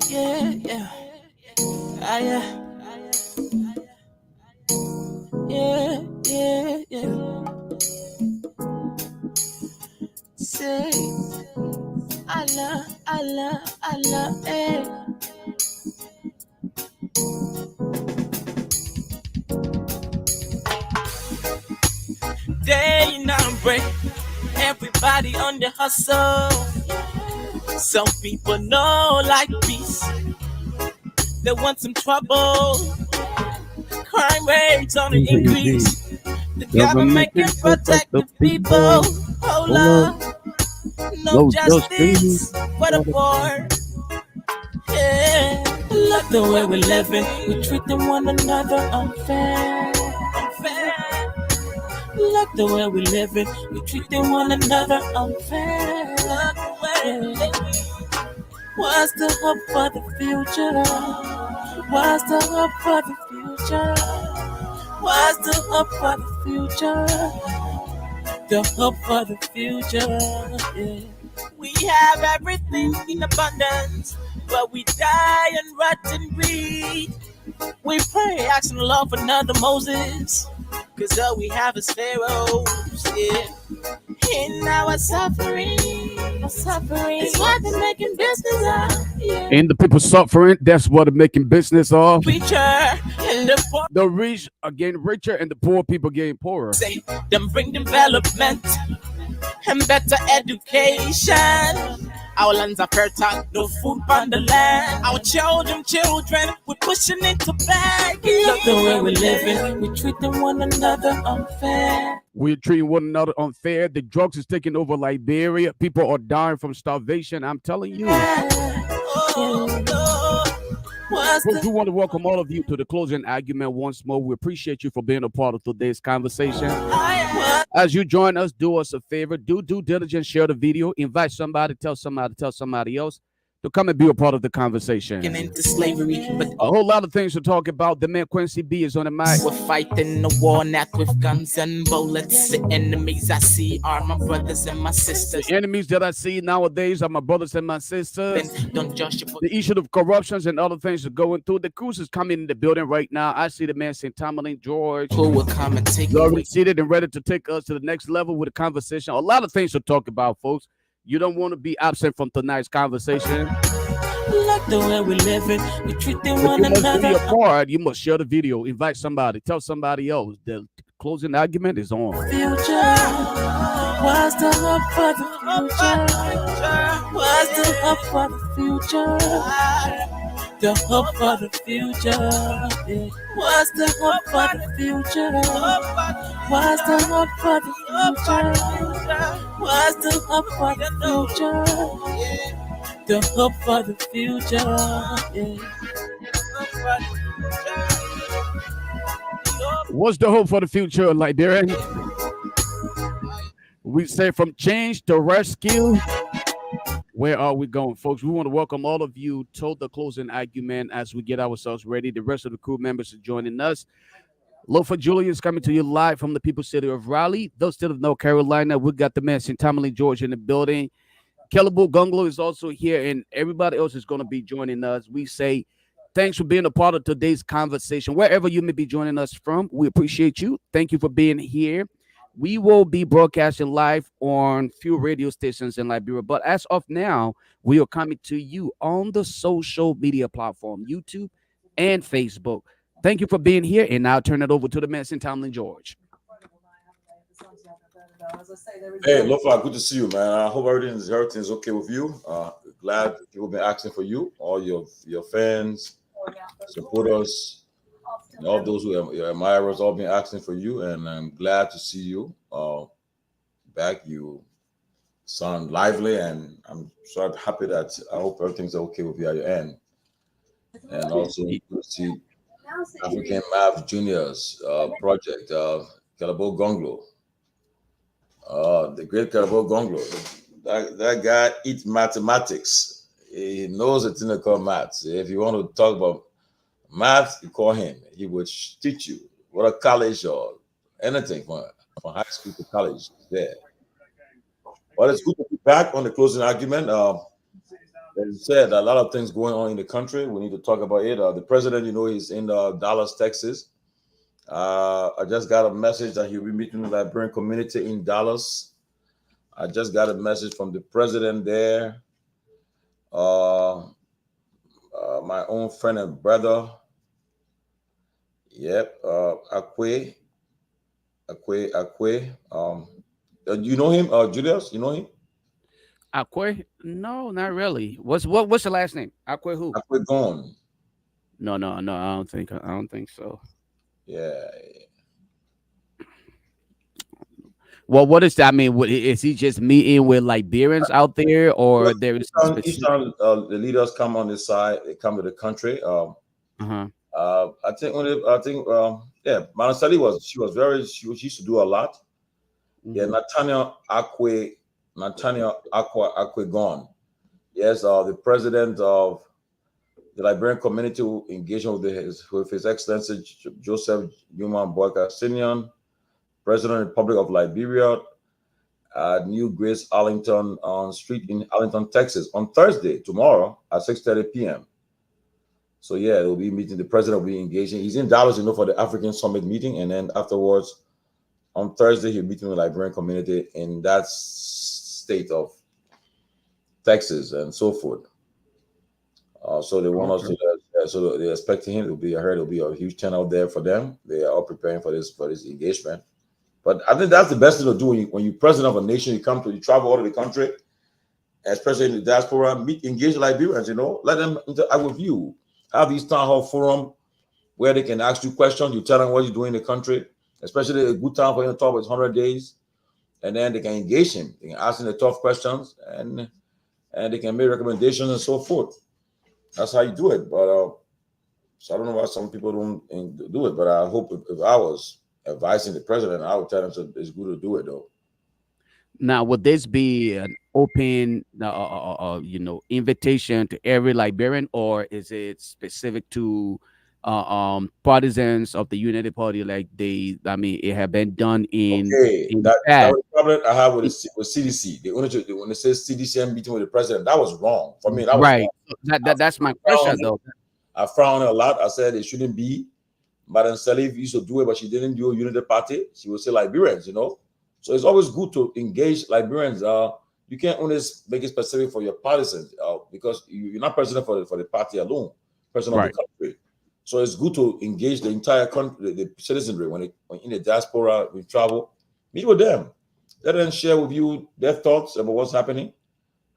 yeah. Yeah. Say, I love, eh. Day and break, everybody on the hustle. Some people know like peace, they want some trouble. Crime rates on the increase. The government can protect the people. Hold up, no justice for the poor. Yeah. Look the way we're living, we treating one another unfair. Look the way we living, we treating one another unfair. Look the way we living. What's the hope for the future? What's the hope for the future? What's the hope for the future? The hope for the future. Yeah. We have everything in abundance, but we die and rot and breed. We pray, asking the Lord for another Moses, cause all we have is pharaohs, yeah. In our suffering, it's what they're making business of, yeah. And the people suffering, that's what they're making business of. Richer and the poor. The rich are getting richer and the poor people getting poorer. Say, them bring development and better education. Our lands are fertile, no food on the land. Our children, we're pushing into bag. Look the way we're living, we're treating one another unfair. We're treating one another unfair. The drugs is taking over Liberia. People are dying from starvation. I'm telling you. We want to welcome all of you to the closing argument once more. We appreciate you for being a part of today's conversation. As you join us, do us a favor. Do due diligence, share the video, invite somebody, tell somebody else to come and be a part of the conversation. Into slavery, but a whole lot of things to talk about. The man Quincy B is on the mic. We're fighting the war not with guns and bullets. The enemies I see are my brothers and my sisters. The enemies that I see nowadays are my brothers and my sisters. Don't judge the issue of corruptions and other things are going through. The crews is coming in the building right now. I see the man St. Tomalin, George. Who will come and take already seated and ready to take us to the next level with a conversation. A lot of things to talk about, folks. You don't want to be absent from tonight's conversation. Like the way we living, we treating one another. You must do your part. You must share the video, invite somebody, tell somebody else. The closing argument is on. Future, what's the hope for the future? What's the hope for the future? The hope for the future. What's the hope for the future? What's the hope for the future? What's the hope for the future? The hope for the future. What's the hope for the future, Liberian? We say from change to rescue. Where are we going, folks? We want to welcome all of you to the closing argument as we get ourselves ready. The rest of the crew members are joining us. Lofa Julius coming to you live from the People's City of Raleigh, the state of North Carolina. We got the man St. Tomalin, George in the building. Kelabo Gunglo is also here, and everybody else is going to be joining us. We say thanks for being a part of today's conversation. Wherever you may be joining us from, we appreciate you. Thank you for being here. We will be broadcasting live on few radio stations in Liberia, but as of now, we are coming to you on the social media platform, YouTube and Facebook. Thank you for being here, and now I'll turn it over to the man, St. Tomalin, George. Hey, Lofa, good to see you, man. I hope everything's okay with you. Glad people have been asking for you, all your fans, supporters, and all those who are your admirers, all been asking for you, and I'm glad to see you back. You sound lively, and I'm so happy that I hope everything's okay with you at your end. And also good to see African Math Juniors project, Kelabo Gonglo. The great Kelabo Gonglo. That guy eats mathematics. He knows a thing called maths. If you want to talk about math, you call him. He would teach you what a college or anything from high school to college there. But it's good to be back on the closing argument. As I said, a lot of things going on in the country. We need to talk about it. The president, he's in Dallas, Texas. I just got a message that he'll be meeting the Liberian community in Dallas. I just got a message from the president there. My own friend and brother. Yep, Akwe. You know him, Julius? You know him? Akwe? No, not really. What's the last name? Akwe who? Akwe gone. No. I don't think so. Yeah. Well, what does that mean? Is he just meeting with Liberians out there, or there is a Each specific? time the leaders come on this side, they come to the country. Uh-huh. I think yeah, Manasali she used to do a lot. Yeah, Mhm. Nathaniel Akwe gone. Yes, the president of the Liberian community who engaged with his Excellency Joseph Newman Boyka Senior, President of the Republic of Liberia, at New Grace Arlington Street in Arlington, Texas, on Thursday, tomorrow at 6:30 p.m. So yeah, they'll be meeting. The president will be engaging. He's in Dallas, for the African Summit meeting, and then afterwards, on Thursday, he'll be meeting the Liberian community in that state of Texas and so forth. So they want us Okay. to. So they're expecting him to be. I heard it'll be a huge turnout there for them. They are all preparing for this engagement. But I think that's the best thing to do when you president of a nation. You travel out of the country, especially in the diaspora. Engage Liberians. Let them interact with you. Have these town hall forum where they can ask you questions. You tell them what you're doing in the country. Especially a good time for him to talk with 100 days, and then they can engage him. They can ask him the tough questions, and they can make recommendations and so forth. That's how you do it. But so I don't know why some people don't do it. But I hope if I was advising the president, I would tell him it's good to do it though. Now, would this be an open, invitation to every Liberian, or is it specific to partisans of the United Party, like it have been done Okay, in the that past? was the problem I have with CDC. When they say CDC meeting with the president, that was wrong for me. That was Right. wrong. That's my Frown on question, it. though. I frown on it a lot. I said it shouldn't be. Madam Salif used to do it, but she didn't do a unity party. She would say Liberians. So it's always good to engage Liberians. You can't only make it specific for your partisans because you're not president for the party alone, president of Right. the country. So it's good to engage the entire country, the citizenry when in the diaspora, we travel, meet with them. Let them share with you their thoughts about what's happening,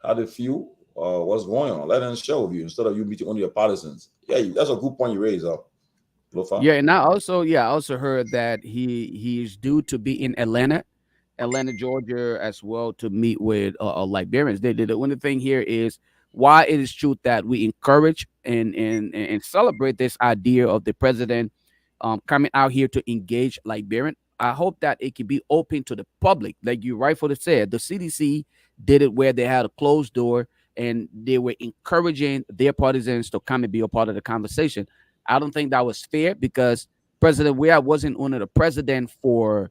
how they feel, what's going on. Let them share with you instead of you meeting only your partisans. Yeah, that's a good point you raise, Lofa. Yeah, and I also heard that he's due to be in Atlanta, Georgia, as well, to meet with Liberians. The only thing here is why it is true that we encourage and celebrate this idea of the president coming out here to engage Liberian. I hope that it can be open to the public, like you rightfully said. The CDC did it where they had a closed door and they were encouraging their partisans to come and be a part of the conversation. I don't think that was fair because President Weah wasn't only the president for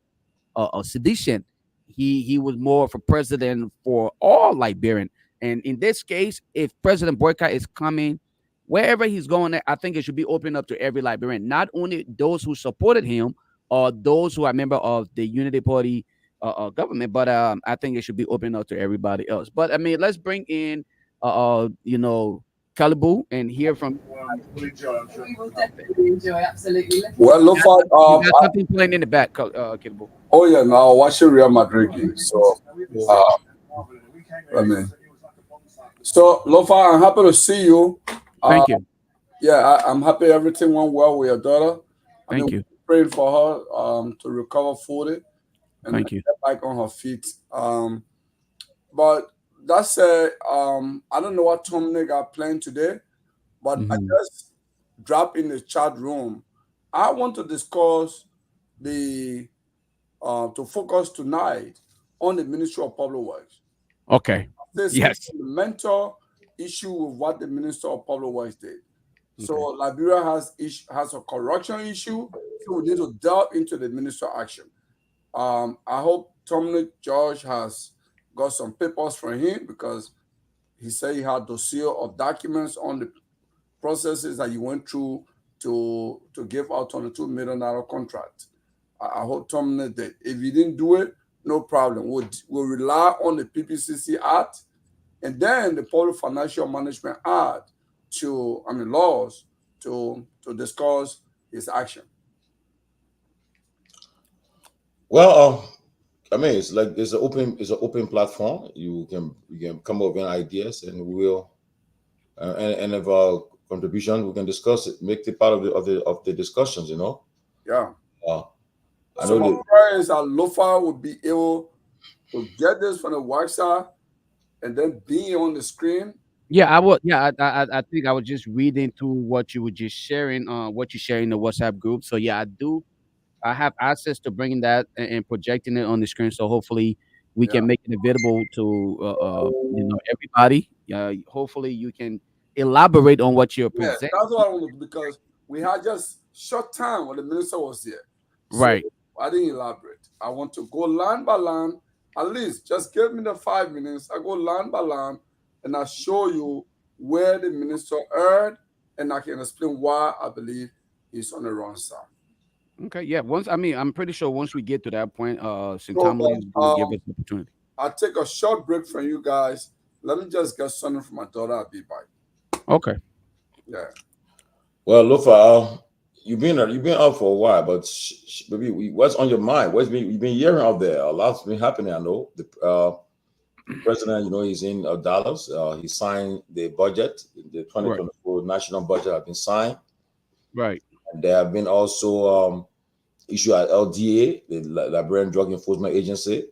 sedition. He was more of a president for all Liberian. And in this case, if President Boycott is coming, wherever he's going, I think it should be open up to every Liberian, not only those who supported him or those who are member of the Unity Party government, but I think it should be open up to everybody else. But I mean, let's bring in, Calibu and hear from. We will definitely enjoy. Absolutely. Well, You got, Lofa, you got something playing in the back, Calibu. oh yeah, now watching Real Madrid game. So, uh, I mean, so Lofa, I'm happy to see you. Thank you. Yeah, I'm happy everything went well with your daughter. I Thank mean, you. praying for her to recover fully and Thank you. get back on her feet. But that said, I don't know what Tom Nick got planned today, but I Mhm. just dropped in the chat room. I want to discuss the to focus tonight on the Ministry of Public Works. Okay. There's Yes. a fundamental issue with what the Minister of Public Works did. So Okay. Liberia has a corruption issue, so we need to delve into the Minister action. I hope Dominic George has got some papers from him because he said he had dossier of documents on the processes that you went through to give out $22 million contract. I hope Tomalin did. If you didn't do it, no problem. We'll rely on the PPCC Act and then the Public Financial Management Act laws to discuss his action. Well, I mean, it's an open platform. You can come up with ideas, and we'll and if contribution, we can discuss it, make it part of the discussions. Yeah. Uh, I So know my that. prayer is that Lofa will be able to get this from the website and then be on the screen. Yeah, I would. Yeah, I think I was just reading through what you were just sharing, what you share in the WhatsApp group. So yeah, I do. I have access to bringing that and projecting it on the screen. So hopefully we Yeah. can make it available to everybody. Hopefully you can elaborate on what you're Yeah, presenting. that's what I want to do because we had just short time when the minister was here. So Right. I didn't elaborate. I want to go line by line. At least just give me the 5 minutes. I go line by line and I show you where the minister erred and I can explain why I believe he's on the wrong side. Okay. Yeah. I'm pretty sure once we get to that point, St. So Tomalin is going to give us the opportunity. I'll take a short break from you guys. Let me just get something from my daughter. I'll be back. Okay. Yeah. Well, Lofa, you've been out for a while, but maybe what's on your mind? You've been hearing out there? A lot's been happening. I know the president. He's in Dallas. He signed the budget. The Right. 2024 national budget has been signed. Right. And there have been also issue at LDA, the Liberian Drug Enforcement Agency.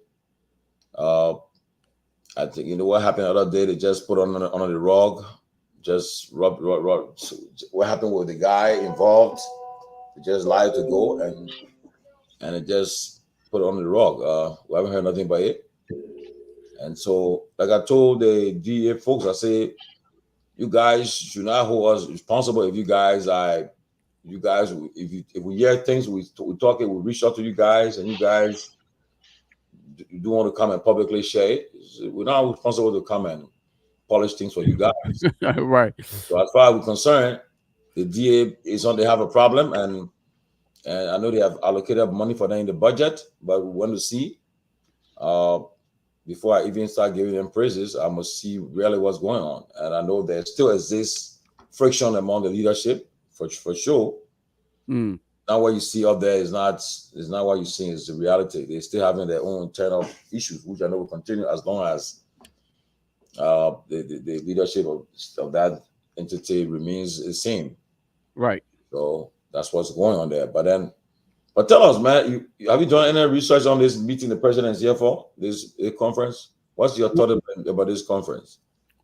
Uh, I think what happened the other day. They just put on the rug, just rub. What happened with the guy involved? They just lied to go and it just put it on the rug. We haven't heard nothing about it. And so, like I told the DA folks, I say, you guys should not hold us responsible if if we hear things, we talk it, we reach out to you guys, and you guys you do want to come and publicly share it. We're not responsible to come and polish things for you guys. Right. So as far as we're concerned, the DA is on. They have a problem, and I know they have allocated money for that in the budget, but we want to see. Before I even start giving them praises, I must see really what's going on. And I know there still exists friction among the leadership for sure. Mm. Now what you see up there is not what you see is the reality. They're still having their own internal issues, which I know will continue as long as the leadership of that entity remains the same. Right. So that's what's going on there. But tell us, man, have you done any research on this meeting the president is here for, this conference? What's your thought about this conference?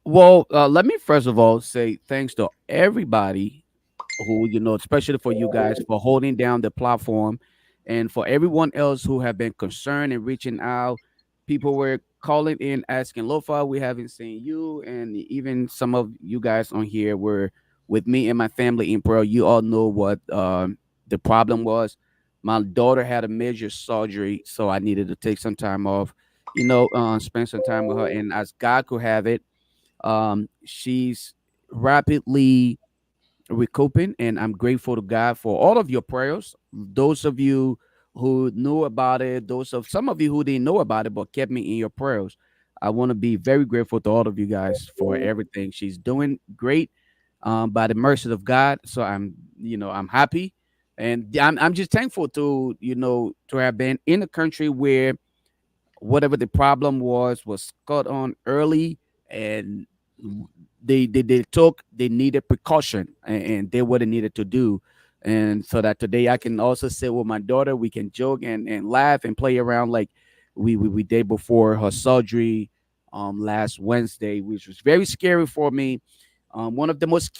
Well, let me first of all say thanks to everybody who, especially for you guys for holding down the platform and for everyone else who have been concerned and reaching out. People were calling in asking, Lofa, we haven't seen you. And even some of you guys on here were with me and my family in prayer. You all know what the problem was. My daughter had a major surgery, so I needed to take some time off, spend some time with her. And as God could have it, she's rapidly recouping, and I'm grateful to God for all of your prayers. Those of you who knew about it, some of you who didn't know about it but kept me in your prayers. I want to be very grateful to all of you guys for everything. She's doing great, by the mercy of God. So I'm happy, and I'm just thankful to have been in a country where whatever the problem was caught on early, and they needed precaution, and did what they needed to do, and so that today I can also sit with my daughter. We can joke and laugh and play around like we did before her surgery last Wednesday, which was very scary for me. One of the most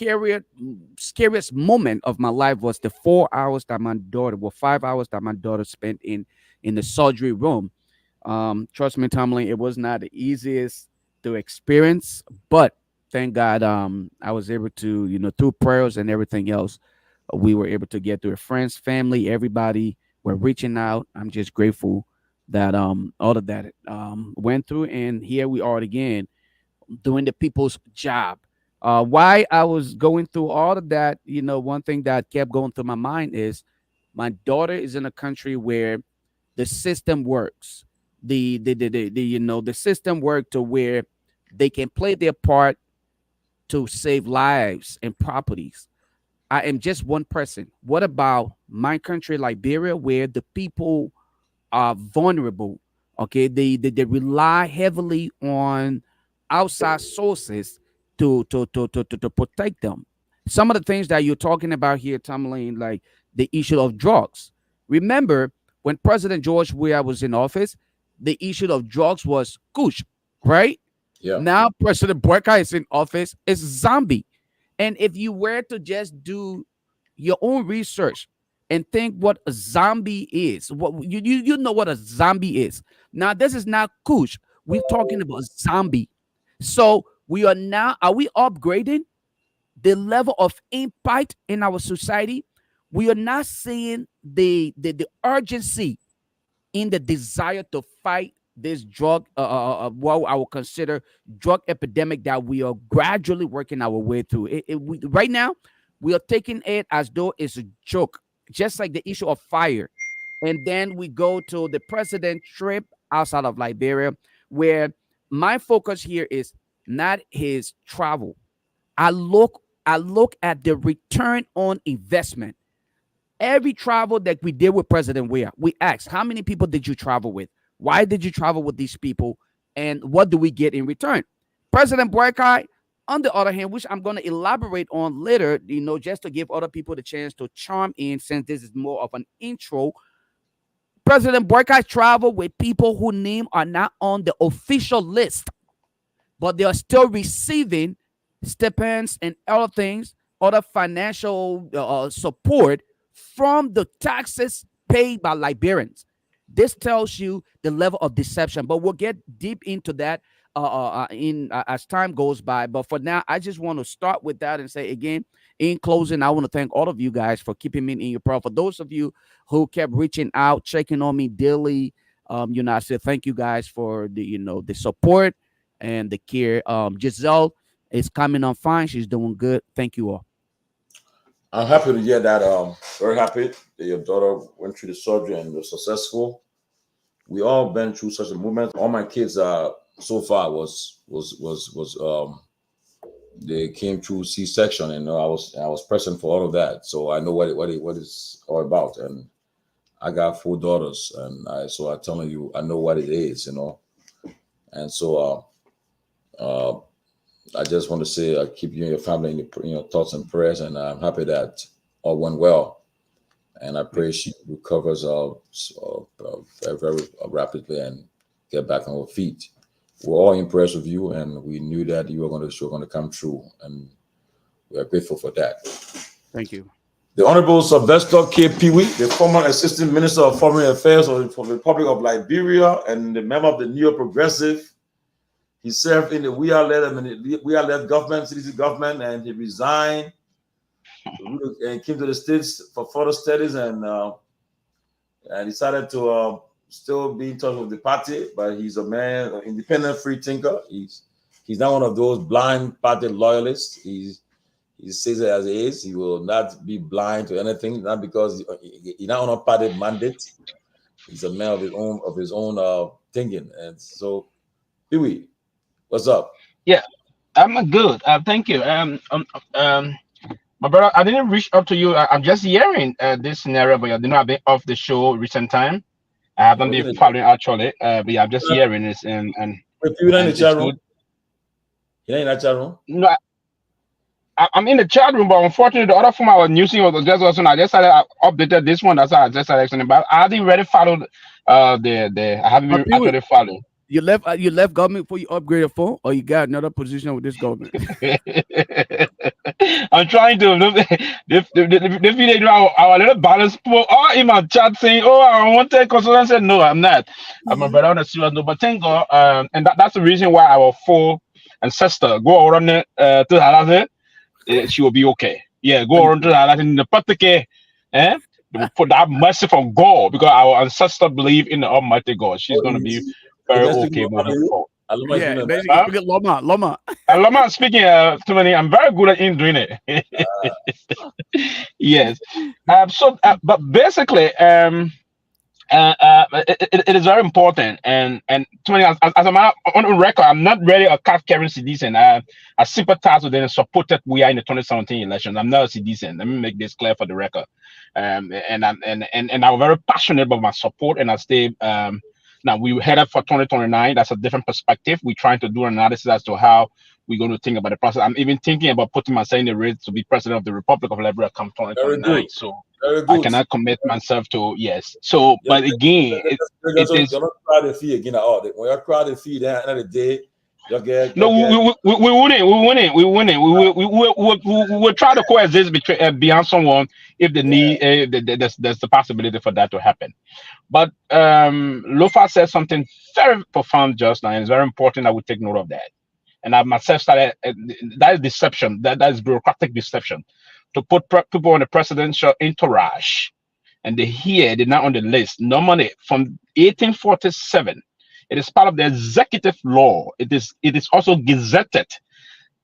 scariest moment of my life was the 4 hours that my daughter, well, 5 hours that my daughter spent in the surgery room. Trust me, Tomalin, it was not the easiest to experience, but thank God, I was able to, through prayers and everything else, we were able to get through it. Friends, family, everybody were reaching out. I'm just grateful that all of that went through, and here we are again. doing the people's job. Why I was going through all of that, one thing that kept going through my mind is my daughter is in a country where the system works. The system worked to where they can play their part to save lives and properties. I am just one person. What about my country, Liberia, where the people are vulnerable? Okay, they rely heavily on outside sources to protect them. Some of the things that you're talking about here, Tomalin, like the issue of drugs. Remember when President George Weah was in office, the issue of drugs was kush, right? Yeah. Now President Boyka is in office, it's zombie. And if you were to just do your own research and think what a zombie is, what you know what a zombie is. Now, this is not kush. We're talking about zombie. So are we upgrading the level of impact in our society? We are not seeing the urgency in the desire to fight this drug, what I will consider drug epidemic that we are gradually working our way through. Right now, we are taking it as though it's a joke, just like the issue of fire. And then we go to the president trip outside of Liberia, where my focus here is not his travel. I look at the return on investment. Every travel that we did with President Weah, we asked, how many people did you travel with? Why did you travel with these people? And what do we get in return? President Boykai, on the other hand, which I'm going to elaborate on later, just to give other people the chance to chime in, since this is more of an intro. President Boykai traveled with people whose names are not on the official list, but they are still receiving stipends and other things, other financial support from the taxes paid by Liberians. This tells you the level of deception, but we'll get deep into that as time goes by. But for now, I just want to start with that and say again, in closing, I want to thank all of you guys for keeping me in your prayer. For those of you who kept reaching out, checking on me daily, I said thank you guys for the support and the care. Giselle is coming on fine. She's doing good. Thank you all. I'm happy to hear that. Very happy that your daughter went through the surgery and was successful. We all been through such a movement. All my kids so far was they came through C-section, and I was present for all of that, so I know what it's all about. And I got 4 daughters, and I'm telling you, I know what it is, And so I just want to say I keep you and your family in your thoughts and prayers, and I'm happy that all went well. And I pray she recovers very, very rapidly and get back on her feet. We're all impressed with you, and we knew that you were going to come through, and we are grateful for that. Thank you. The Honorable Sylvester K. Peewee, the former Assistant Minister of Foreign Affairs for the Republic of Liberia and the member of the Neo Progressive. He served in the We Are Led government, city government, and he resigned and came to the States for further studies, and decided to still be in touch with the party. But he's a man, an independent free thinker. He's not one of those blind party loyalists. He says it as it is. He will not be blind to anything, not because he's not on a party mandate. He's a man of his own thinking. And so, Peewee, what's up? Yeah, I'm good. Thank you. My brother, I didn't reach out to you. I'm just hearing this scenario, but I did not have been off the show recent time. I haven't been following actually, but yeah, I'm just hearing this and. Wait, you're not in the chat room. You're not in that chat room. No, I'm in the chat room, but unfortunately, the other phone I was using was just also. I just updated this one. That's why I just started about. I haven't really followed I haven't been actually following. You left government before you upgrade your phone, or you got another position with this government? I'm trying to if they do our little balance or in my chat saying, "Oh, I want to take consultant." I said, "No, I'm not. I'm a brother on a serious note." But thank God, and that's the reason why our four ancestor go around to Halazé. She will be okay. Yeah, go around to Halazé in the particular. For that mercy from God, because our ancestor believe in the Almighty God. She's going to be very okay moving forward. Aloma is doing basically Huh? speaking Loma. Lama speaking too many. I'm very good at in doing it. Yes. But basically, it is very important, and to me, as I'm on record, I'm not really a card carrying citizen. I sympathize with and supported we are in the 2017 election. I'm not a citizen. Let me make this clear for the record. And I'm very passionate about my support, and I stay. Now we headed for 2029. That's a different perspective. We're trying to do an analysis as to how we're going to think about the process. I'm even thinking about putting myself in the race to be president of the Republic of Liberia come very 2029. good. So Very I good. cannot commit myself to yes. So, Just, but again, it you're is not cry the fee again. When you cry the fee, then at the end of the day, no. you get. We wouldn't. We will try to coexist between beyond someone if the need. There's the possibility for that to happen. But Lofa said something very profound just now, and it's very important that we take note of that. And I myself started that is deception. That is bureaucratic deception to put people on the presidential entourage and they're not on the list. Normally, from 1847, it is part of the executive law. It is also gazetted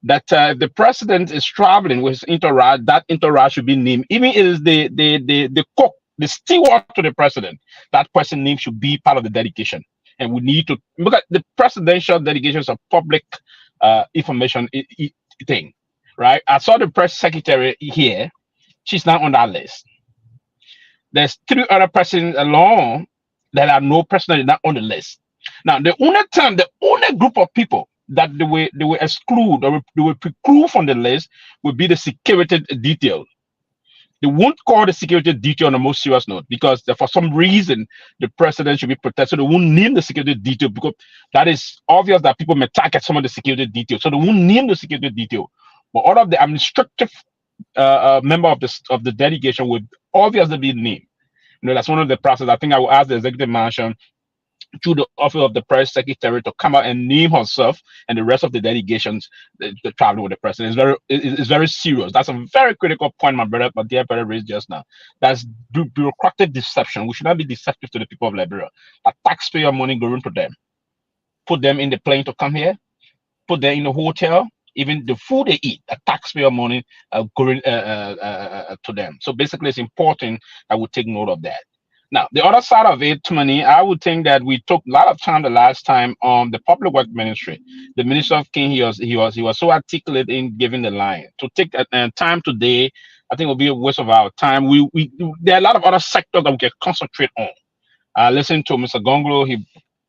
that the president is traveling with his entourage. That entourage should be named. Even if it is the cook, the steward to the president. That person name should be part of the dedication. And we need to look at the presidential dedications of public information thing, right? I saw the press secretary here. She's not on that list. There's three other persons alone that are no personally not on the list. Now, the only group of people that they will exclude or they will preclude from the list will be the security detail. They won't call the security detail on the most serious note because for some reason the president should be protected. So they won't name the security detail because that is obvious that people may target some of the security detail. So they won't name the security detail. But all of the administrative member of the delegation would obviously be named. That's one of the process. I think I will ask the executive mansion through the office of the press secretary to come out and name herself and the rest of the delegations that travel with the president. It's very serious. That's a very critical point, my dear brother raised just now. That's bureaucratic deception. We should not be deceptive to the people of Liberia. A taxpayer money going to them. Put them in the plane to come here. Put them in the hotel. Even the food they eat, a taxpayer money going to them. So basically, it's important that we take note of that. Now, the other side of it, money, I would think that we took a lot of time the last time on the public work ministry. The minister of King, he was so articulate in giving the line. To take time today, I think will be a waste of our time. We there are a lot of other sectors that we can concentrate on. Listen to Mr. Gonglo, he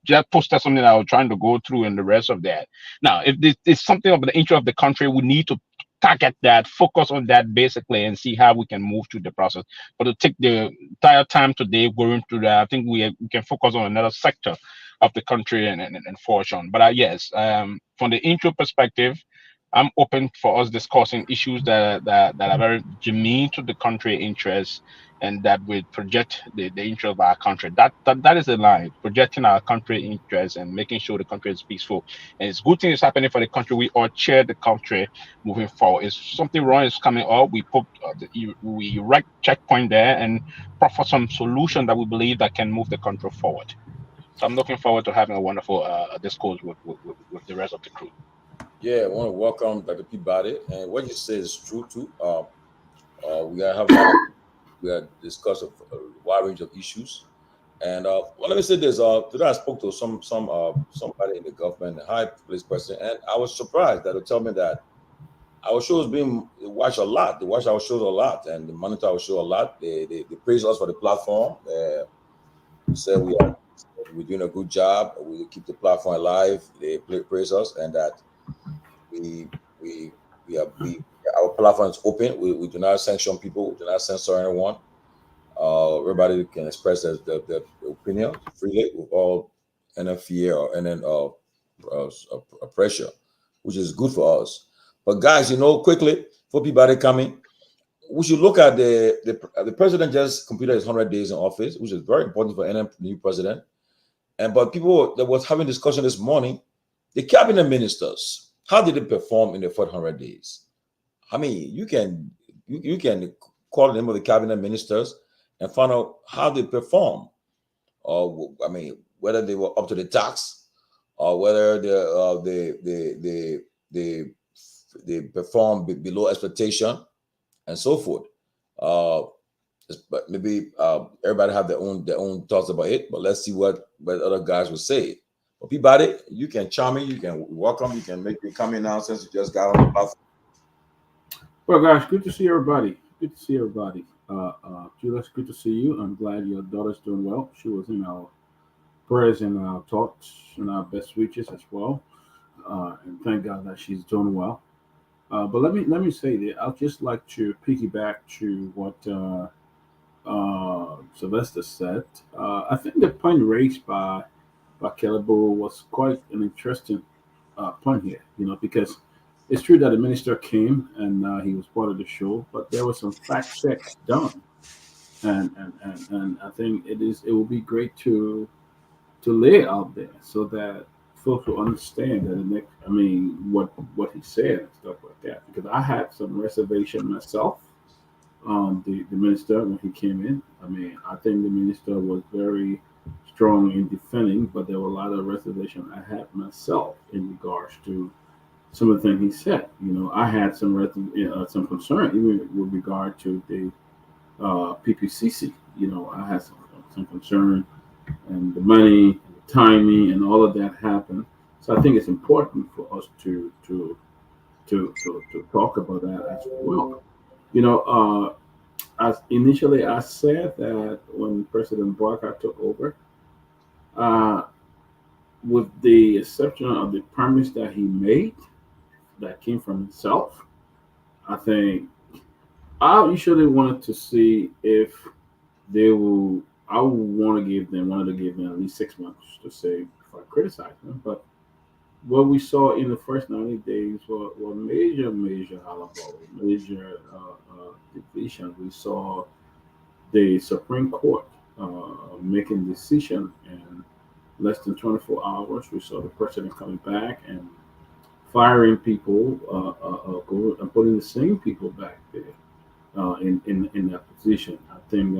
just posted something that I was trying to go through and the rest of that. Now, if this is something of the interest of the country, we need to target that, focus on that basically, and see how we can move through the process. But to take the entire time today going through that, I think we can focus on another sector of the country and forge on. But yes, from the intro perspective, I'm open for us discussing issues that are very germane to the country interests and that will project the interest of our country. That is the line, projecting our country interests and making sure the country is peaceful. And it's good things happening for the country. We all share the country moving forward. If something wrong is coming up, we put we right checkpoint there and proffer some solution that we believe that can move the country forward. So I'm looking forward to having a wonderful discourse with the rest of the crew. Yeah, I want to welcome Dr. Peabody, and what you say is true too. We gotta have a lot of, we gotta discuss a wide range of issues. And well, let me say this. Today I spoke to somebody in the government, a high place person, and I was surprised that they tell me that our shows being watched a lot. They watch our shows a lot, and they monitor our show a lot. They praise us for the platform. They say we're doing a good job. We keep the platform alive. They praise us, and that we our platform is open. We do not sanction people. We do not censor anyone. Everybody can express their opinion freely without any fear or any pressure, which is good for us. But guys, quickly for Peabody coming, we should look at the president just completed his 100 days in office, which is very important for any new president. But people that was having discussion this morning, the cabinet ministers, how did they perform in the first 100 days? I mean, you can call the name of the cabinet ministers and find out how they perform. I mean, whether they were up to the task, or whether they perform below expectation and so forth. But maybe everybody have their own thoughts about it. But let's see what other guys will say. But Peabody, you can chime in, you can welcome, you can make your comment now since you just got on the platform. Well, guys, good to see everybody. Good to see everybody. Julius, good to see you. I'm glad your daughter's doing well. She was in our prayers and our thoughts and our best wishes as well. And thank God that she's doing well. But let me say that I'd just like to piggyback to what Sylvester said. I think the point raised by Calabo was quite an interesting point here. Because it's true that the minister came and he was part of the show, but there was some fact checks done, and I think it will be great to lay it out there so that folks will understand that I mean what he said and stuff like that. Because I had some reservation myself on the minister when he came in. I mean, I think the minister was very strong in defending, but there were a lot of reservation I had myself in regards to some of the things he said. I had some concern even with regard to the PPCC. I had some concern and the money, and the timing, and all of that happened. So I think it's important for us to talk about that as well. As initially I said that when President Barker took over, uh, with the exception of the promise that he made that came from himself, I think I usually wanted to see if they will. I would wanted to give them at least 6 months to say if I criticize them. But what we saw in the first 90 days were major hullabaloo, major division. We saw the Supreme Court making decision in less than 24 hours. We saw the president coming back and firing people, going and putting the same people back there in that position. I think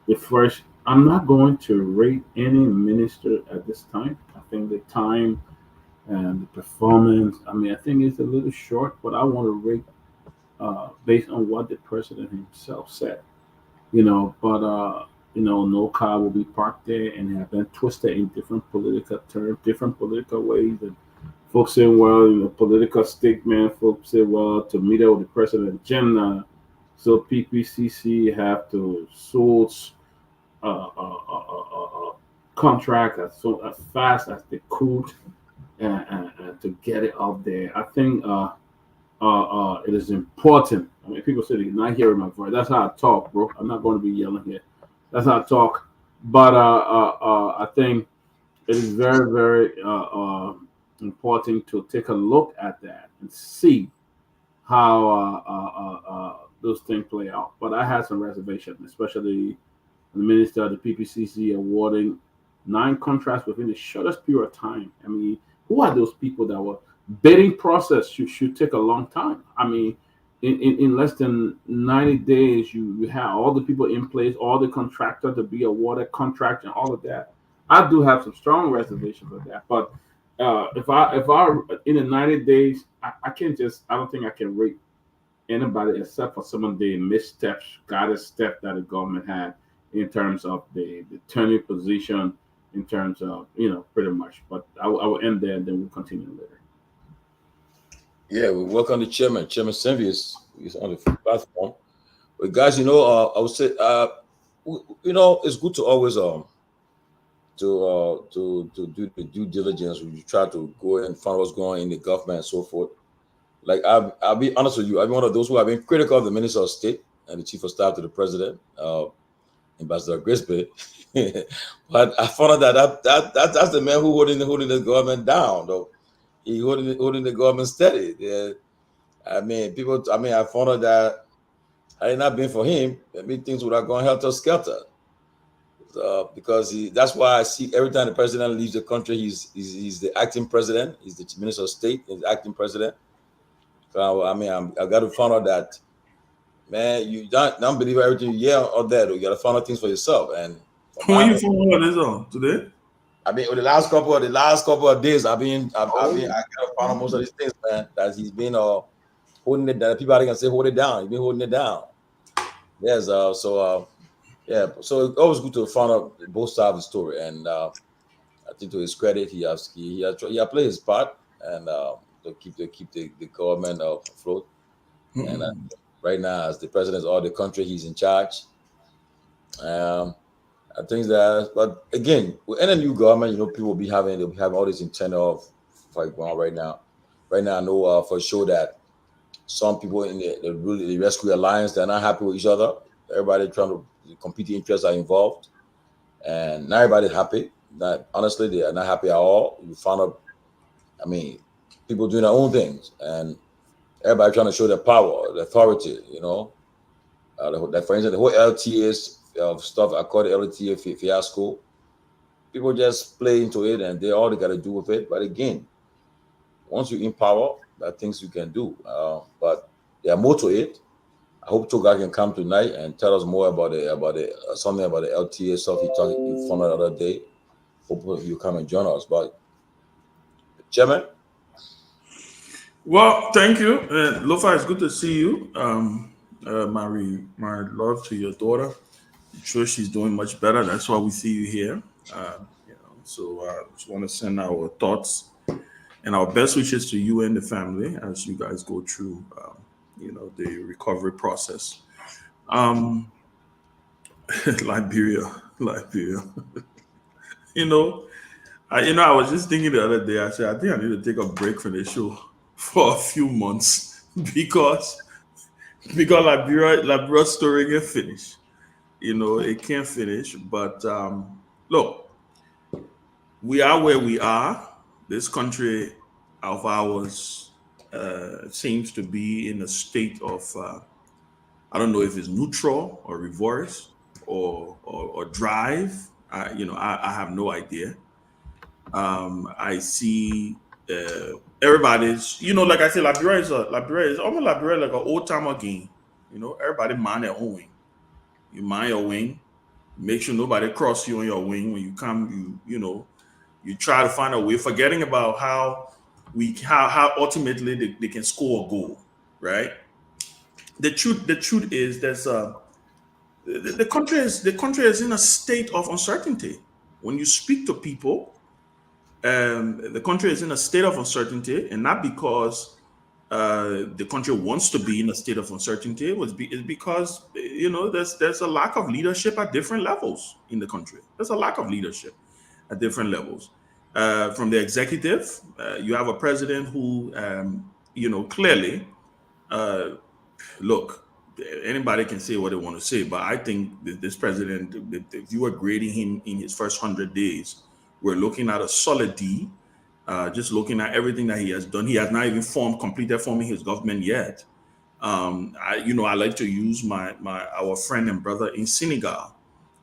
the first. I'm not going to rate any minister at this time. I think the time and the performance. I mean, I think it's a little short, but I want to rate based on what the president himself said. But no car will be parked there and have been twisted in different political terms, different political ways. And folks say, well, political statement. Folks say, well, to meet up with the president agenda, so PPCC have to source contract as fast as they could and to get it out there. I think it is important. I mean, people say they're not hearing my voice. That's how I talk, bro. I'm not going to be yelling here. That's how I talk. But I think it is very important to take a look at that and see how those things play out. But I had some reservations, especially the minister of the PPCC awarding 9 contracts within the shortest period of time. I mean, who are those people that were bidding process should take a long time? I mean, in less than 90 days, you have all the people in place, all the contractor to be awarded contract and all of that. I do have some strong reservations for that. But if I in the 90 days, I don't think I can rate anybody except for some of the missteps, guided step that the government had in terms of the turning position, in terms of pretty much. But I will end there, and then we'll continue later. Yeah, we welcome the chairman. Chairman Sanvee is on the platform. But guys, I would say, it's good to always to do the due diligence when you try to go and find what's going on in the government and so forth. Like I'll be honest with you, I'm one of those who have been critical of the Minister of State and the Chief of Staff to the President, Ambassador Grisby. But I found out that's the man who holding the government down, though. He holding the government steady. Yeah. I found out that had it not been for him, maybe things would have gone helter-skelter. Because that's why I see every time the president leaves the country, he's the acting president, he's the Minister of State, he's the acting president. So I got to find out that, man, you don't believe everything you hear out there. You got to find out things for yourself. And When you found out this today? I mean, the last couple of days, I kind of found out most of these things, man. That he's been holding it down. People are gonna say hold it down. He's been holding it down. Yes. Yeah. So it's always good to find out both sides of the story. And I think to his credit, he has played his part and to keep the government afloat. And right now, as the president of the country, he's in charge. I think that, but again, with any new government, people they'll be having all this internal fight going on right now. Right now, I know for sure that some people in the Rescue Alliance, they're not happy with each other. Everybody trying to competing interests are involved, and not everybody's happy. Not honestly, they are not happy at all. You found out, I mean, people doing their own things, and everybody trying to show their power, the authority. That for instance, the whole LTA of stuff I call the LTA fiasco. People just play into it, and they got to do with it. But again, once you're in power, there are things you can do. But there are more to it. I hope Toga can come tonight and tell us more about something about the LTA stuff he found out the other day. Hopefully you come and join us. But Chairman. Well, thank you, Lofa. It's good to see you. My love to your daughter. I'm sure she's doing much better. That's why we see you here. So I just want to send our thoughts and our best wishes to you and the family as you guys go through, the recovery process. Liberia. I was just thinking the other day. I said I think I need to take a break from the show for a few months because Liberia's story can finish. It can't finish. But look, we are where we are. This country of ours seems to be in a state of I don't know if it's neutral or reverse or drive. I have no idea. I see everybody's, like I said, Liberia is almost Liberia like an old timer game. Everybody mind their own wing. You mind your wing, make sure nobody cross you on your wing when you come. You try to find a way, forgetting about how ultimately they can score a goal, right? The truth is the country is in a state of uncertainty. When you speak to people, the country is in a state of uncertainty, and not because the country wants to be in a state of uncertainty. It's because there's a lack of leadership at different levels in the country. There's a lack of leadership at different levels. From the executive, you have a president who, clearly, look, anybody can say what they want to say, but I think that this president, if you were grading him in his first 100 days, we're looking at a solid D. Just looking at everything that he has done, he has not even completed forming his government yet. I like to use our friend and brother in Senegal,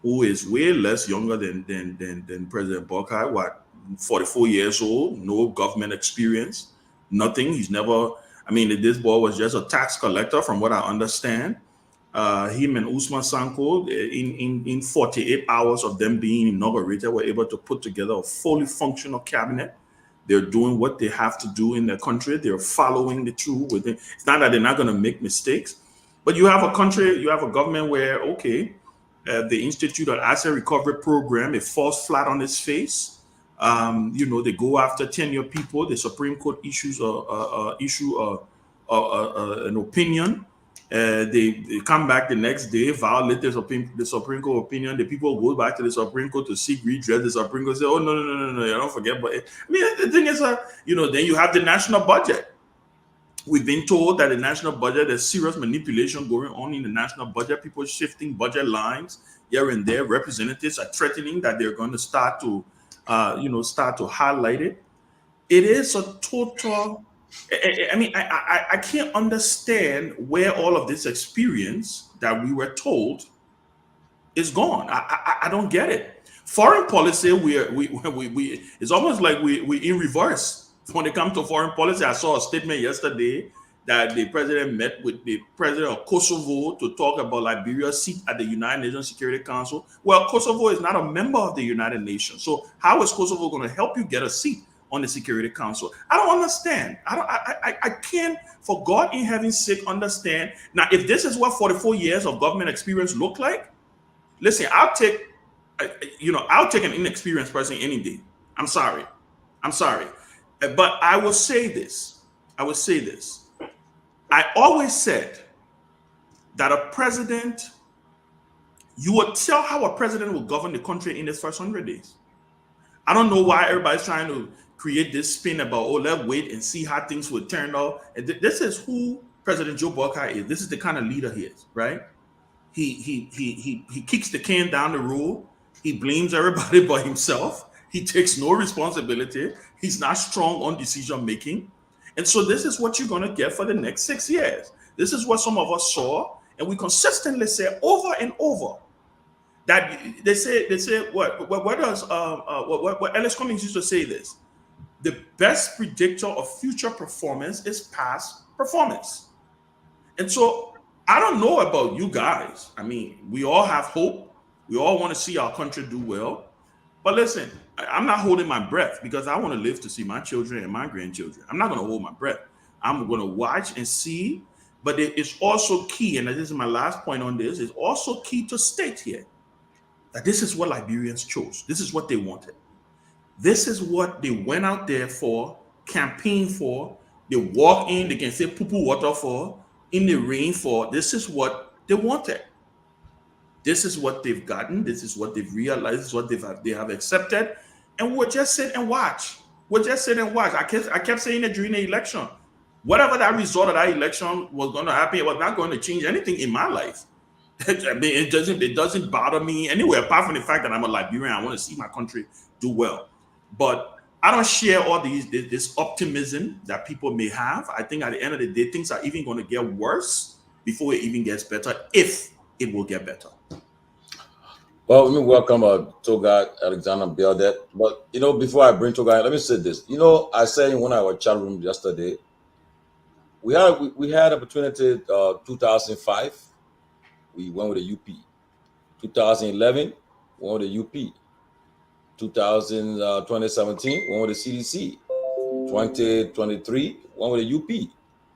who is way less younger than President Bokai. 44 years old, no government experience, nothing. He's never. I mean, this boy was just a tax collector, from what I understand. Him and Usman Sanko, in 48 hours of them being inaugurated, were able to put together a fully functional cabinet. They're doing what they have to do in their country. They're following the truth with it. It's not that they're not going to make mistakes, but you have a country, you have a government where, okay, the Institute of Asset Recovery Program, it falls flat on its face. They go after tenure people. The Supreme Court issues an opinion. They come back the next day, violate the Supreme Court opinion. The people go back to the Supreme Court to seek redress. The Supreme Court say, "Oh no, don't forget." But the thing is, then you have the national budget. We've been told that the national budget, there's serious manipulation going on in the national budget. People shifting budget lines here and there. Representatives are threatening that they're going to start to highlight it. It is a total. I can't understand where all of this experience that we were told is gone. I don't get it. Foreign policy, we it's almost like we in reverse when it comes to foreign policy. I saw a statement yesterday that the president met with the president of Kosovo to talk about Liberia's seat at the United Nations Security Council. Well, Kosovo is not a member of the United Nations. So how is Kosovo going to help you get a seat on the Security Council? I don't understand. I can't, for God in heaven's sake, understand. Now, if this is what 44 years of government experience look like, listen, I'll take an inexperienced person any day. I'm sorry. But I will say this. I always said that a president, you would tell how a president will govern the country in his first 100 days. I don't know why everybody's trying to create this spin about, let's wait and see how things will turn out. This is who President Joe Biden is. This is the kind of leader he is, right? He kicks the can down the road. He blames everybody but himself. He takes no responsibility. He's not strong on decision making. And so this is what you're going to get for the next 6 years. This is what some of us saw, and we consistently say over and over that they say what Ellis Cummings used to say this: the best predictor of future performance is past performance. And so I don't know about you guys. I mean, we all have hope. We all want to see our country do well. But listen, I'm not holding my breath because I want to live to see my children and my grandchildren. I'm not going to hold my breath. I'm going to watch and see. But it's also key, and this is my last point on this, it's also key to state here that this is what Liberians chose. This is what they wanted. This is what they went out there for, campaigned for. They walk in, they can say poo-poo water for, in the rain for. This is what they wanted. This is what they've gotten. This is what they've realized. This is what they have accepted. And we'll just sit and watch. I kept saying it during the election. Whatever that result of that election was going to happen, it was not going to change anything in my life. I mean, it doesn't bother me anyway, apart from the fact that I'm a Liberian. I want to see my country do well. But I don't share all this optimism that people may have. I think at the end of the day, things are even going to get worse before it even gets better, if it will get better. Well, let me welcome Toga Alexander Beldet. But, before I bring Toga, let me say this. I said in one of our chat room yesterday, we had opportunity 2005. We went with the UP. 2011, we went with the UP. 2017, we went with the CDC. 2023, we went with the UP.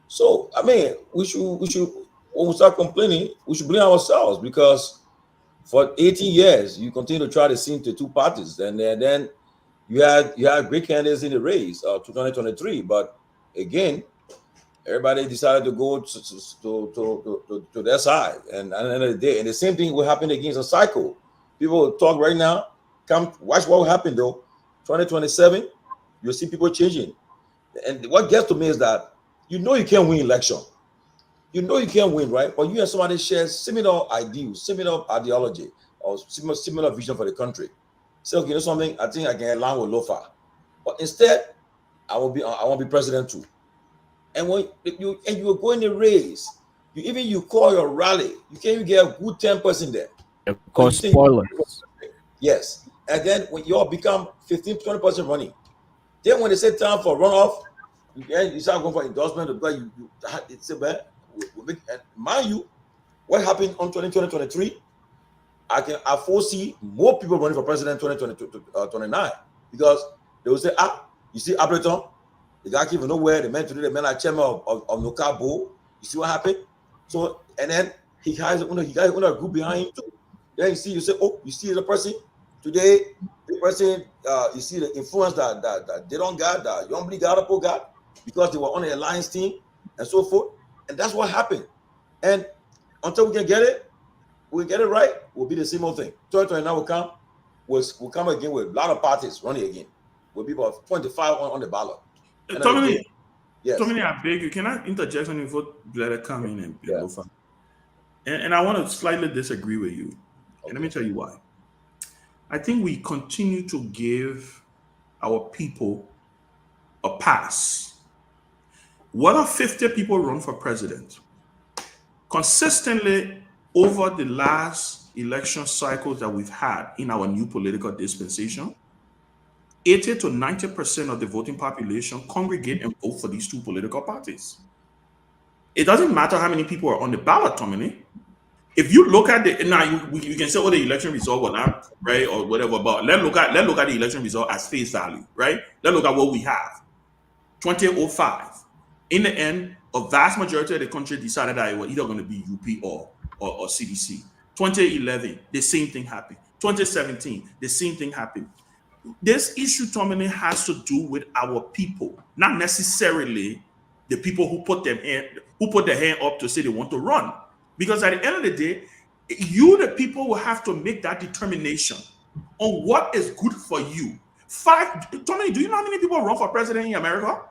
So, I mean, we should when we start complaining, we should blame ourselves, because for 18 years, you continue to try to sing to two parties. And then you had great candidates in the race to 2023. But again, everybody decided to go to their side. And at the end of the day, and the same thing will happen against a cycle. People will talk right now. Come watch what will happen though. 2027, you'll see people changing. And what gets to me is that you can't win election. You can't win, right? But you and somebody share similar ideals, similar ideology, or similar vision for the country. So, something, I think I can align with Lofa. But instead, I want to be president too. And when you go in the race, you call your rally, you can't even get a good 10% there. Of course, spoilers. Yes. And then when you all become 15-20% running, then when they say time for runoff, you start going for endorsement because it's a bad. And mind you, what happened on 2023? I foresee more people running for president 2029 because they will say, you see Appleton, the guy came from nowhere, the man like chairman of Nokabo. You see what happened? So, and then he has a group behind him too. Then you say, you see the person today, you see the influence that they don't got, that Yombly got because they were on the alliance team and so forth. And that's what happened. And until we can get it right, we'll be the same old thing. 2029 will come again with a lot of parties running again, with people of 25 on the ballot. Tomalin, yes. Tomalin, I beg you, can I interject something before Blair come in and Lofa? And I want to slightly disagree with you. Okay. And let me tell you why. I think we continue to give our people a pass. Whether 50 people run for president, consistently over the last election cycles that we've had in our new political dispensation, 80 to 90% of the voting population congregate and vote for these two political parties. It doesn't matter how many people are on the ballot, Tomalin. If you look at the now, you can say, "Oh, the election result was not right or whatever." But let's look at the election result as face value, right? Let's look at what we have. 2005. In the end, a vast majority of the country decided that it was either going to be UP or CDC. 2011, the same thing happened. 2017, the same thing happened. This issue, Tomalin, has to do with our people, not necessarily the people who put their hand up to say they want to run. Because at the end of the day, you, the people, will have to make that determination on what is good for you. Tomalin, do you know how many people run for president in America?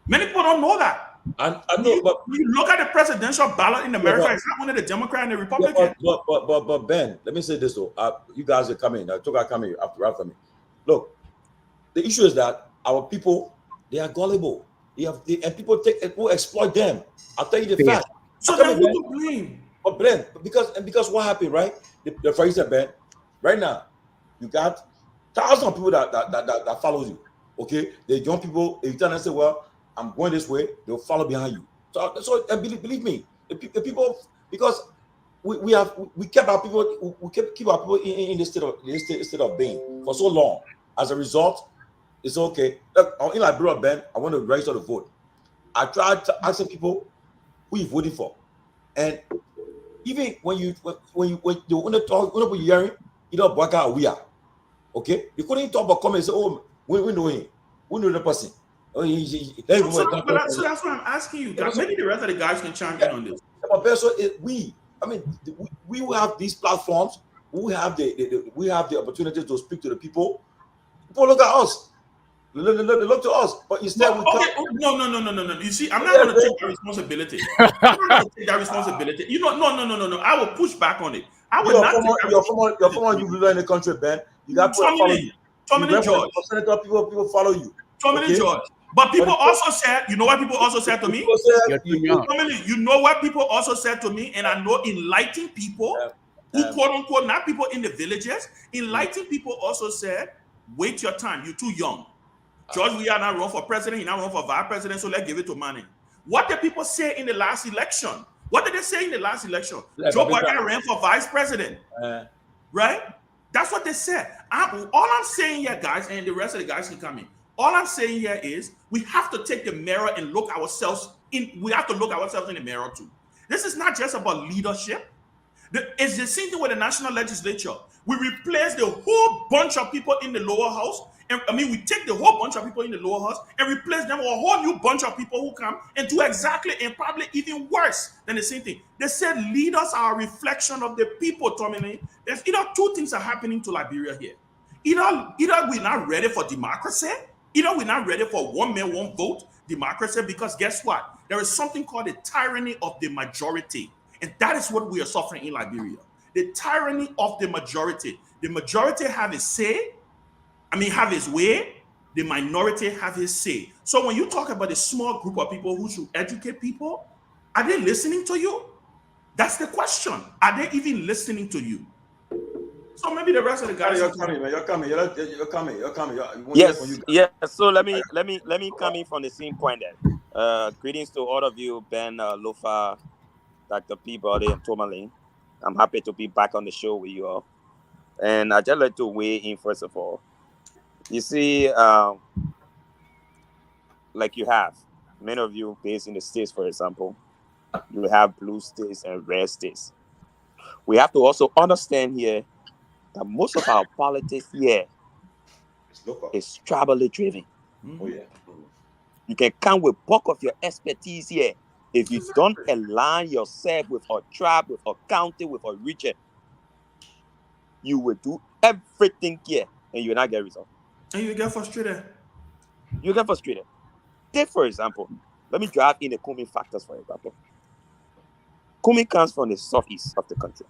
Many people don't know that. I know, but When you look at the presidential ballot in America, it's not one of the Democrat and the Republican. but Ben, let me say this though. You guys are coming. Took are coming after me. Look, the issue is that our people, they are gullible. And people exploit them. I'll tell you the fact. So then who to blame? But blame because what happened, right? The for instance, Ben, right now, you got thousands of people that follow you. Okay, the young people, if you tell them, say, well, I'm going this way, they'll follow behind you. So believe me, the people, because we kept our people, keep our people in the state of being for so long. As a result, it's okay. Look, in Liberia, Ben, I want to register to vote. I tried to ask people who you voting for, and even when you want to talk, when you hearing, you know, Bwaka we are okay. You couldn't talk about come and say, oh, we know him, we know the person. So that's what I'm asking you guys. Maybe the rest of the guys can chime in on this. But we will have these platforms. We have the opportunity to speak to the people. People look at us. They look to us. But instead, no. You see, I'm not going to take that responsibility. I'm not going to take that responsibility. You know, no. I will push back on it. I will not take that Your former you live in the country, Ben. You got to follow you. Tomalin George. Senator, people follow you. Tomalin George. But people also said, you know what people also said to me? You know what people also said to me, and I know enlightened people who quote unquote, not people in the villages, enlightened people also said, wait your time, you're too young. George, we are not run for president, you're not run for vice president, so let's give it to Manning. What did people say in the last election? What did they say in the last election? Joe Biden ran for vice president, right? That's what they said. All I'm saying here, guys, and the rest of the guys can come in. All I'm saying here is we have to take the mirror and look ourselves in. We have to look ourselves in the mirror too. This is not just about leadership. It's the same thing with the national legislature. We replace the whole bunch of people in the lower house. And we take the whole bunch of people in the lower house and replace them with a whole new bunch of people who come and do exactly and probably even worse than the same thing. They said leaders are a reflection of the people, Tomalin. There's either two things are happening to Liberia here. Either we're not ready for democracy, either we're not ready for one man, one vote democracy, because guess what? There is something called the tyranny of the majority. And that is what we are suffering in Liberia. The tyranny of the majority. The majority have a say, have his way. The minority have his say. So when you talk about a small group of people who should educate people, are they listening to you? That's the question. Are they even listening to you? So maybe the rest of the guys. You're coming. Yes. So let me come in from the same point then. Greetings to all of you, Ben, Lofa, Dr. Peabody, and Tomalin. I'm happy to be back on the show with you all. And I'd just like to weigh in first of all. You see, like you have, many of you based in the States, for example, you have blue states and red states. We have to also understand here that most of our politics here is tribally driven. Oh, yeah. You can come with bulk of your expertise here. If you don't align yourself with a tribe, with a county, with a region, you will do everything here and you will not get results. And you get frustrated. Take, for example, let me drive in the Kumi factors, for example. Kumi comes from the southeast of the country.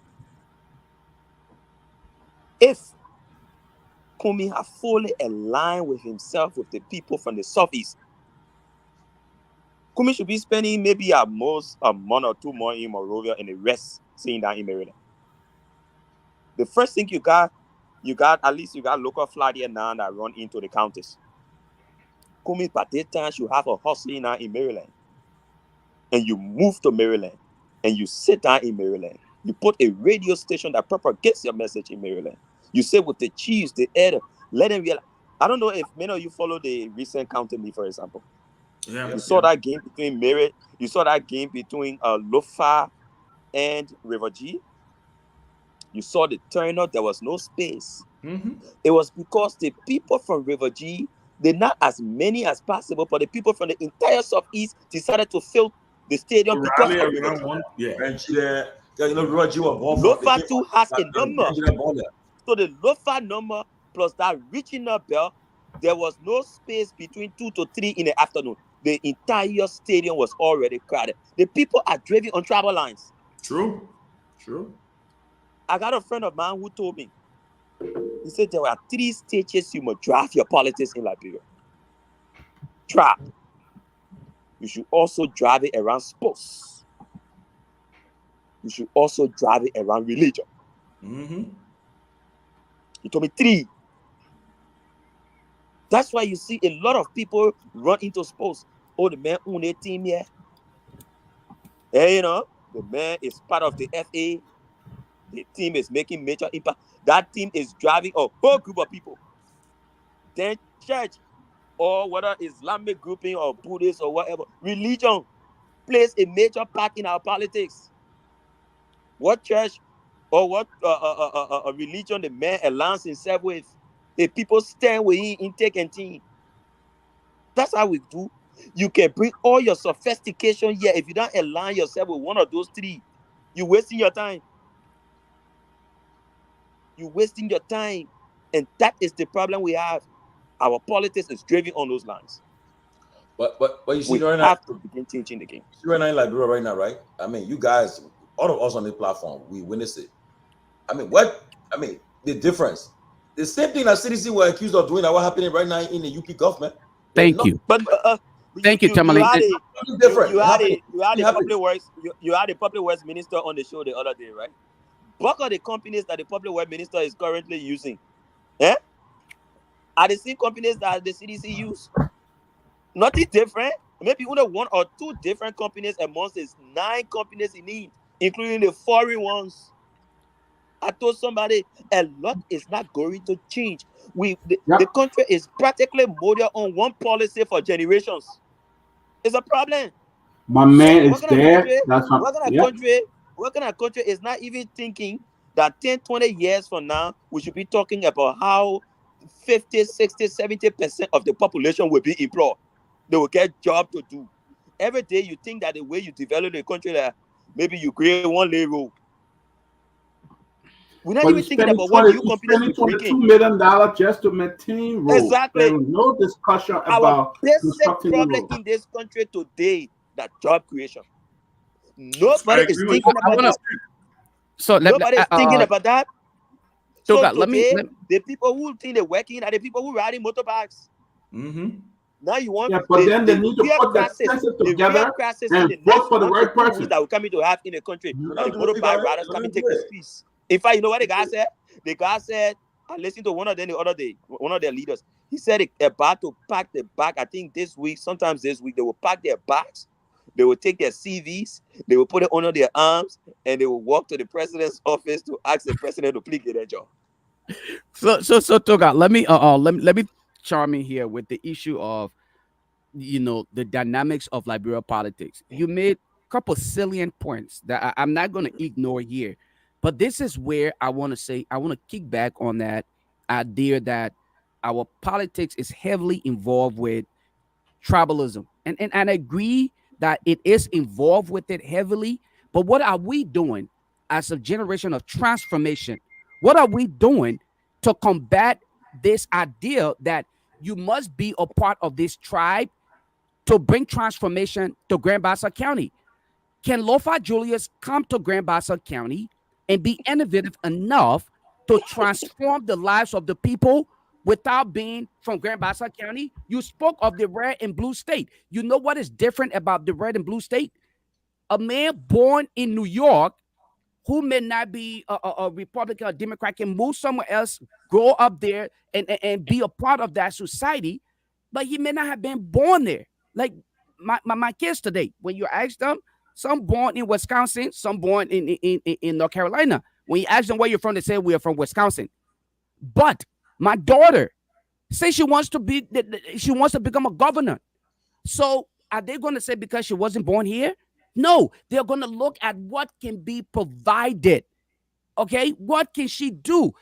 If Kumi had fully aligned with himself, with the people from the southeast, Kumi should be spending maybe at most a month or two more in Monrovia and the rest staying down in Maryland. The first thing you got at least you got local flight here now that run into the counties. Kumi by that time should have a hustling now in Maryland. and you move to Maryland and you sit down in Maryland. You put a radio station that propagates your message in Maryland. You say with the chiefs, the head, let them realize. I don't know if many of you follow the recent County Me, for example. Yeah. You saw that game between Mary. You saw that game between Lofa and River G. You saw the turnout. There was no space. Mm-hmm. It was because the people from River G, they're not as many as possible, but the people from the entire Southeast decided to fill the stadium because Rally of River around G. one. Yeah. Benji there. You know, Roger was born from Lofa too has a number. Benji there born there. So the Lofa number plus that regional bell, there was no space between 2 to 3 in the afternoon. The entire stadium was already crowded. The people are driving on travel lines. True. I got a friend of mine who told me, he said there were 3 stages you must drive your politics in Liberia. Trap. You should also drive it around sports. You should also drive it around religion. Mm-hmm. He told me 3. That's why you see a lot of people run into sports. Oh, the man own a team here. Hey, you know, the man is part of the FA. The team is making major impact. That team is driving a whole group of people. Then church, or whether Islamic grouping or Buddhist or whatever, religion plays a major part in our politics. What church or what religion the man aligns himself with, the people stand with him in thick and thin. That's how we do. You can bring all your sophistication here. If you don't align yourself with one of those 3, you're wasting your time. You're wasting your time. And that is the problem we have. Our politics is driven on those lines. But you see We right now, have to begin changing the game. see right now in Liberia right now, right? I mean, you guys, all of us on the platform, we witness it. I mean, the difference. The same thing that CDC were accused of doing that what happening right now in the UP government. Thank you. But Thank you, Tomalin. Different. You had a public works minister on the show the other day, right? Bulk of the companies that the public works minister is currently using, are the same companies that the CDC use. Nothing different. Maybe only 1 or 2 different companies amongst these 9 companies in need, including the foreign ones. I told somebody a lot is not going to change. The country is practically modeled on one policy for generations. It's a problem. My man is What kind of there. country? That's what, What kind of country is not even thinking that 10, 20 years from now, we should be talking about how 50, 60, 70% of the population will be employed. They will get job to do. Every day you think that the way you develop the country, that maybe you create one lay road. We're not even thinking about what new companies we're $22 million just to maintain roads. Exactly. There was no discussion Our about basic constructing problem roads. in this country today, that job creation. Nobody is thinking about that. So Nobody is thinking about that. So today, the people who think they're working are the people who riding motorbikes. Mm-hmm. Now you want but then they need to put that census together and vote for the right person that we're coming to have in the country. And the motorbike riders come and take the space. In fact, you know what the guy said? The guy said, I listened to one of them the other day, one of their leaders. He said they're about to pack the bag. I think this week, sometimes this week, they will pack their bags. They will take their CVs, they will put it under their arms, and they will walk to the president's office to ask the president to please get their job. So Toga, let me charm in here with the issue of, the dynamics of Liberia politics. You made a couple salient points that I'm not going to ignore here, but this is where I want to kick back on that idea that our politics is heavily involved with tribalism, and I agree that it is involved with it heavily. But what are we doing as a generation of transformation? What are we doing to combat this idea that you must be a part of this tribe to bring transformation to Grand Bassa County? Can Lofa Julius come to Grand Bassa County and be innovative enough to transform the lives of the people without being from Grand Bassa County? You spoke of the red and blue state. You know what is different about the red and blue state? A man born in New York who may not be a Republican or Democrat can move somewhere else, grow up there, and be a part of that society, but he may not have been born there. Like, my kids today, when you ask them, some born in Wisconsin, some born in North Carolina. When you ask them where you're from, they say we are from Wisconsin. But my daughter says she wants to become a governor. So are they going to say because she wasn't born here? No, they're going to look at what can be provided. Okay, what can she do?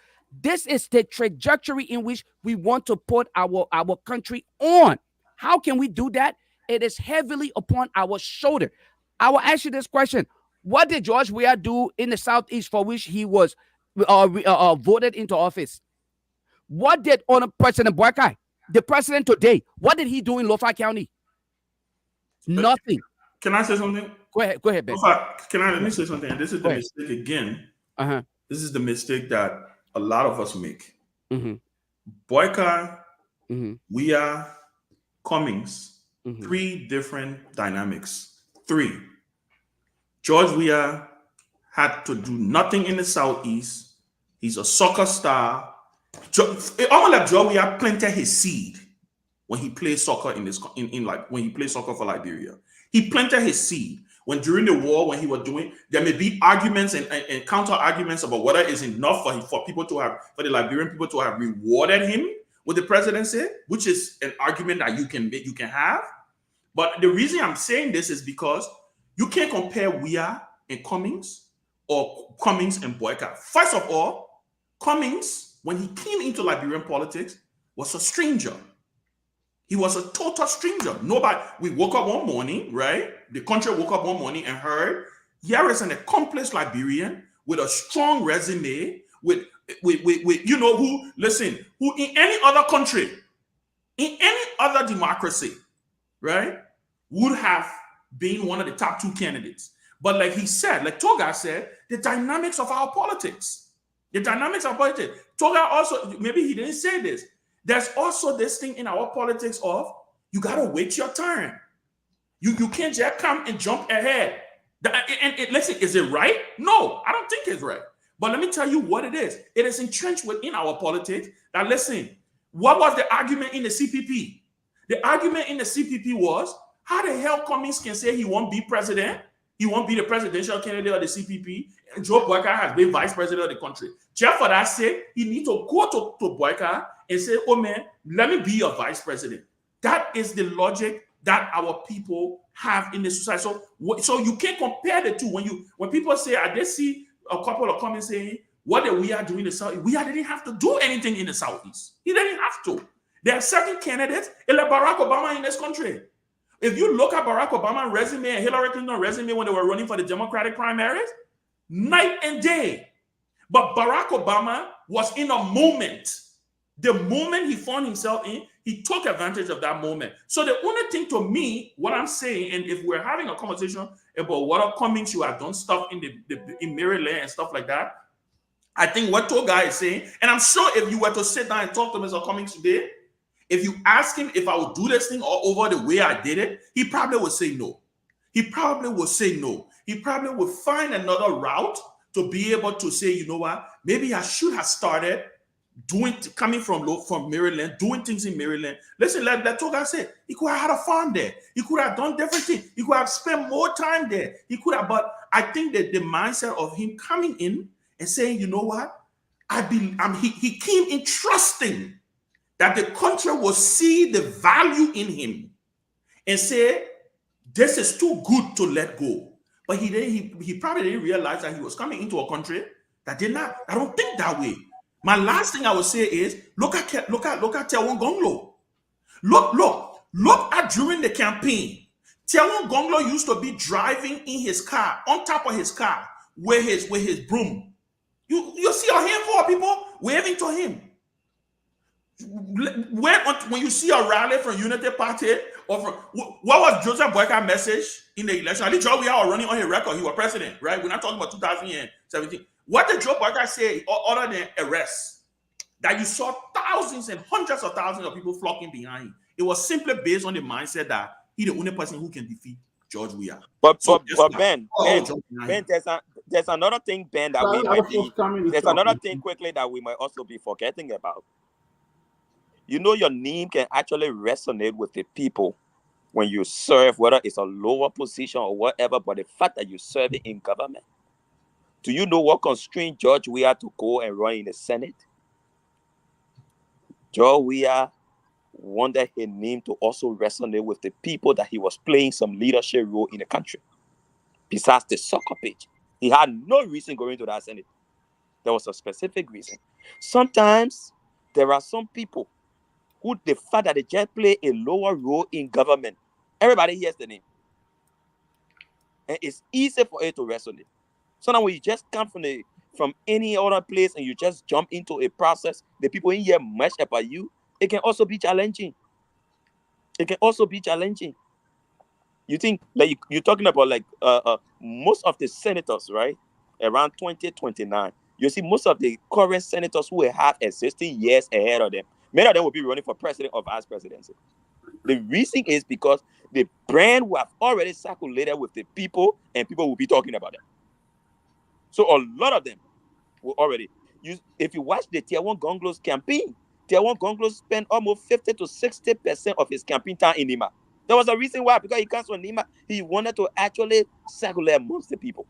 This is the trajectory in which we want to put our country on. How can we do that? It is heavily upon our shoulder. I will ask you this question: what did George Weah do in the Southeast for which he was voted into office? What did President Boakai, the president today, what did he do in Lofa County? Nothing. Can I say something? Go ahead, Ben. Let me say something? This is the mistake again. This is the mistake that a lot of us make. Boyka, Weah, Cummings, 3 different dynamics. 3. George Weah had to do nothing in the Southeast. He's a soccer star. Almost like George Weah planted his seed when he played soccer when he played soccer for Liberia. He planted his seed. When during the war, when he was doing, there may be arguments and counter arguments about whether it's enough for the Liberian people to have rewarded him with the presidency, which is an argument that you can have. But the reason I'm saying this is because you can't compare Weah and Cummings or Cummings and Boyka. First of all, Cummings, when he came into Liberian politics, was a stranger. He was a total stranger. We woke up one morning, right? The country woke up one morning and heard, here is an accomplished Liberian with a strong resume, who in any other country, in any other democracy, right, would have been one of the top 2 candidates. But like Toga said, the dynamics of our politics. Toga also, maybe he didn't say this, there's also this thing in our politics of you got to wait your turn. You can't just come and jump ahead. Listen, is it right? No, I don't think it's right. But let me tell you what it is. It is entrenched within our politics that, listen, what was the argument in the CPP? The argument in the CPP was, how the hell Cummings can say he won't be president? He won't be the presidential candidate of the CPP. And Joe Boyka has been vice president of the country. Just for that sake, he needs to go to Boyka and say, oh man, let me be your vice president. That is the logic that our people have in the society. So you can't compare the two. When people say, I did see a couple of comments saying, what did Weah do in the South? Weah didn't have to do anything in the Southeast. He didn't have to. There are certain candidates, like Barack Obama in this country. If you look at Barack Obama's resume and Hillary Clinton's resume when they were running for the Democratic primaries, night and day. But Barack Obama was in a moment. The moment he found himself in, he took advantage of that moment. So the only thing to me, what I'm saying, and if we're having a conversation about what Cummings, you have done stuff in Maryland and stuff like that, I think what Toga is saying, and I'm sure if you were to sit down and talk to Mr. Cummings today, if you ask him if I would do this thing all over the way I did it, he probably would say no. He probably would find another route to be able to say, you know what, maybe I should have started coming from Maryland, doing things in Maryland. Listen, like Toga said, he could have had a farm there. He could have done different things. He could have spent more time there. But I think that the mindset of him coming in and saying, you know what, he came in trusting that the country will see the value in him and say, this is too good to let go. But he probably didn't realize that he was coming into a country that did not. I don't think that way. My last thing I would say is look at Tiawon Gonglo. Look at during the campaign. Tiawon Gonglo used to be driving in his car, on top of his car, with his broom. You see a handful of people waving to him. When you see a rally from Unity Party or from what was Joseph Boyka's message in the election? At least Joe Weah was running on his record. He was president, right? We're not talking about 2017. What did Joe Boyka say other than arrests? That you saw thousands and hundreds of thousands of people flocking behind him. It was simply based on the mindset that he's the only person who can defeat George Weah. But Ben, there's another thing, Ben, that there's another thing quickly that we might also be forgetting about. You know, your name can actually resonate with the people when you serve, whether it's a lower position or whatever, but the fact that you serve it in government. Do you know what constraint George Weah to go and run in the Senate? George Weah wanted his name to also resonate with the people that he was playing some leadership role in the country. Besides the soccer pitch, he had no reason going to that Senate. There was a specific reason. Sometimes there are some people who the fact that they just play a lower role in government, everybody hears the name. And it's easy for it to resonate. So now when you just come from any other place and you just jump into a process, the people in here much about you, it can also be challenging. It can also be challenging. You think like you're talking about like most of the senators, right? Around 2029. You see most of the current senators who have existing years ahead of them, many of them will be running for president or vice presidency. The reason is because the brand will have already circulated with the people and people will be talking about them. So a lot of them will already use. If you watch the Tier 1 Gonglo's campaign, Tier 1 Gonglo spent almost 50 to 60% of his campaign time in Nima. There was a reason why, because he comes from Nima, he wanted to actually circulate amongst the people.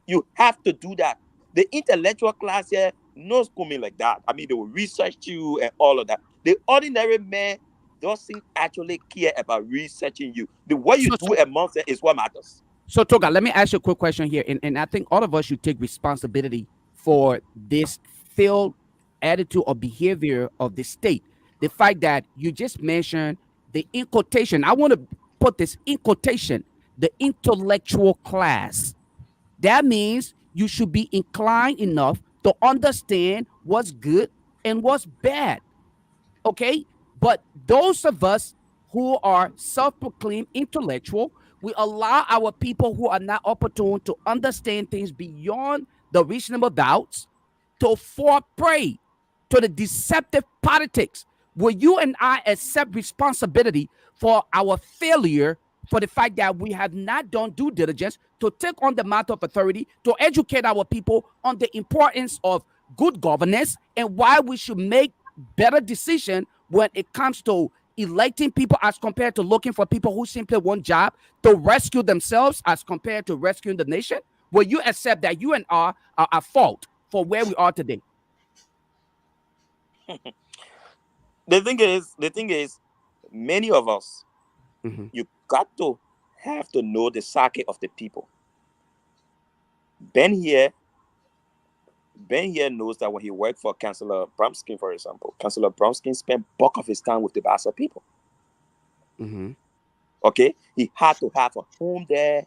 You have to do that. The intellectual class here knows coming like that. I mean, they will research you and all of that. The ordinary man doesn't actually care about researching you. The way you do amongst them is what matters. So, Toga, let me ask you a quick question here. And I think all of us should take responsibility for this failed attitude or behavior of the state. The fact that you just mentioned the in quotation, I want to put this in quotation, the intellectual class. That means you should be inclined enough to understand what's good and what's bad. Okay? But those of us who are self-proclaimed intellectual, we allow our people who are not opportune to understand things beyond the reasonable doubts to fall prey to the deceptive politics. Will you and I accept responsibility for our failure, for the fact that we have not done due diligence to take on the matter of authority, to educate our people on the importance of good governance and why we should make better decision when it comes to electing people as compared to looking for people who simply want job to rescue themselves as compared to rescuing the nation? Will you accept that you and I are at fault for where we are today? The thing is, many of us, you got to have to know the psyche of the people. Ben here knows that when he worked for Councillor Bromskin, for example, Councillor Bromskin spent bulk of his time with the Bassa people. Okay, he had to have a home there,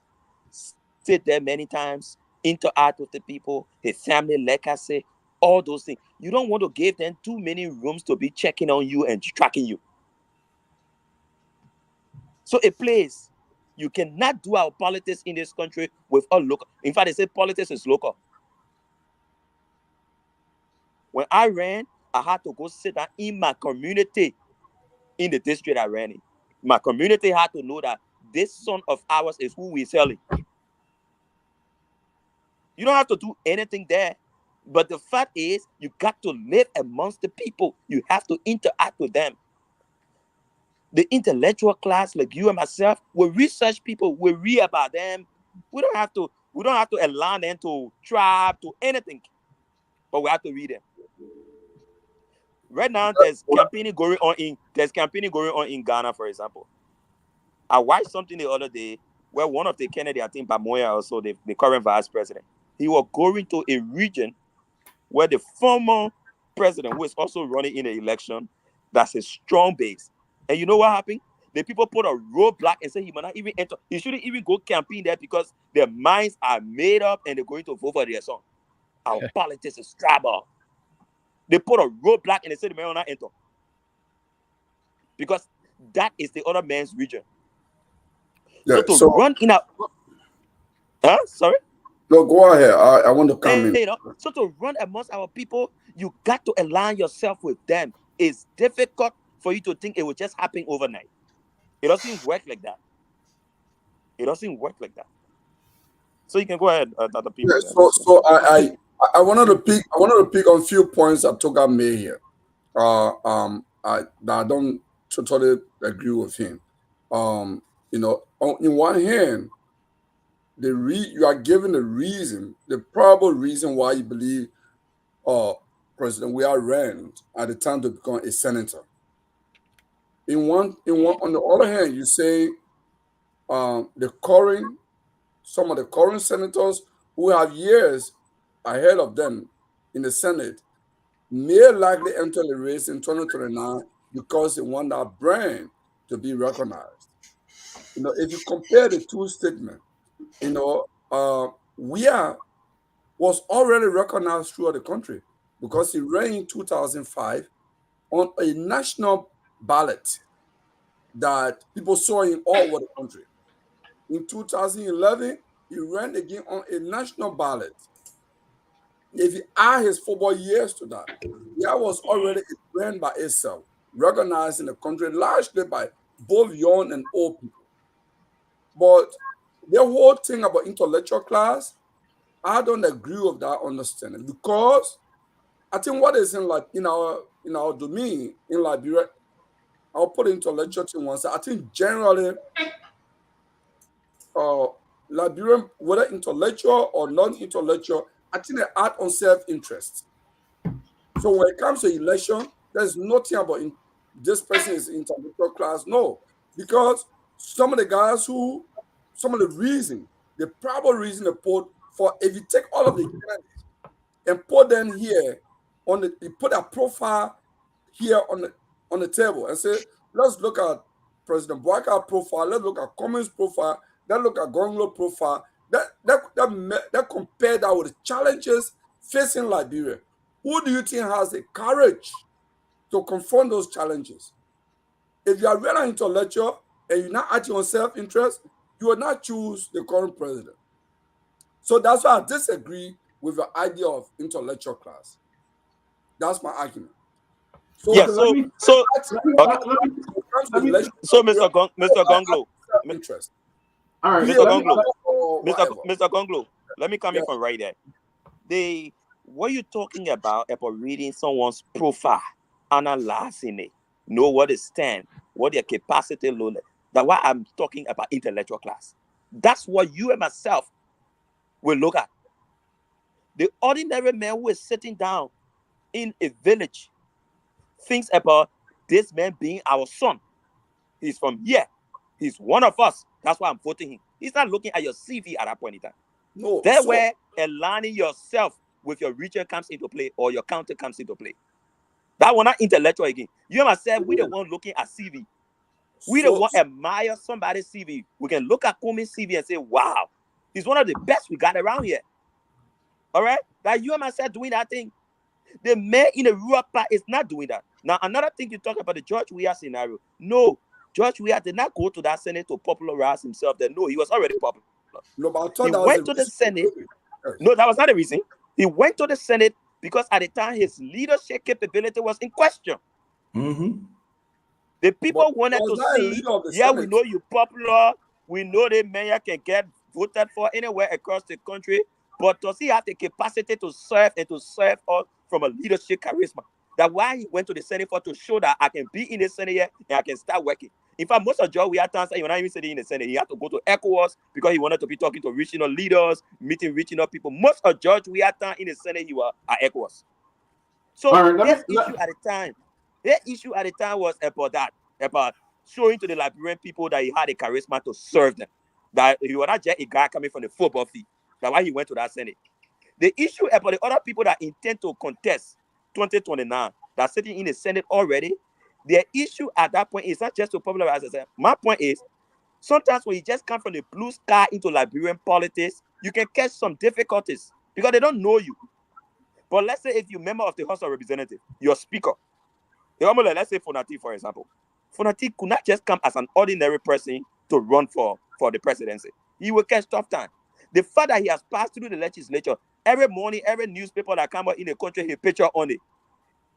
sit there many times, interact with the people, his family, legacy, all those things. You don't want to give them too many rooms to be checking on you and tracking you. So a place, you cannot do our politics in this country with all local. In fact, they say politics is local. When I ran, I had to go sit down in my community in the district I ran in. My community had to know that this son of ours is who we're selling. You don't have to do anything there. But the fact is, you got to live amongst the people. You have to interact with them. The intellectual class, like you and myself, we research people, we read about them. We don't have to allow them to tribe, to anything. But we have to read them. Right now, there's campaigning going on in Ghana, for example. I watched something the other day where one of the Kennedy, I think Bamoya also, the current vice president, he was going to a region where the former president, who is also running in the election, that's a strong base. And you know what happened? The people put a roadblock and say he might not even enter. He shouldn't even go campaign there because their minds are made up and they're going to vote for their son. Our politics is tribal. They put a roadblock and they say the man will not enter. Because that is the other man's region. Yeah, so run in a... Sorry? No, go ahead. I want to come in. So to run amongst our people, you got to align yourself with them. It's difficult for you to think it will just happen overnight. It doesn't work like that. So you can go ahead, Dr. Peabody. Yeah, so I wanted to pick on a few points that Toga made here. I don't totally agree with him. You know, in one hand, you are given the reason, the probable reason why you believe President Weah ran at the time to become a senator. On the other hand, you say some of the current senators who have years ahead of them in the Senate may likely enter the race in 2029 because they want that brand to be recognized. You know, if you compare the two statements, you know, Weah was already recognized throughout the country because he ran in 2005 on a national ballot that people saw him all over the country. In 2011, he ran again on a national ballot. If you add his football years to that, Weah was already a brand by itself, recognized in the country largely by both young and old people. But the whole thing about intellectual class, I don't agree with that understanding because I think what is in our domain in Liberia, I'll put intellectual to one side. I think generally, Liberian, whether intellectual or non-intellectual, I think they act on self-interest. So when it comes to election, there's nothing about this person is intellectual class. No, because some of the probable reason they put for, if you take all of the candidates and put them here you put a profile here on the table and say, let's look at President Bouakar's profile, let's look at Cummings' profile, let's look at Gonglo profile, that compare that with the challenges facing Liberia. Who do you think has the courage to confront those challenges? If you are really intellectual and you're not acting on self-interest, you will not choose the current president. So that's why I disagree with the idea of intellectual class. That's my argument. So Yeah, okay, Mr. Gonglo, interest. All right, Mr. Gonglo, let me come in from right there. What you talking about reading someone's profile, analyzing it, know what they stand, what their capacity load. That's why I'm talking about intellectual class. That's what you and myself will look at. The ordinary man who is sitting down in a village thinks about this man being our son. He's from here. He's one of us. That's why I'm voting him. He's not looking at your CV at that point in time. No. That's where aligning yourself with your region comes into play or your county comes into play. That one not intellectual again. You and myself, we the one looking at CV. We the one admire somebody's CV. We can look at Cummings' CV and say, wow, he's one of the best we got around here. All right? That you and myself doing that thing. The man in the rural part is not doing that. Now, another thing you talk about the George Weah scenario. No, George Weah did not go to that Senate to popularize himself. No, he was already popular. No, but I thought he went to the Senate. No, that was not the reason. He went to the Senate because at the time his leadership capability was in question. Mm-hmm. The people wanted to see, we know you're popular. We know the mayor can get voted for anywhere across the country. But does he have the capacity to serve and to serve us from a leadership charisma? That's why he went to the Senate to show that I can be in the Senate here and I can start working. In fact, most of George Weah times he was not even sitting in the Senate. He had to go to ECOWAS because he wanted to be talking to regional leaders, meeting regional people. Most of George Weah time in the Senate, he was at ECOWAS. So his issue at the time was about showing to the Liberian people that he had a charisma to serve them. That he was not just a guy coming from the football field. That's why he went to that Senate. The issue about the other people that intend to contest 2029, that's sitting in the Senate already, their issue at that point is not just to popularize itself. My point is, sometimes when you just come from the blue sky into Liberian politics, you can catch some difficulties because they don't know you. But let's say if you're a member of the House of Representatives, your speaker, let's say Fonati, for example. Fonati could not just come as an ordinary person to run for the presidency. He will catch tough time. The fact that he has passed through the legislature, every morning, every newspaper that comes out in the country, he picture on it.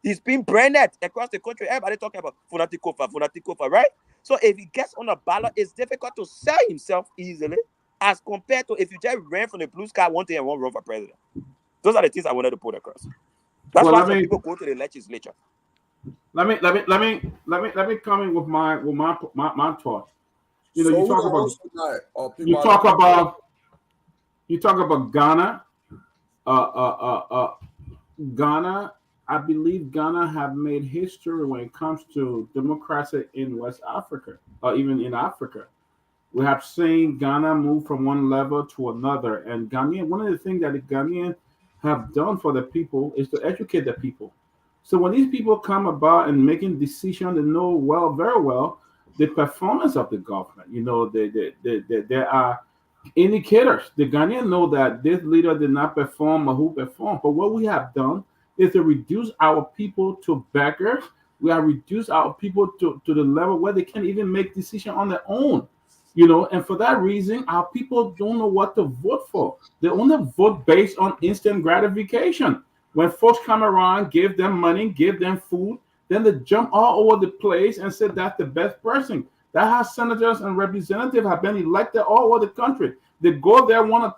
He's been branded across the country. Everybody talking about Fonati Kofa, right? So if he gets on a ballot, it's difficult to sell himself easily as compared to if you just ran from the blue sky one day and won't run for president. Those are the things I wanted to put across. That's why some people go to the legislature. Let me come in with my thoughts. You know, So you who talk the about ones who died? Or you Peabody? talk about Ghana. Ghana, I believe Ghana have made history when it comes to democracy in West Africa, or even in Africa. We have seen Ghana move from one level to another. And Ghanaian, one of the things that the Ghanaians have done for the people is to educate the people. So when these people come about and making decisions, they know very well, the performance of the government. You know, there are indicators. The Ghanaians know that this leader did not perform or who performed. But what we have done is to reduce our people to beggars. We have reduced our people to the level where they can't even make decisions on their own. You know, and for that reason, our people don't know what to vote for. They only vote based on instant gratification. When folks come around, give them money, give them food, then they jump all over the place and say that's the best person. That's how senators and representatives have been elected all over the country. They go there 1 or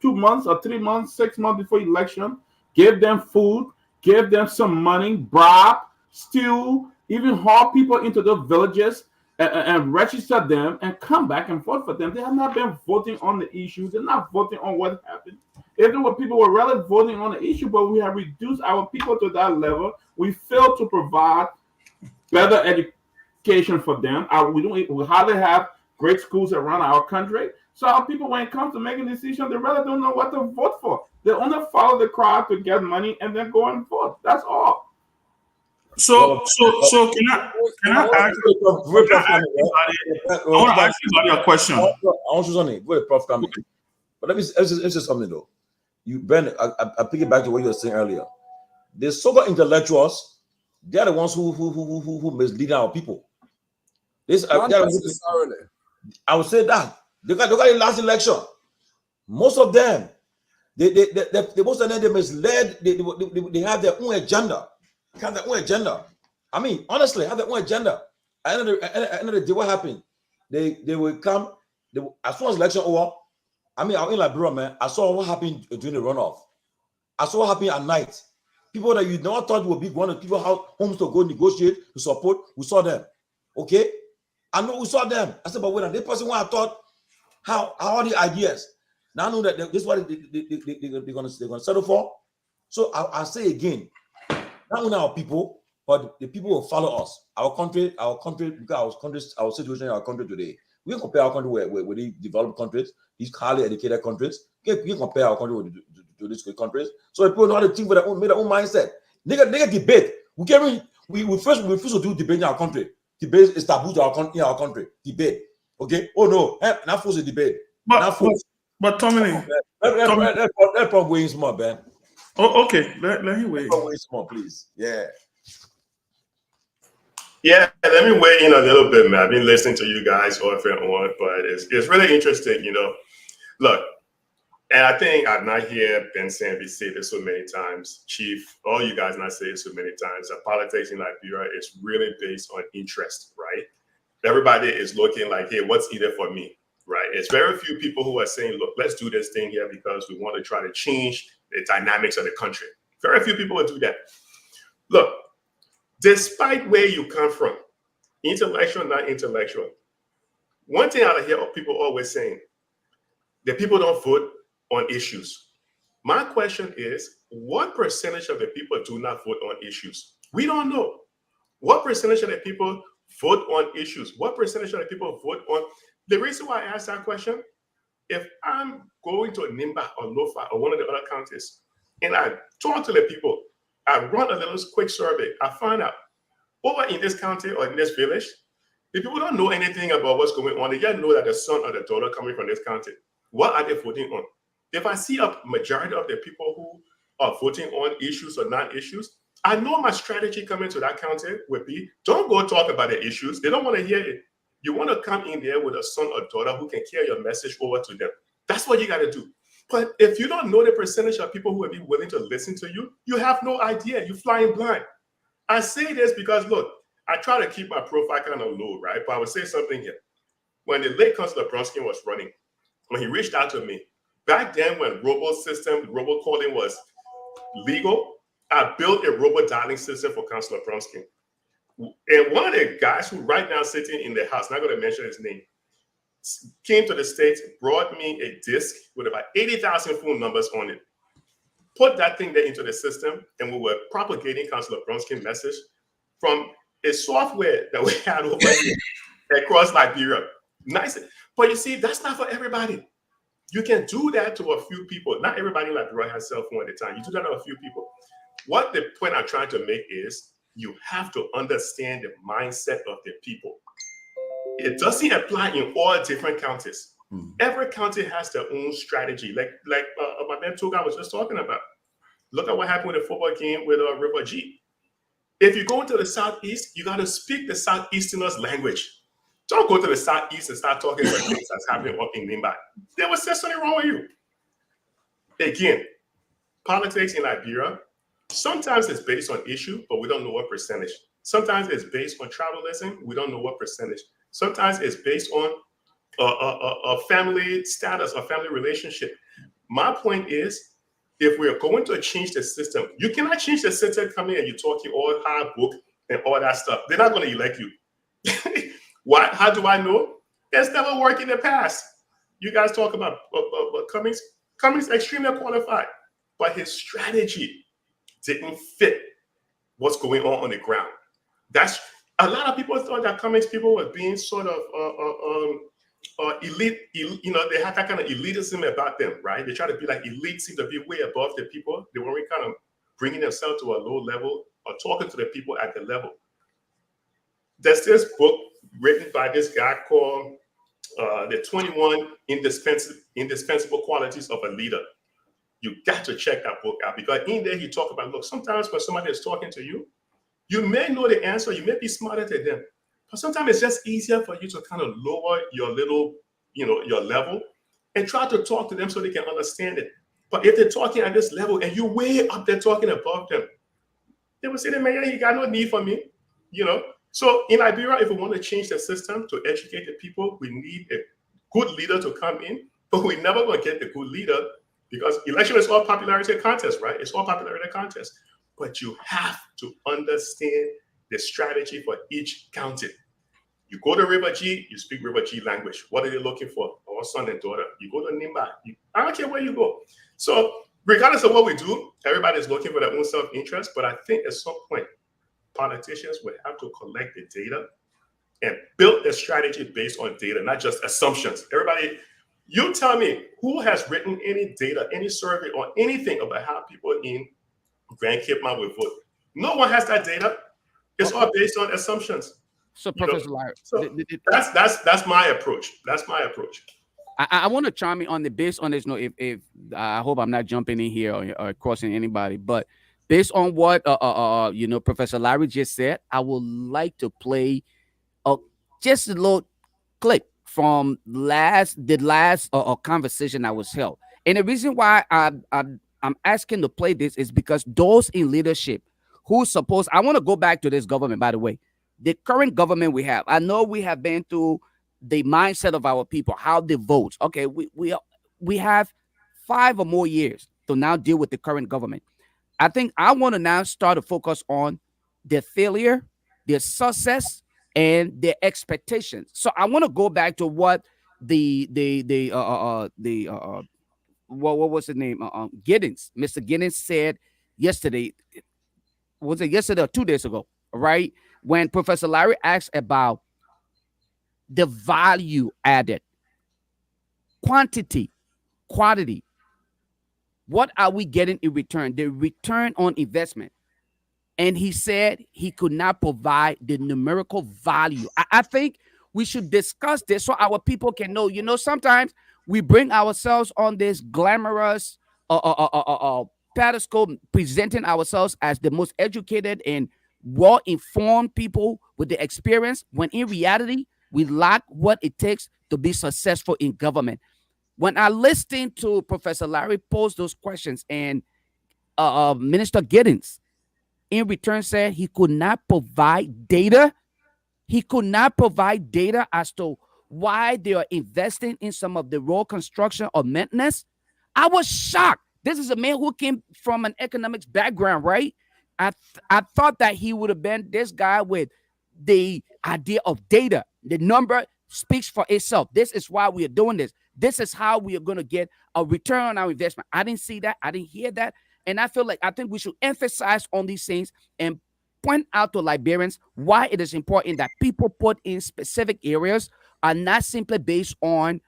2 months or 3 months, 6 months before election, give them food, give them some money, bribe, steal, even haul people into the villages and register them and come back and vote for them. They have not been voting on the issue. They're not voting on what happened. If there were people who were really voting on the issue, but we have reduced our people to that level. We fail to provide better education for them. We hardly have great schools around our country. So our people, when it comes to making decisions, they really don't know what to vote for. They only follow the crowd to get money and then go and vote. That's all. So can I ask somebody a question? I want to something. Go ahead, Prof. Coming. But let me say something though. Ben, I pick it back to what you were saying earlier. The so-called intellectuals, they're the ones who mislead our people. Not necessarily. I would say that they got the last election. Most of them, they most of them, they misled. They have their own agenda. Have their own agenda. I mean, honestly, have their own agenda. At the end of the day, what happened? They will come. As soon as election over, I mean, I'm in Liberia, man. I saw what happened during the runoff. I saw what happened at night. People that you never thought would be one of the people homes to go negotiate to support. We saw them. Okay, I know we saw them. I said, but wait, this person what I thought. How are the ideas? Now I know that this is what they're gonna settle for. So I say again, not only our people, but the people will follow us. Our country, because our situation in our country today. We can compare our country with the developed countries, these highly educated countries. We can compare our country with these countries. So people know how to think with their own mindset. Nigga debate. We first to do debate in our country. Debate is taboo in our country. Debate. Okay. Oh no, not force a debate. But Tomalin, let Prof weigh in small, Ben. Oh, okay. Let him weigh. Weigh small, please. Yeah. Yeah, let me weigh in a little bit, man. I've been listening to you guys off and on, but it's really interesting, you know. Look, and I think I've not heard Ben Sanvee say this so many times, Chief, all you guys not say it so many times, that politics in Liberia is really based on interest, right? Everybody is looking like, hey, what's in it for me, right? It's very few people who are saying, look, let's do this thing here because we want to try to change the dynamics of the country. Very few people will do that. Look, despite where you come from, intellectual, not intellectual, one thing I hear people always saying, that people don't vote on issues. My question is, what percentage of the people do not vote on issues? We don't know. What percentage of the people vote on issues? What percentage of the people vote on? The reason why I ask that question, if I'm going to Nimba or Lofa or one of the other counties, and I talk to the people, I run a little quick survey, I find out over in this county or in this village, the people don't know anything about what's going on. They just know that the son or the daughter coming from this county. What are they voting on? If I see a majority of the people who are voting on issues or non-issues, I know my strategy coming to that county would be, don't go talk about the issues. They don't want to hear it. You want to come in there with a son or daughter who can carry your message over to them. That's what you got to do. But if you don't know the percentage of people who will be willing to listen to you, you have no idea. You're flying blind. I say this because, look, I try to keep my profile kind of low, right? But I would say something here. When the late Councilor Bronsky was running, when he reached out to me, back then when robocalling was legal, I built a robo-dialing system for Councilor Bronsky. And one of the guys who right now sitting in the house, not going to mention his name, came to the States, brought me a disc with about 80,000 phone numbers on it. Put that thing there into the system, and we were propagating Councillor Bronsky's message from a software that we had over here across Liberia. Nice. But you see, that's not for everybody. You can do that to a few people. Not everybody in Liberia has cell phone at the time. You do that to a few people. What the point I'm trying to make is you have to understand the mindset of the people. It doesn't apply in all different counties. Every county has their own strategy. Like my man Toga was just talking about. Look at what happened with the football game with River G. If you go into the Southeast, you got to speak the Southeasterners' language. Don't go to the Southeast and start talking about things that's happening in Nimba. There was something wrong with you. Again, politics in Liberia, sometimes it's based on issue, but we don't know what percentage. Sometimes it's based on tribalism. We don't know what percentage. Sometimes it's based on a family status, a family relationship. My point is, if we're going to change the system, you cannot change the system coming and you talking all hard book and all that stuff. They're not going to elect you. Why? How do I know? It's never worked in the past. You guys talk about Cummings. Cummings extremely qualified, but his strategy didn't fit what's going on the ground. That's a lot of people thought that Cummings people were being sort of elite. They had that kind of elitism about them, right? They try to be like elite, seem to be way above the people. They weren't kind of bringing themselves to a low level or talking to the people at the level. There's this book written by this guy called The 21 Indispensable Qualities of a Leader. You got to check that book out, because in there he talks about, look, sometimes when somebody is talking to you, you may know the answer, you may be smarter than them, but sometimes it's just easier for you to kind of lower your little, your level and try to talk to them so they can understand it. But if they're talking at this level and you're way up there talking above them, they will say, man, you got no need for me, So in Liberia, if we want to change the system to educate the people, we need a good leader to come in, but we're never going to get the good leader, because election is all popularity contest, right? It's all popularity contest. But you have to understand the strategy for each county. You go to River G, you speak River G language. What are they looking for? Our son and daughter. You go to Nimba. I don't care where you go. So regardless of what we do, everybody's looking for their own self-interest. But I think at some point, politicians will have to collect the data and build a strategy based on data, not just assumptions. Everybody, you tell me who has written any data, any survey, or anything about how people in Grand Cape Mount will vote. No one has that data. It's all based on assumptions. So, Professor Larry, that's my approach. That's my approach. I want to chime in on based on this. If I hope I'm not jumping in here or crossing anybody, but based on what Professor Larry just said, I would like to play just a little clip from the last conversation that was held. And the reason why I'm asking to play this is because those in leadership who I want to go back to this government, by the way, the current government we have. I know we have been through the mindset of our people, how they vote. Okay, we have 5 or more years to now deal with the current government. I think I want to now start to focus on their failure, their success, and their expectations. So I want to go back to what what was the name? Giddens, Mr. Giddens said yesterday. Was it yesterday or 2 days ago? Right, when Professor Larry asked about the value added, quantity, quality. What are we getting in return? The return on investment. And he said he could not provide the numerical value. I think we should discuss this so our people can know. Sometimes we bring ourselves on this glamorous pedestal, presenting ourselves as the most educated and well-informed people with the experience, when in reality, we lack what it takes to be successful in government. When I listened to Professor Larry pose those questions, and Minister Giddens in return said he could not provide data. He could not provide data as to why they are investing in some of the road construction or maintenance. I was shocked. This is a man who came from an economics background, right? I thought that he would have been this guy with the idea of data. The number speaks for itself. This is why we are doing this. This is how we are going to get a return on our investment. I didn't see that. I didn't hear that. And I think we should emphasize on these things and point out to Liberians why it is important that people put in specific areas are not simply based on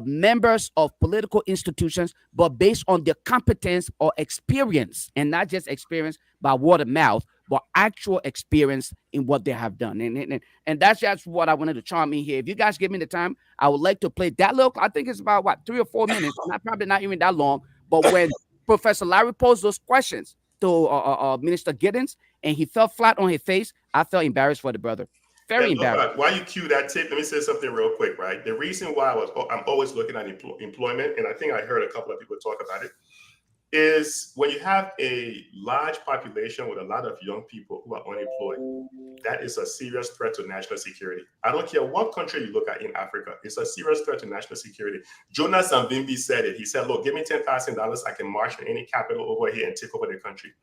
members of political institutions, but based on their competence or experience, and not just experience by word of mouth, but actual experience in what they have done. And that's just what I wanted to charm in here. If you guys give me the time, I would like to play that little. I think it's about 3 or 4 minutes, probably not even that long. But when Professor Larry posed those questions to Minister Giddens, and he fell flat on his face, I felt embarrassed for the brother. Very embarrassed. Why you cue that tape? Let me say something real quick, right? The reason why I'm always looking at employment, and I think I heard a couple of people talk about it, is when you have a large population with a lot of young people who are unemployed, that is a serious threat to national security. I don't care what country you look at in Africa, it's a serious threat to national security. Jonas Savimbi said it. He said, look, give me $10,000, I can march to any capital over here and take over the country.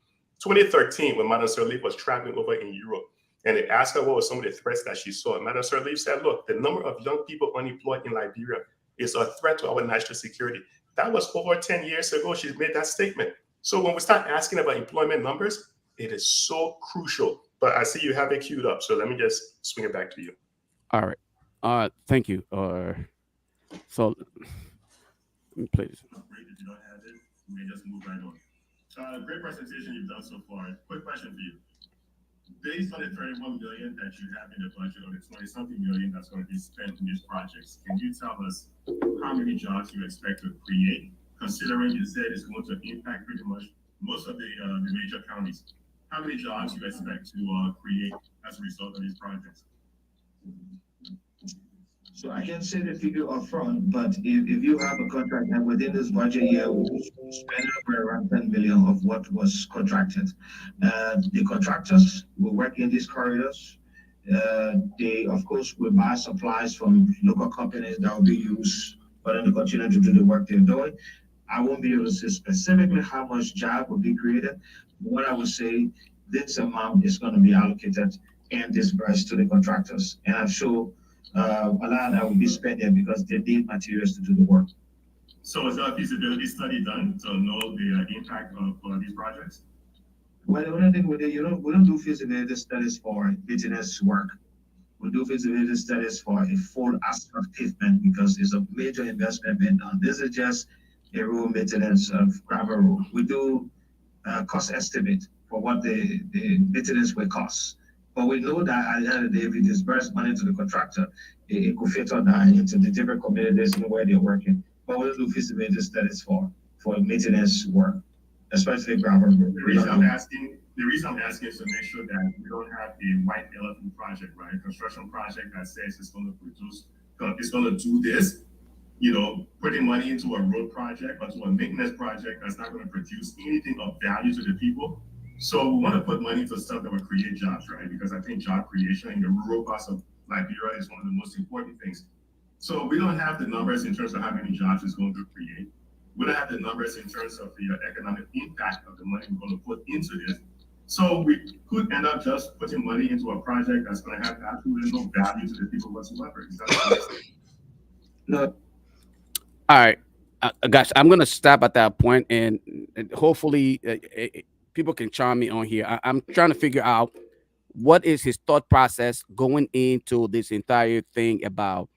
2013, when Madame Sirleaf was traveling over in Europe, and they asked her what were some of the threats that she saw. Madame Sirleaf said, look, the number of young people unemployed in Liberia is a threat to our national security. That was over 10 years ago. She made that statement. So when we start asking about employment numbers, it is so crucial. But I see you have it queued up. So let me just swing it back to you. All right. Thank you. So let me play this. Great if you don't have it. We may just move right on. Great presentation you've done so far. Quick question for you. Based on the 31 million that you have in the budget, or the 20-something million that's going to be spent in these projects, can you tell us how many jobs you expect to create, considering you said it's going to impact pretty much most of the major counties? How many jobs you expect to create as a result of these projects? So I can't say the figure up front, but if you have a contract and within this budget year, we spend around 10 million of what was contracted. The contractors will work in these corridors. They, of course, will buy supplies from local companies that will be used for them to continue to do the work they're doing. I won't be able to say specifically how much job will be created. What I would say, this amount is going to be allocated and disbursed to the contractors. And I'm sure a lot of that will be spent there because they need materials to do the work. So is there a feasibility study done to know the impact of these projects? Well, the only thing we don't do feasibility studies for maintenance work. We do feasibility studies for a full asphalt pavement because it's a major investment being done. This is just a road maintenance of gravel road. We do cost estimate for what the maintenance will cost. But we know that at the end of the day, if we disburse money to the contractor, it could fit on that into the different communities and where they're working. But we do feasibility studies for maintenance work, especially gravel road. The reason I'm asking is to make sure that we don't have a white elephant project, right? A construction project that says it's going to do this, putting money into a road project or to a maintenance project that's not going to produce anything of value to the people. So we want to put money into stuff that will create jobs, right? Because I think job creation in the rural parts of Liberia is one of the most important things. So we don't have the numbers in terms of how many jobs it's going to create. We don't have the numbers in terms of the economic impact of the money we're going to put into this. So we could end up just putting money into a project that's going to have absolutely no value to the people whatsoever. Is that what you're saying? No. All right, guys, I'm going to stop at that point, and hopefully people can charm me on here. I'm trying to figure out what is his thought process going into this entire thing about,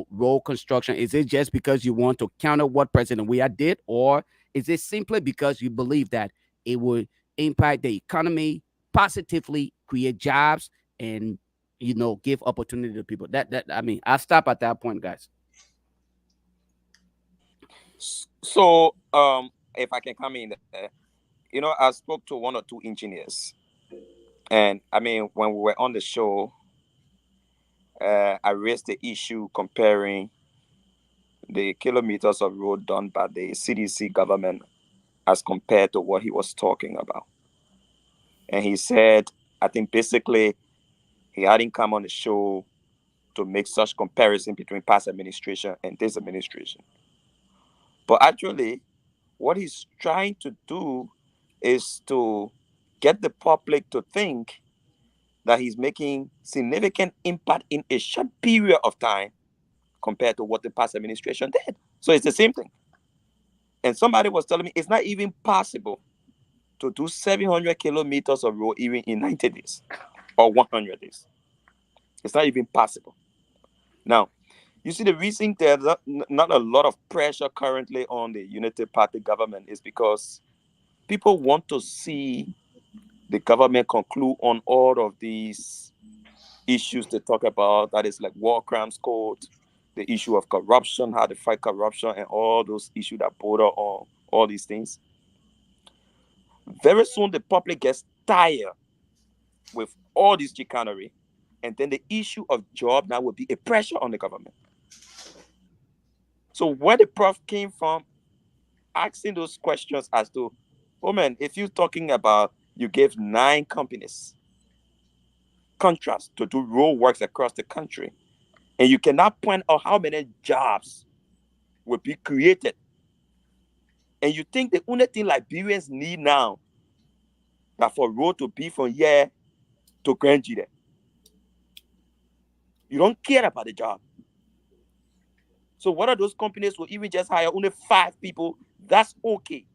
road construction. Is it just because you want to counter what President Weah did, or is it simply because you believe that it would impact the economy positively, create jobs, and give opportunity to people? I'll stop at that point, guys. So, if I can come in there, I spoke to 1 or 2 engineers, and when we were on the show, I raised the issue comparing the kilometers of road done by the CDC government as compared to what he was talking about. And he said, I think basically he hadn't come on the show to make such comparison between past administration and this administration. But actually, what he's trying to do is to get the public to think that he's making significant impact in a short period of time compared to what the past administration did. So it's the same thing. And somebody was telling me it's not even possible to do 700 kilometers of road even in 90 days or 100 days. It's not even possible. Now, you see, the reason there's not a lot of pressure currently on the Unity Party government is because people want to see the government conclude on all of these issues they talk about. That is like war crimes code, the issue of corruption, how to fight corruption, and all those issues that border on all these things. Very soon, the public gets tired with all this chicanery, and then the issue of job now will be a pressure on the government. So where the prof came from, asking those questions as to, oh man, if you're talking about you gave 9 companies contracts to do road works across the country, and you cannot point out how many jobs will be created, and you think the only thing Liberians need now that for road to be from here to Grand there, you don't care about the job. So what are those companies will even just hire only 5 people? That's okay.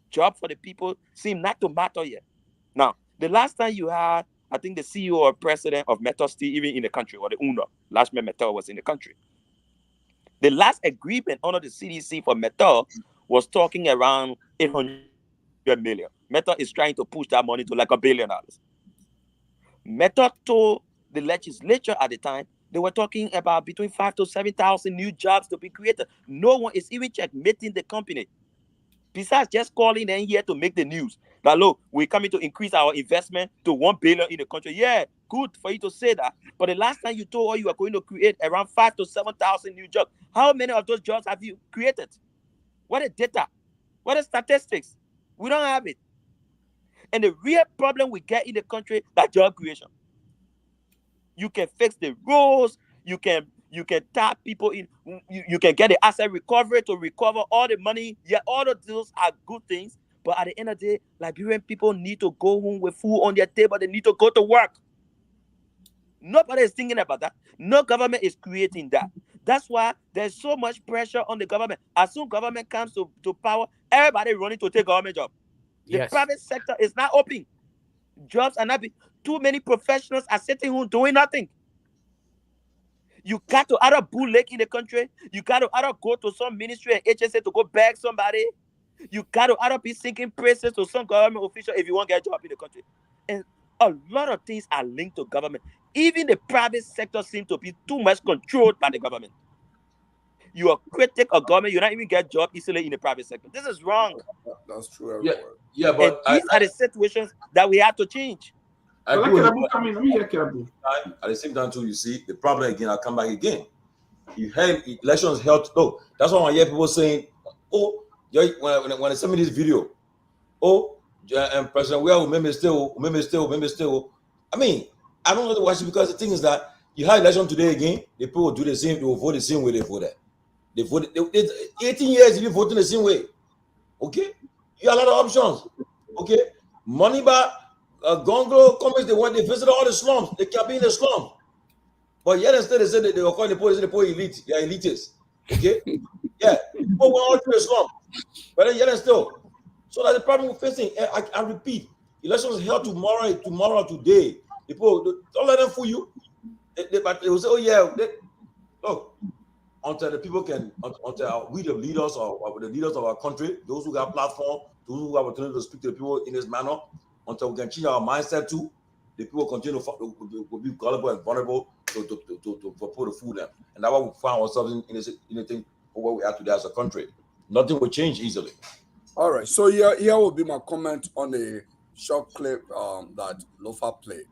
Job for the people seem not to matter yet. Now, the last time you had, I think the CEO or president of Metal Steel even in the country, or the owner, Lashman Metal was in the country. The last agreement under the CDC for Metal was talking around 800 million. Metal is trying to push that money to like $1 billion. Metal told the legislature at the time they were talking about between 5,000 to 7,000 new jobs to be created. No one is even checkmating the company. Besides just calling them here to make the news that, look, we're coming to increase our investment to $1 billion in the country. Yeah, good for you to say that. But the last time you told us you were going to create around 5,000 to 7,000 new jobs, how many of those jobs have you created? What is data? What is statistics? We don't have it. And the real problem we get in the country, that job creation. You can fix the roads, you can tap people in, you can get the asset recovery to recover all the money. Yeah, all of those are good things. But at the end of the day, Liberian people need to go home with food on their table. They need to go to work. Nobody is thinking about that. No government is creating that. That's why there's so much pressure on the government. As soon as government comes to power, everybody running to take government job. The private sector is not open. Jobs are not. Too many professionals are sitting home doing nothing. You got to either bootleg in the country. You got to either go to some ministry and agency to go beg somebody. You got to either be singing praises to some government official if you want to get a job in the country. And a lot of things are linked to government. Even the private sector seems to be too much controlled by the government. You are critic of government, you not even get job easily in the private sector. This is wrong. That's true everywhere. Yeah, but and these are the situations that we have to change. I agree Let with come in. Let me hear Kirabu. At the same time, too, you see the problem again. I'll come back again. You had elections held. Oh, that's why I hear people saying, "Oh, when they send me this video, oh, and President Will remember still. I mean, I don't know to watch it because the thing is that you had election today again. The people will do the same. They will vote the same way they voted. They voted. 18 years. You've been voting the same way. Okay, you have a lot of options. Okay, money back. Gongo comments, they visit all the slums. They can be in the slums. But yet instead they said that they were calling the poor elite. They are elitists. Okay? Yeah. People went all through the slum. But then yet and still. So that's the problem we're facing. I repeat, elections held tomorrow, today. People don't let them fool you. But they will say, oh yeah, look, until the people can, until we the leaders or the leaders of our country, those who got platform, those who have opportunity to speak to the people in this manner, until we can change our mindset too, the people continue to be gullible and vulnerable to people to fool them. And that's why we find ourselves in a thing where we are today as a country. Nothing will change easily. All right. So here will be my comment on the short clip that Lofa played.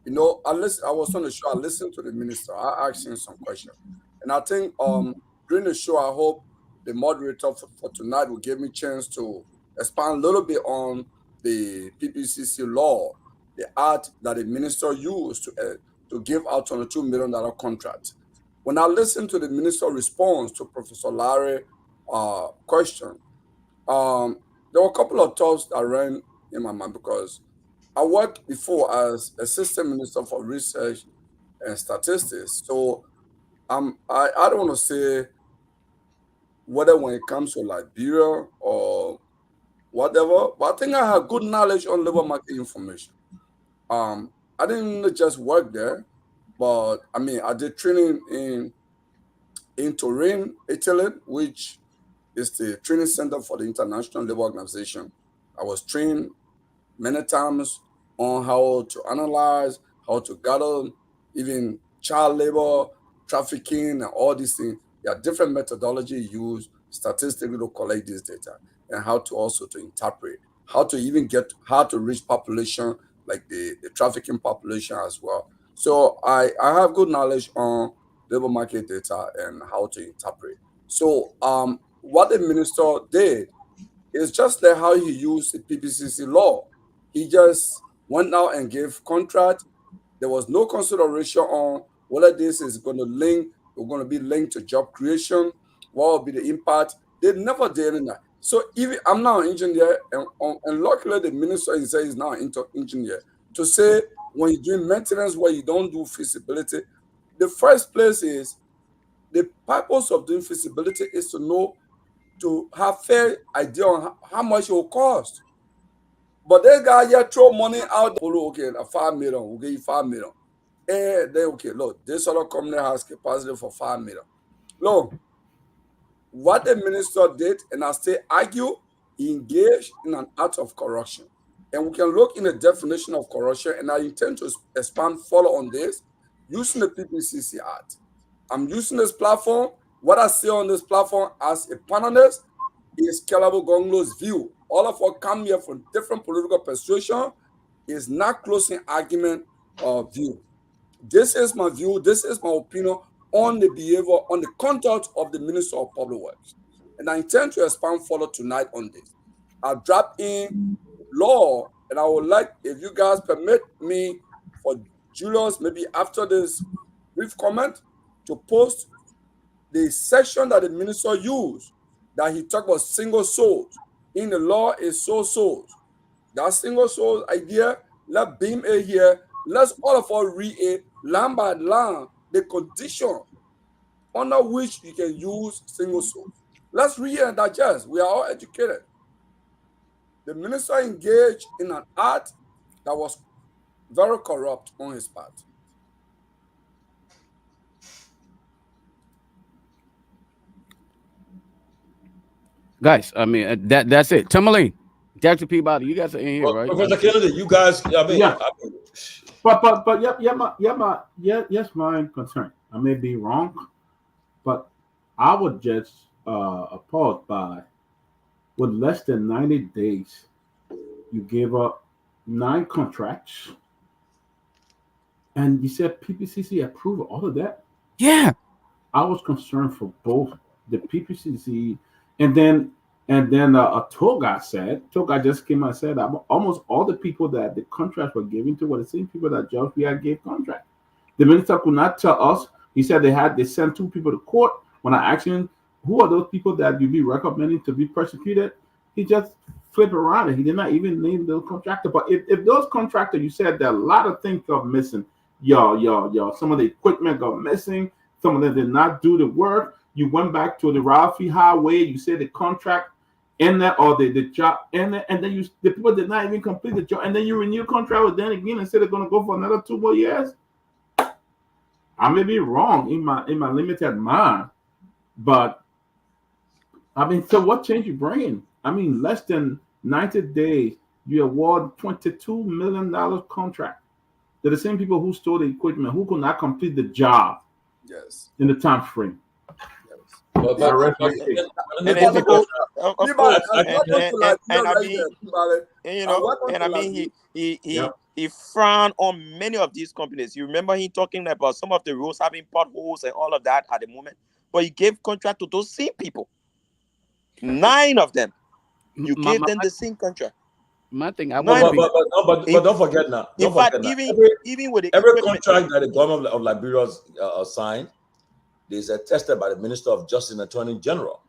You know, I was on the show, I listened to the minister, I asked him some questions. And I think during the show, I hope the moderator for tonight will give me a chance to expand a little bit on the PPCC law, the act that the minister used to give out on a $2 million contract. When I listened to the minister's response to Professor Larry's question, there were a couple of thoughts that ran in my mind because I worked before as Assistant Minister for Research and Statistics. So I don't want to say whether when it comes to Liberia or whatever, but I think I have good knowledge on labor market information. I didn't just work there, but I mean I did training in Turin, Italy, which is the training center for the International Labour Organization. I was trained many times on how to analyze, how to gather even child labor, trafficking, and all these things. There are different methodologies used statistically to collect this data and how to also to interpret, how to even get, how to reach population like the trafficking population as well. So I have good knowledge on labor market data and how to interpret. So what the minister did is just like how he used the PPCC law. He just went out and gave contract. There was no consideration on whether this is going to link or going to be linked to job creation. What will be the impact? They never did any that. So even I'm now an engineer, and luckily the minister is now an engineer to say when you're doing maintenance where you don't do feasibility, the first place is the purpose of doing feasibility is to know, to have fair idea on how much it will cost. But this guy here throw money out. Okay, 5 million, we'll give you 5 million. And then okay, look, this other company has capacity for 5 million. Look, what the minister did, and I still argue, he engaged in an act of corruption. And we can look in the definition of corruption, and I intend to expand further on this using the PPCC Act. I'm using this platform. What I see on this platform as a panelist is Calabo Gonglo's view. All of us come here from different political persuasion. Is not closing argument or view. This is my view. This is my opinion on the behavior, on the conduct of the Minister of Public Works. And I intend to expand further tonight on this. I'll drop in law, and I would like, if you guys permit me, for Julius, maybe after this brief comment, to post the section that the minister used, that he talked about single souls. In the law is soul souls. That single soul idea, let beam it here. Let's all of us read it line by line, the condition under which you can use single souls. Let's read and digest. We are all educated. The minister engaged in an act that was very corrupt on his part. Guys, I mean that's it. Tomalin, Dr. Peabody, you guys are in here, right? Professor Kennedy, you guys, I mean, Yeah. But yes, my concern. I may be wrong, but I was just appalled by, with less than 90 days, you gave up 9 contracts, and you said PPCC approved all of that. Yeah. I was concerned for both the PPCC and then a tour guy just came and said almost all the people that the contracts were given to were the same people that Judge Fiat gave contract. The minister could not tell us. He said they sent 2 people to court. When I asked him who are those people that you be recommending to be persecuted, he just flipped around it. He did not even name those contractors. But if those contractors, you said that a lot of things got missing. Some of the equipment got missing. Some of them did not do the work. You went back to the Ralphie Highway. You said the contract in that, or the job in that, and then the people did not even complete the job, and then you renew contract with them again and said they're going to go for another 2 more years. I may be wrong in my limited mind, but I mean, so what change you bringing? I mean, less than 90 days, you award $22 million contract to the same people who stole the equipment, who could not complete the job. Yes. In the time frame. He frowned on many of these companies. You remember he talking about some of the roads having potholes and all of that at the moment, but he gave contract to those same people. 9 of them. You gave them the same contract. My thing, but don't forget now. Don't forget now. Even with every contract that the government of Liberia signed, is attested by the Minister of Justice and Attorney General.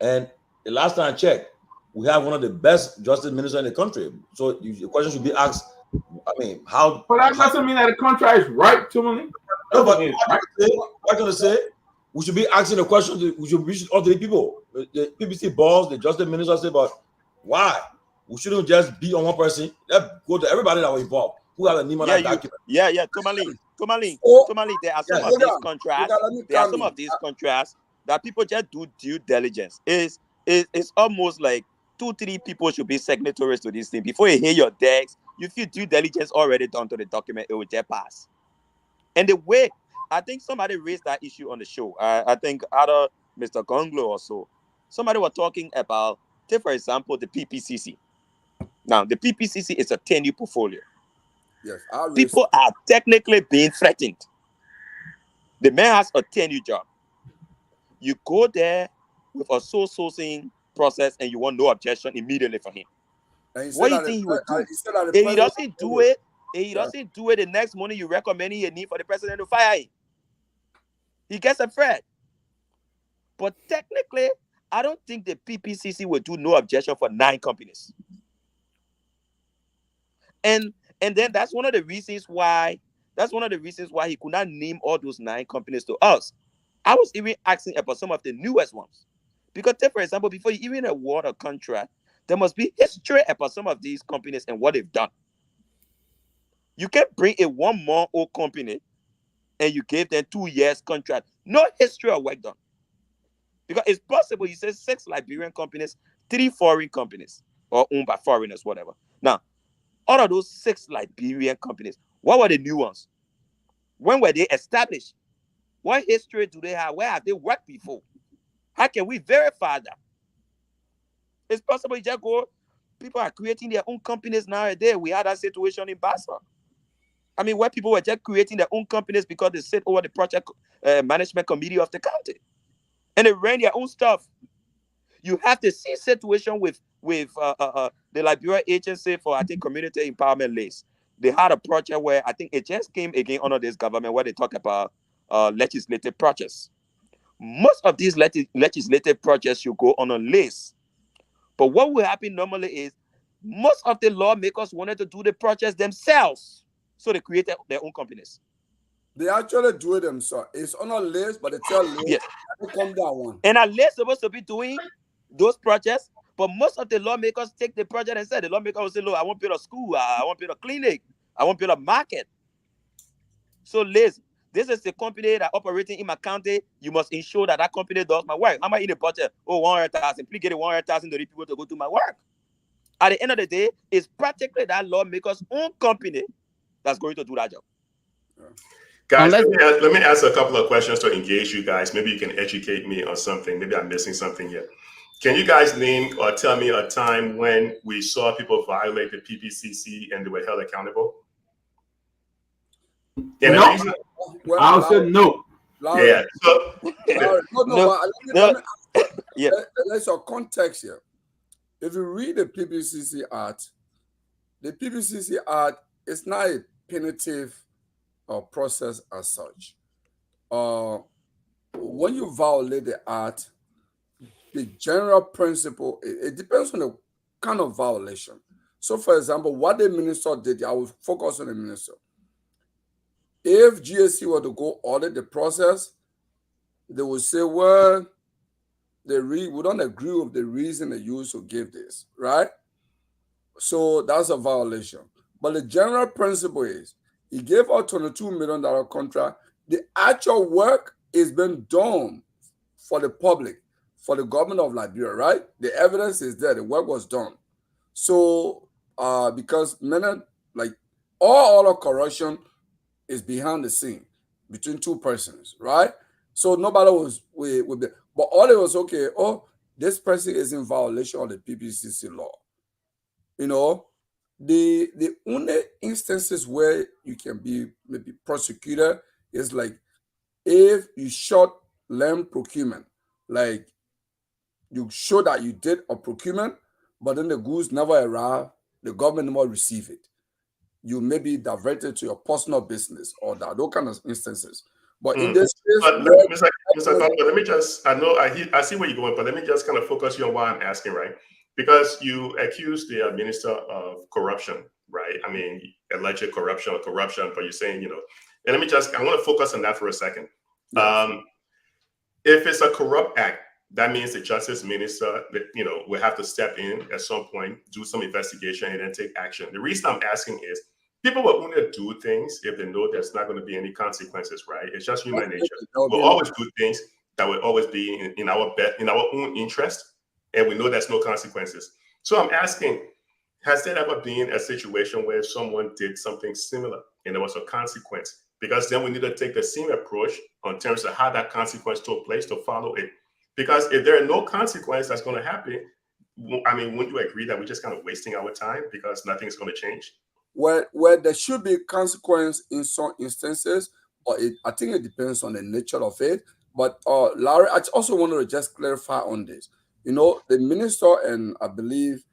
And the last time I checked, we have one of the best justice ministers in the country. So the question should be asked, I mean, how? But that doesn't mean that the contract is right, Tomalin. No, but I'm gonna say we should be asking the question. We should reach all the people, the PBC boss, the justice minister, say, but why? We shouldn't just be on one person. Let go to everybody that was involved. Who have a name on that document? Tomalin. Oh, There are some yeah, of these hold on. contracts. Let me There are come some in. of these contracts that people just do due diligence. It's almost like 2-3 people should be signatories to this thing before you hear your decks. You feel due diligence already done to the document, it will just pass. And the way I think somebody raised that issue on the show, I think either Mr. Gonglo or so, somebody was talking about, take for example, the PPCC. Now, the PPCC is a 10-year portfolio. Yes, People are technically being threatened. The man has a 10-year job. You go there with a sole sourcing process and you want no objection immediately for him. What do you think he would do? If he doesn't do it, the next morning you recommend a need for the president to fire him. He gets a threat. But technically, I don't think the PPCC will do no objection for 9 companies. And then that's one of the reasons why he could not name all those 9 companies to us. I was even asking about some of the newest ones. Because take, for example, before you even award a contract, there must be history about some of these companies and what they've done. You can't bring a 1-month-old company and you give them 2 years contract. No history of work done. Because it's possible you say 6 Liberian companies, 3 foreign companies, or owned by foreigners, whatever. Now, out of those 6 Liberian companies, what were the new ones? When were they established? What history do they have? Where have they worked before? How can we verify that? It's possible you just go, people are creating their own companies nowadays. We had that situation in Basra. I mean, where people were just creating their own companies because they sit over the project management committee of the county. And they ran their own stuff. You have the same situation with the Liberia Agency for, I think, Community Empowerment Lace. They had a project where I think it just came again under this government where they talk about legislative projects. Most of these legislative projects should go on a list. But what will happen normally is most of the lawmakers wanted to do the projects themselves. So they created their own companies. They actually do it themselves. It's on a list, but they tell you, yes, come down one. And a list supposed to be doing those projects, but most of the lawmakers take the project and say, the lawmaker will say, look, I want to build a school, I want to build a clinic, I want to build a market. So Liz, this is the company that operating in my county. You must ensure that that company does my work. How am I in the budget? Oh, 100,000. Please get 100,000 to the people to go do my work. At the end of the day, it's practically that lawmaker's own company that's going to do that job. Guys, let me ask a couple of questions to engage you guys. Maybe you can educate me on something. Maybe I'm missing something here. Can you guys name or tell me a time when we saw people violate the PPCC and they were held accountable? No. I'll say no. Yeah. So, there's a context here. If you read the PPCC Act is not a punitive process as such. When you violate the Act, the general principle, it depends on the kind of violation. So, for example, what the minister did, I will focus on the minister. If GSC were to go audit the process, they would say, well, we don't agree with the reason they used to give this, right? So that's a violation. But the general principle is, he gave a $22 million contract. The actual work is being done for the public, for the government of Liberia, right? The evidence is there. The work was done. So because all of corruption is behind the scene between 2 persons, right? So nobody was with the, but all it was okay. Oh, this person is in violation of the PPCC law. You know, the only instances where you can be maybe prosecuted is like if you short land procurement, like you show that you did a procurement, but then the goods never arrive, the government never receive it. You may be diverted to your personal business or that, those kind of instances. But in this case, Mr. Gombo, let me just, I see where you're going, but let me just kind of focus you on what I'm asking, right? because you accuse the minister of corruption, right? I mean, alleged corruption or corruption, but you're saying, and let me I want to focus on that for a second. Yes. If it's a corrupt act, that means the justice minister, will have to step in at some point, do some investigation, and then take action. The reason I'm asking is people will only do things if they know there's not going to be any consequences, right? It's just human nature. We'll always do things that will always be in our own interest, and we know there's no consequences. So I'm asking, has there ever been a situation where someone did something similar and there was a consequence? Because then we need to take the same approach in terms of how that consequence took place to follow it. Because if there are no consequence that's going to happen, I mean, wouldn't you agree that we're just kind of wasting our time because nothing's going to change? Where there should be consequence in some instances, but I think it depends on the nature of it. But Larry, I also wanted to just clarify on this. The minister, and I believe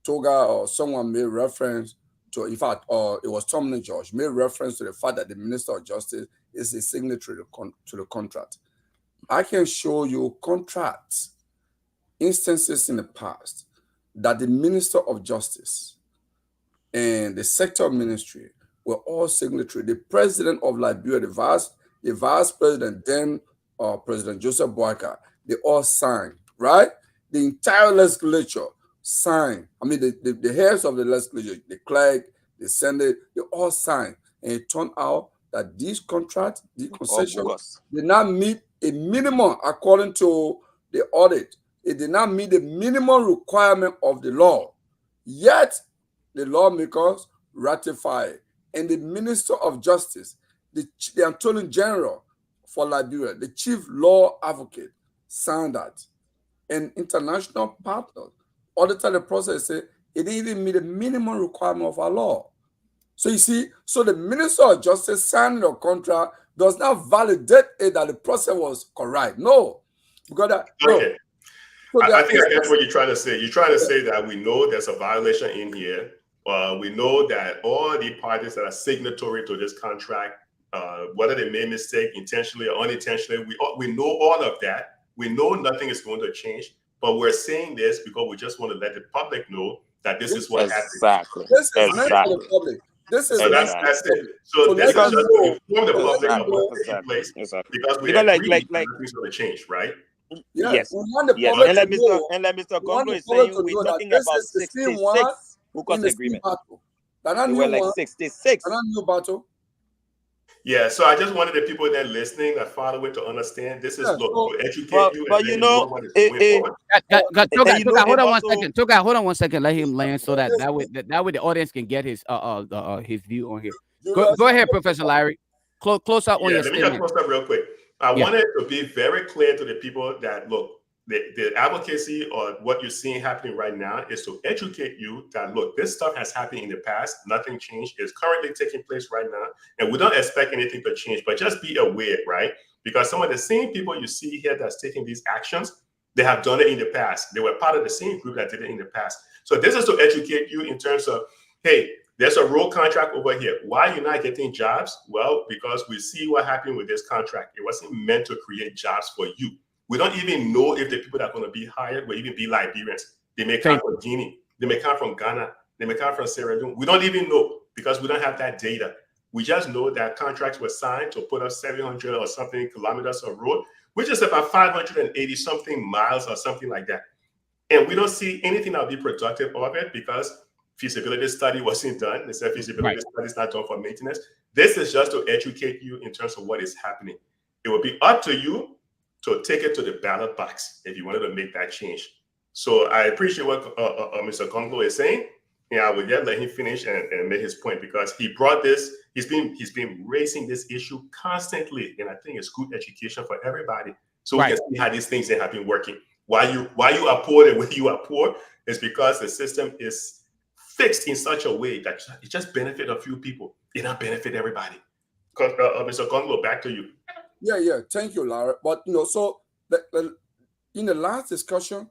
Toga or someone made reference to, in fact, it was Tomalin George, made reference to the fact that the Minister of Justice is a signatory to the contract. I can show you contracts, instances in the past that the Minister of Justice and the sector ministry were all signatory. The president of Liberia, the vice president, then President Joseph Boakai, they all signed, right? The entire legislature signed. I mean, the heads of the legislature, the clerk, the senate, they all signed. And it turned out that these contracts, the concessions, did not meet a minimum, according to the audit. It did not meet the minimum requirement of the law. Yet, the lawmakers ratified. And the Minister of Justice, the Attorney General for Liberia, the Chief Law Advocate, signed that. And international partners audited the process, say it didn't even meet the minimum requirement of our law. So you see, so the Minister of Justice signing a contract does not validate it that the process was correct. No. Because okay. So I think I get what you're trying to say. You're trying to say that we know there's a violation in here. We know that all the parties that are signatory to this contract, whether they made mistake intentionally or unintentionally, we know all of that. We know nothing is going to change, but we're saying this because we just want to let the public know that this is what happened. Exactly. This is meant for the public. This is that's it. So this is just to inform the public of what's taking place, because we agree that nothing's going to change, right? Yes. We want the public and let Mr. Congo is saying we're talking about 66 Focus agreement. We were like 66. New battle. Yeah, so I just wanted the people that listening, that follow it, to understand this is to educate you. But hold on 1 second. Toga, hold on 1 second. Let him land so that way the audience can get his view on here. Go ahead, Professor Larry. Close out on your statement. Let me just close up real quick. I wanted to be very clear to the people that look, the advocacy or what you're seeing happening right now is to educate you that, look, this stuff has happened in the past. Nothing changed. It's currently taking place right now. And we don't expect anything to change, but just be aware, right? Because some of the same people you see here that's taking these actions, they have done it in the past. They were part of the same group that did it in the past. So this is to educate you in terms of, hey, there's a road contract over here. Why are you not getting jobs? Well, because we see what happened with this contract. It wasn't meant to create jobs for you. We don't even know if the people that are going to be hired will even be Liberians. They may come from Guinea. They may come from Ghana. They may come from Sierra Leone. We don't even know because we don't have that data. We just know that contracts were signed to put up 700 or something kilometers of road, which is about 580 something miles or something like that. And we don't see anything that will be productive of it because feasibility study wasn't done. They said feasibility study is not done for maintenance. This is just to educate you in terms of what is happening. It will be up to you to take it to the ballot box if you wanted to make that change. So I appreciate what Mr. Congo is saying. Yeah, I would just let him finish and make his point, because he brought this. He's been raising this issue constantly, and I think it's good education for everybody. So we can see how these things have been working. Why you are poor and when you are poor is because the system is fixed in such a way that it just benefit a few people. It not benefit everybody. Mr. Congo, back to you. Yeah. Thank you, Lara. But so in the last discussion,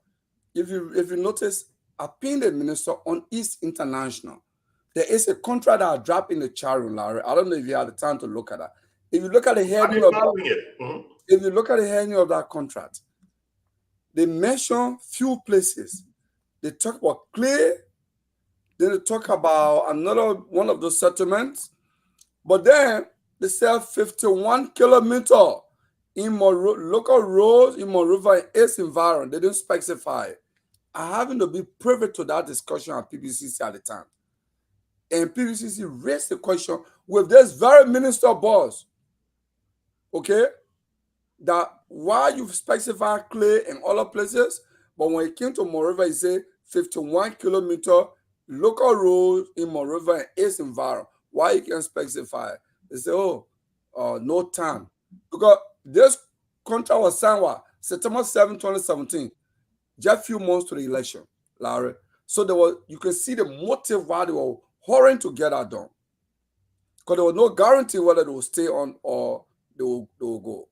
if you notice, I pinned the minister on East International. There is a contract that I dropped in the chat room, Larry. I don't know if you had the time to look at that. If you look at the heading of that contract, they mention few places They talk about clay. Then they talk about another one of those settlements. But then they sell 51 kilometer in local roads in Monrovia and its environment. They didn't specify. I happened to be privy to that discussion at PBCC at the time. And PBCC raised the question with this very minister boss, okay, that why you specify clay in other places, but when it came to Monrovia, he said 51 kilometer local roads in Monrovia and its environment. Why you can't specify? They say, no time. Because this contract was signed September 7, 2017, just a few months to the election, Larry. So you can see the motive why they were hurrying to get that done. Because there was no guarantee whether they will stay on or they will go.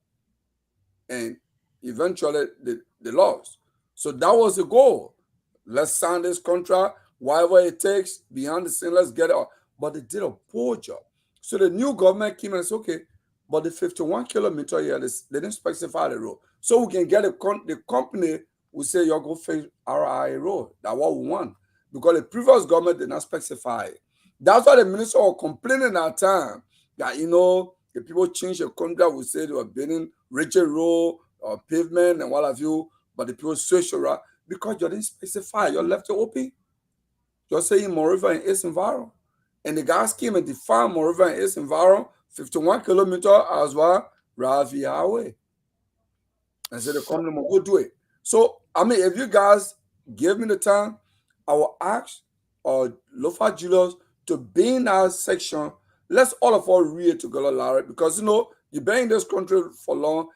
And eventually they lost. So that was the goal. Let's sign this contract, whatever it takes, behind the scene, let's get it out. But they did a poor job. So the new government came and said, okay, but the 51 kilometer here, they didn't specify the road. So we can get the company will say, you're going to face RIA road. That's what we want. Because the previous government did not specify it. That's why the minister was complaining at that time that, the people changed the contract, we say they were building rigid road or pavement and what have you, but the people switched around because you didn't specify. You left it open. You're saying Monrovia and its environment. And the guys came and defined Monrovia and its environment, 51 kilometers as well, Ravi Highway. And so the company will go do it. So, if you guys give me the time, I will ask Lofa Julius to be in that section. Let's all of us read it together, Larry, because you've been in this country for long.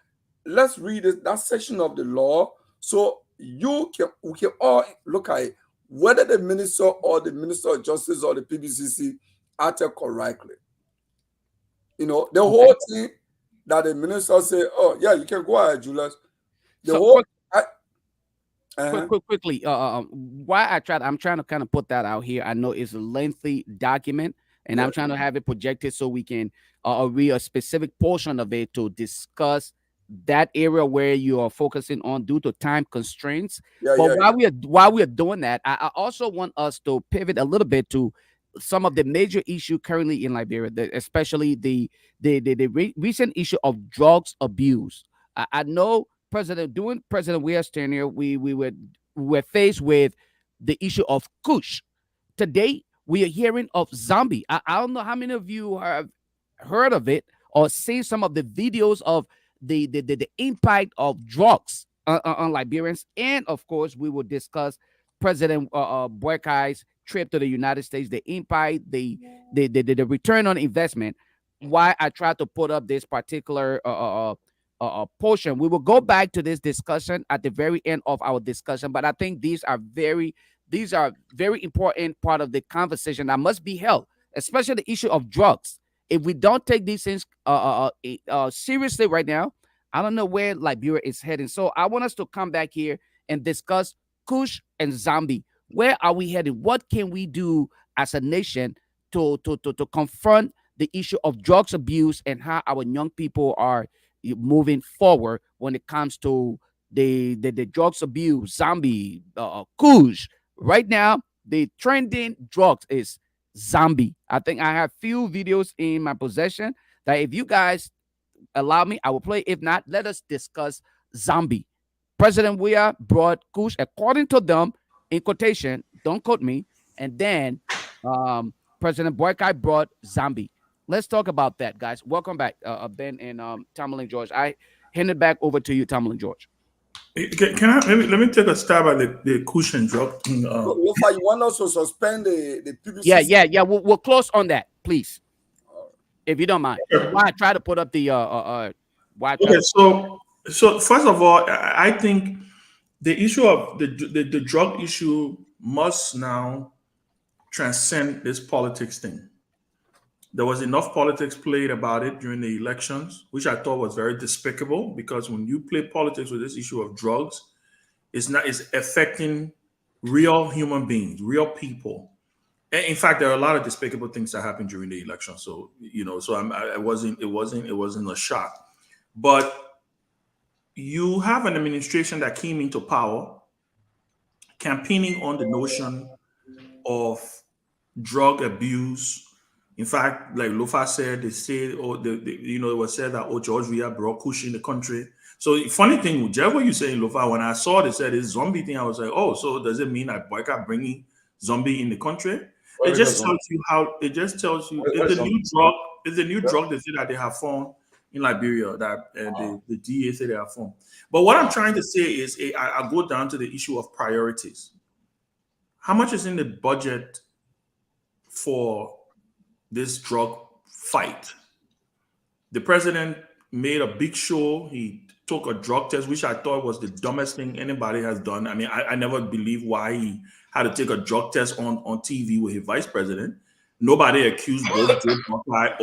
Let's read that section of the law so we can all look at it, whether the minister or the Minister of Justice or the PBCC acted correctly. The whole thing that the minister say, oh yeah, you can go ahead, Julius. Quickly, why I'm trying to kind of put that out here. I know it's a lengthy document, and I'm trying to have it projected so we can read a specific portion of it to discuss that area where you are focusing on due to time constraints. While we are doing that, I also want us to pivot a little bit to some of the major issues currently in Liberia, especially the recent issue of drugs abuse. I know during President Weah's tenure, we were faced with the issue of Kush. Today, we are hearing of Zombie. I don't know how many of you have heard of it or seen some of the videos of the impact of drugs on Liberians. And of course, we will discuss President Boakai's trip to the United States, the impact, the return on investment. Why I try to put up this particular portion. We will go back to this discussion at the very end of our discussion, but I think these are very important part of the conversation that must be held, especially the issue of drugs. If we don't take these things seriously right now, I don't know where Liberia is heading. So I want us to come back here and discuss Kush and Zombie. Where are we heading? What can we do as a nation to confront the issue of drugs abuse and how our young people are moving forward when it comes to the drugs abuse, Zombie, Kush? Right now, the trending drugs is Zombie. I think I have few videos in my possession that if you guys allow me, I will play. If not, let us discuss Zombie. President Weah brought Kush, according to them, in quotation, don't quote me, and then President Boakai brought Zombie. Let's talk about that, guys. Welcome back, Ben and Tomalin George. I hand it back over to you, Tomalin George. Can I let me take a stab at the Kush and drug? Lofa, you want us to suspend the PBC? Yeah. We'll close on that, please, if you don't mind. Why I try to put up the Okay, so first of all, I think the issue of the drug issue must now transcend this politics thing. There was enough politics played about it during the elections, which I thought was very despicable, because when you play politics with this issue of drugs, it's affecting real human beings, real people. And in fact, there are a lot of despicable things that happened during the election. So it wasn't a shock. But you have an administration that came into power campaigning on the notion of drug abuse. In fact, like Lofa said, they say, it was said that George Weah brought Kush in the country. So funny thing, Jeff, what you saying, Lofa, when I saw they said this zombie thing, I was like, oh, so does it mean that Boyka bringing zombie in the country? It just tells you how. It just tells you it's a new drug. It's a new drug they say that they have found in Liberia that the DA say they have found. But what I'm trying to say is, I go down to the issue of priorities. How much is in the budget for this drug fight? The president made a big show. He took a drug test, which I thought was the dumbest thing anybody has done. I mean, I never believed why he had to take a drug test on TV with his vice president. Nobody accused both Joe Buckeye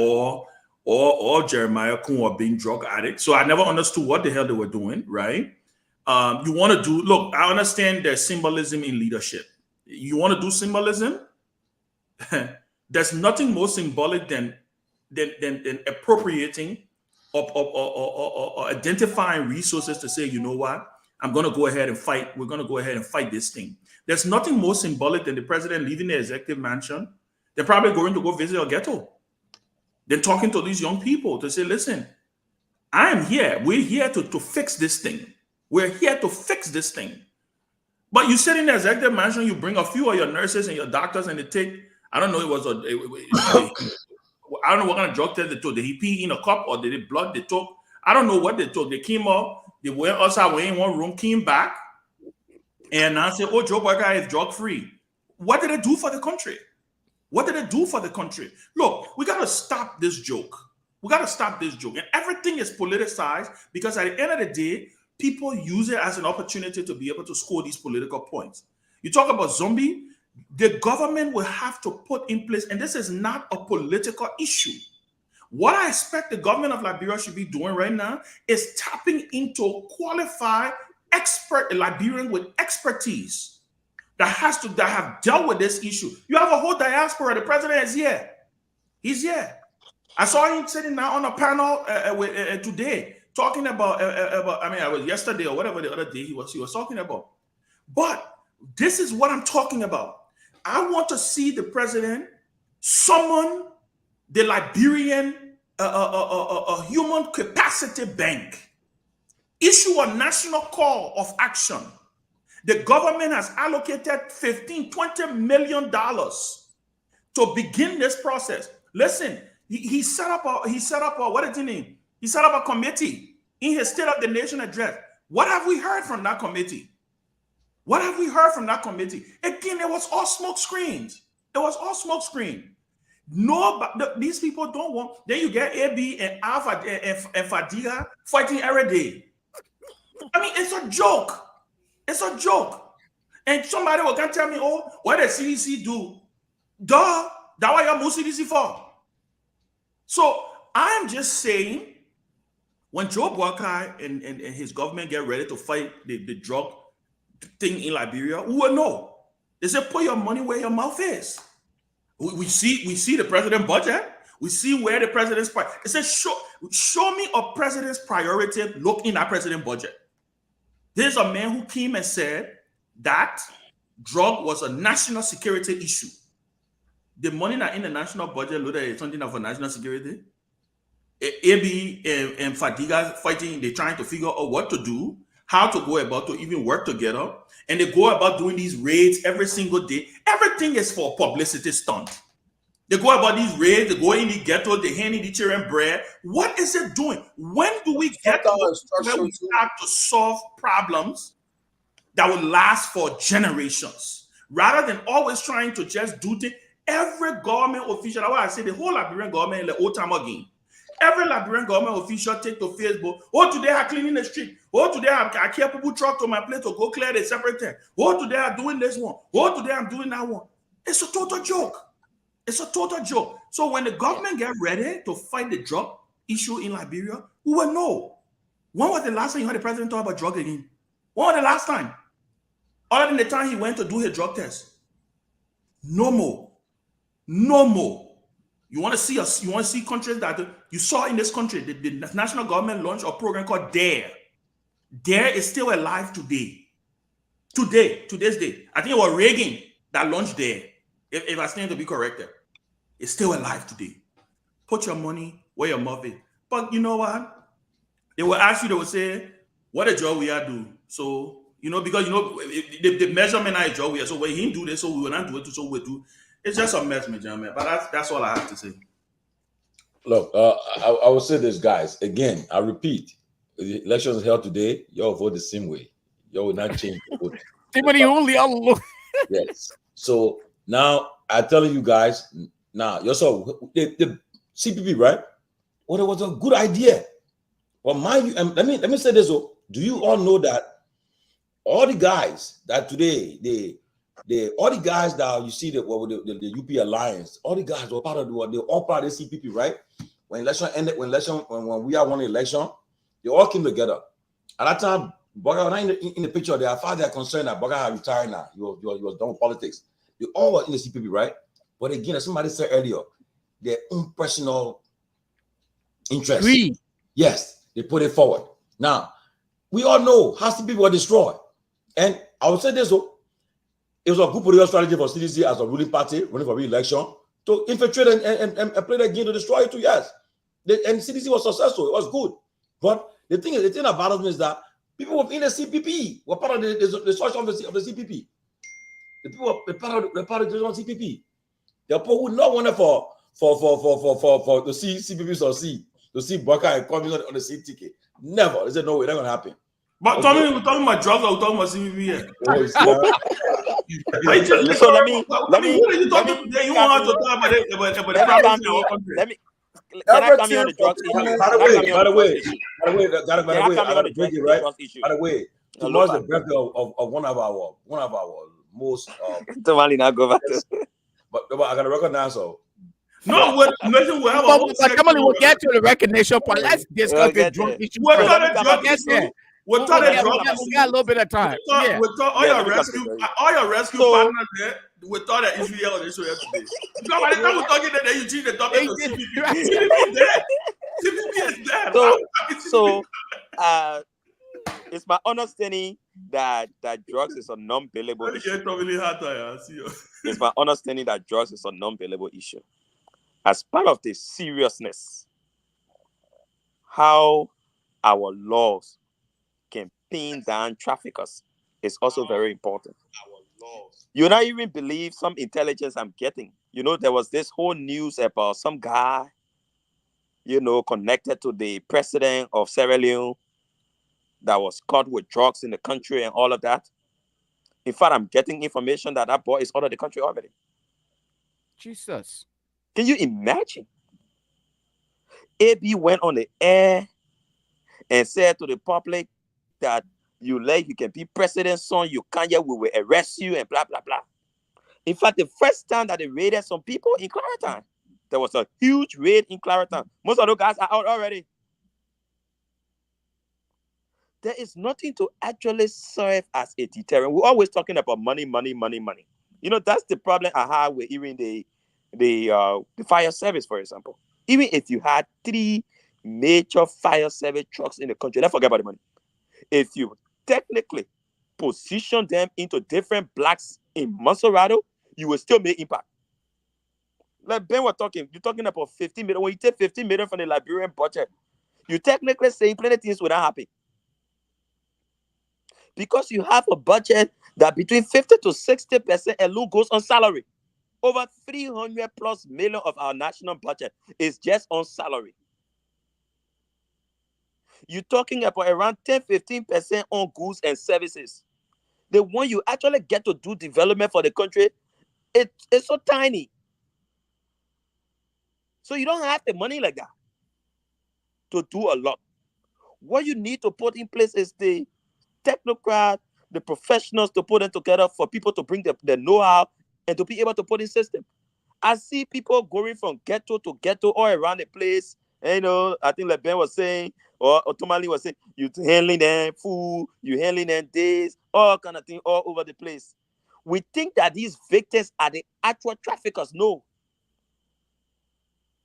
or Jeremiah Kuhn of being drug addicts. So I never understood what the hell they were doing, right? You want to do, look, I understand there's symbolism in leadership. You want to do symbolism? There's nothing more symbolic than appropriating or identifying resources to say, you know what, I'm going to go ahead and fight. We're going to go ahead and fight this thing. There's nothing more symbolic than the president leaving the executive mansion. They're probably going to go visit a ghetto. They're talking to these young people to say, listen, I am here. We're here to fix this thing. We're here to fix this thing. But you sit in the executive mansion, you bring a few of your nurses and your doctors, and they take, I don't know, I don't know what kind of drug test they took. Did he pee in a cup or did it blood they took? I don't know what they took. They came up, they went outside, were in one room, came back, and now say, oh, Joe Boyka is drug free. What did it do for the country? What did it do for the country? Look, we got to stop this joke. We got to stop this joke. And everything is politicized because at the end of the day, people use it as an opportunity to be able to score these political points. You talk about zombie, the government will have to put in place, and this is not a political issue. What I expect the government of Liberia should be doing right now is tapping into qualified expert Liberians with expertise that have dealt with this issue. You have a whole diaspora. The president is here. He's here. I saw him sitting now on a panel today talking about. I mean, I was yesterday or whatever the other day he was talking about. But this is what I'm talking about. I want to see the president summon the Liberian human capacity bank, issue a national call of action. The government has allocated $15-20 million to begin this process. Listen, he set up a what is the name? He set up a committee in his State of the Nation address. What have we heard from that committee? What have we heard from that committee? Again, it was all smoke screens. It was all smoke screen. No, these people don't want. Then you get AB and Alpha and Fadiga fighting every day. I mean, it's a joke. It's a joke. And somebody will come tell me, oh, what does CDC do? Duh, that's what you move CDC for. So I'm just saying, when Joe Boyka and his government get ready to fight the drug thing in Liberia, we will know. They say, put your money where your mouth is. We see the president's budget. We see where the president's priority. It says, show me a president's priority. Look in that president's budget. There's a man who came and said that drug was a national security issue. The money that in the national budget looked at something for national security. AB and Fadiga fighting, they're trying to figure out what to do, how to go about to even work together. And they go about doing these raids every single day. Everything is for publicity stunt. They go about these raids, they go in the ghetto, they hand in the children bread. What is it doing? When do we get to where we start to solve problems that will last for generations? Rather than always trying to just do things. Every government official, that's why I say the whole Liberian government is the old time again. Every Liberian government official take to Facebook, oh, today I'm cleaning the street. Oh, today I carry people truck to my place to go clear the separate thing. Oh, today I'm doing this one. Oh, today I'm doing that one. It's a total joke. It's a total joke. So when the government get ready to fight the drug issue in Liberia, we will know. When was the last time you heard the president talk about drug again? When was the last time? Other than the time he went to do his drug test. No more. No more. You want to see us? You want to see countries that you saw in this country? The national government launched a program called DARE. DARE is still alive today. Today's day. I think it was Reagan that launched there. If I stand to be corrected, it's still alive today. Put your money where your mouth is. But you know what? They will ask you, they will say, what a job we are doing. So, because the measurement is job we are. So when he do this, so we will not do it, so we do. It's just a mess, my man. But that's all I have to say. Look, I will say this, guys. Again, I repeat, the election is held today. Y'all vote the same way. Y'all will not change the vote. Yes. So now I'm telling you guys, now yourself, the CPP, right? Well, it was a good idea. But mind you, let me say this. Do you all know that all the guys that today, all the guys that you see the UP Alliance, all the guys were part of they all part of the CPP, right? When election ended, when we are won the election, they all came together. At that time, Boga was not in the picture. They are far they're concerned that Boga had retired now. He was done with politics. They all were in the CPP, right? But again, as somebody said earlier, their own personal interest. Greed. Yes, they put it forward. Now, we all know how CPP were destroyed. And I would say this, it was a good political strategy for CDC as a ruling party running for re-election to infiltrate and play the game to destroy it too, yes. And CDC was successful. It was good. But the thing about it is that people within the CPP were part of the structure of the CPP. The people were part of the CPP. The people who not wanted for to see CPP succeed, to see Baka and coming on the seat ticket. Never. They said, no way, that's going to happen. But Tommy, we're talking about drugs or we're talking about CPP here? So let me. What are you talking about? You want us to talk about the problems in our country? Can I come in on the drugs issue? By the way, tomorrow's the birthday of one of our most Tomalin, I'll go back to. but I gotta recognize so. No, we'll have a whole section. We'll get to the recognition part. Let's discuss the drug issue. We'll talk the drug issue. We got a little bit of time. We thought all your rescue partners there. We thought that Israel is today. Because by the time we're talking that, you change the topic to CPP. CPP is dead. CPP is dead. So, it's my understanding that drugs is a non-billable issue. It's my understanding that drugs is a non-billable issue. As part of the seriousness, how our laws can pin down traffickers is also very important. You not even believe some intelligence I'm getting. There was this whole news about some guy, connected to the president of Sierra Leone that was caught with drugs in the country and all of that. In fact, I'm getting information that boy is out of the country already. Jesus. Can you imagine? AB went on the air and said to the public that you can be president's son, you can't yet, we will arrest you and blah, blah, blah. In fact, the first time that they raided some people in Clarendon, there was a huge raid in Clarendon. Most of those guys are out already. There is nothing to actually serve as a deterrent. We're always talking about money, money, money, money. That's the problem I have with even the fire service, for example. Even if you had 3 major fire service trucks in the country, let's forget about the money. If you technically position them into different blocks in Monserrato, you will still make impact. Like Ben was talking, you're talking about 50 million. When you take 50 million from the Liberian budget, you technically saying plenty of things will not happen. Because you have a budget that between 50 to 60% alone goes on salary. Over 300 plus million of our national budget is just on salary. You're talking about around 10-15% on goods and services. The one you actually get to do development for the country, it's so tiny. So you don't have the money like that to do a lot. What you need to put in place is the technocrat, the professionals to put them together for people to bring the know-how and to be able to put in system. I see people going from ghetto to ghetto all around the place. And, I think like Ben was saying, or Tomalin was saying, you handling them food, you handling them days, all kind of thing all over the place. We think that these victims are the actual traffickers. No.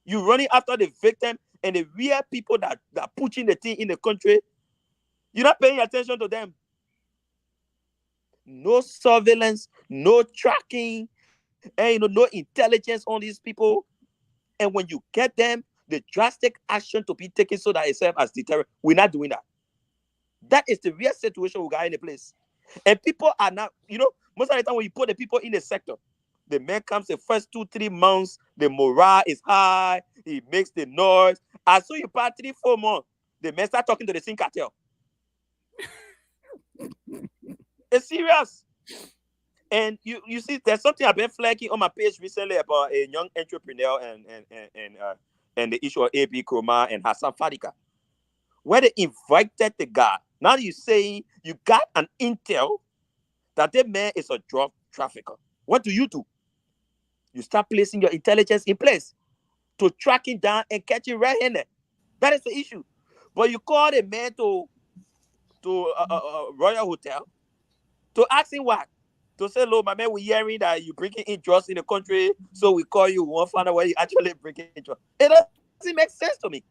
You're running after the victim and the real people that pushing the thing in the country. You're not paying attention to them. no surveillance, no tracking, and no intelligence on these people. And when you get them, the drastic action to be taken so that it serves as deterrent. We're not doing that. That is the real situation we got in the place. And people are not, most of the time when you put the people in the sector, the man comes the first 2-3 months, the morale is high, he makes the noise. As soon as you pass 3-4 months, the man start talking to the same cartel. It's serious. And you see, there's something I've been flagging on my page recently about a young entrepreneur and the issue of AB Kroma and Hassan Fadika, where they invited the guy. Now you saying you got an intel that the man is a drug trafficker. What do? You start placing your intelligence in place to track him down and catch him red-handed. That is the issue. But you call the man to Royal Hotel to ask him what? To say, "Look, my man, we're hearing that you bringing in drugs in the country, so we call you. We want to find out where you actually bringing in drugs." It doesn't make sense to me.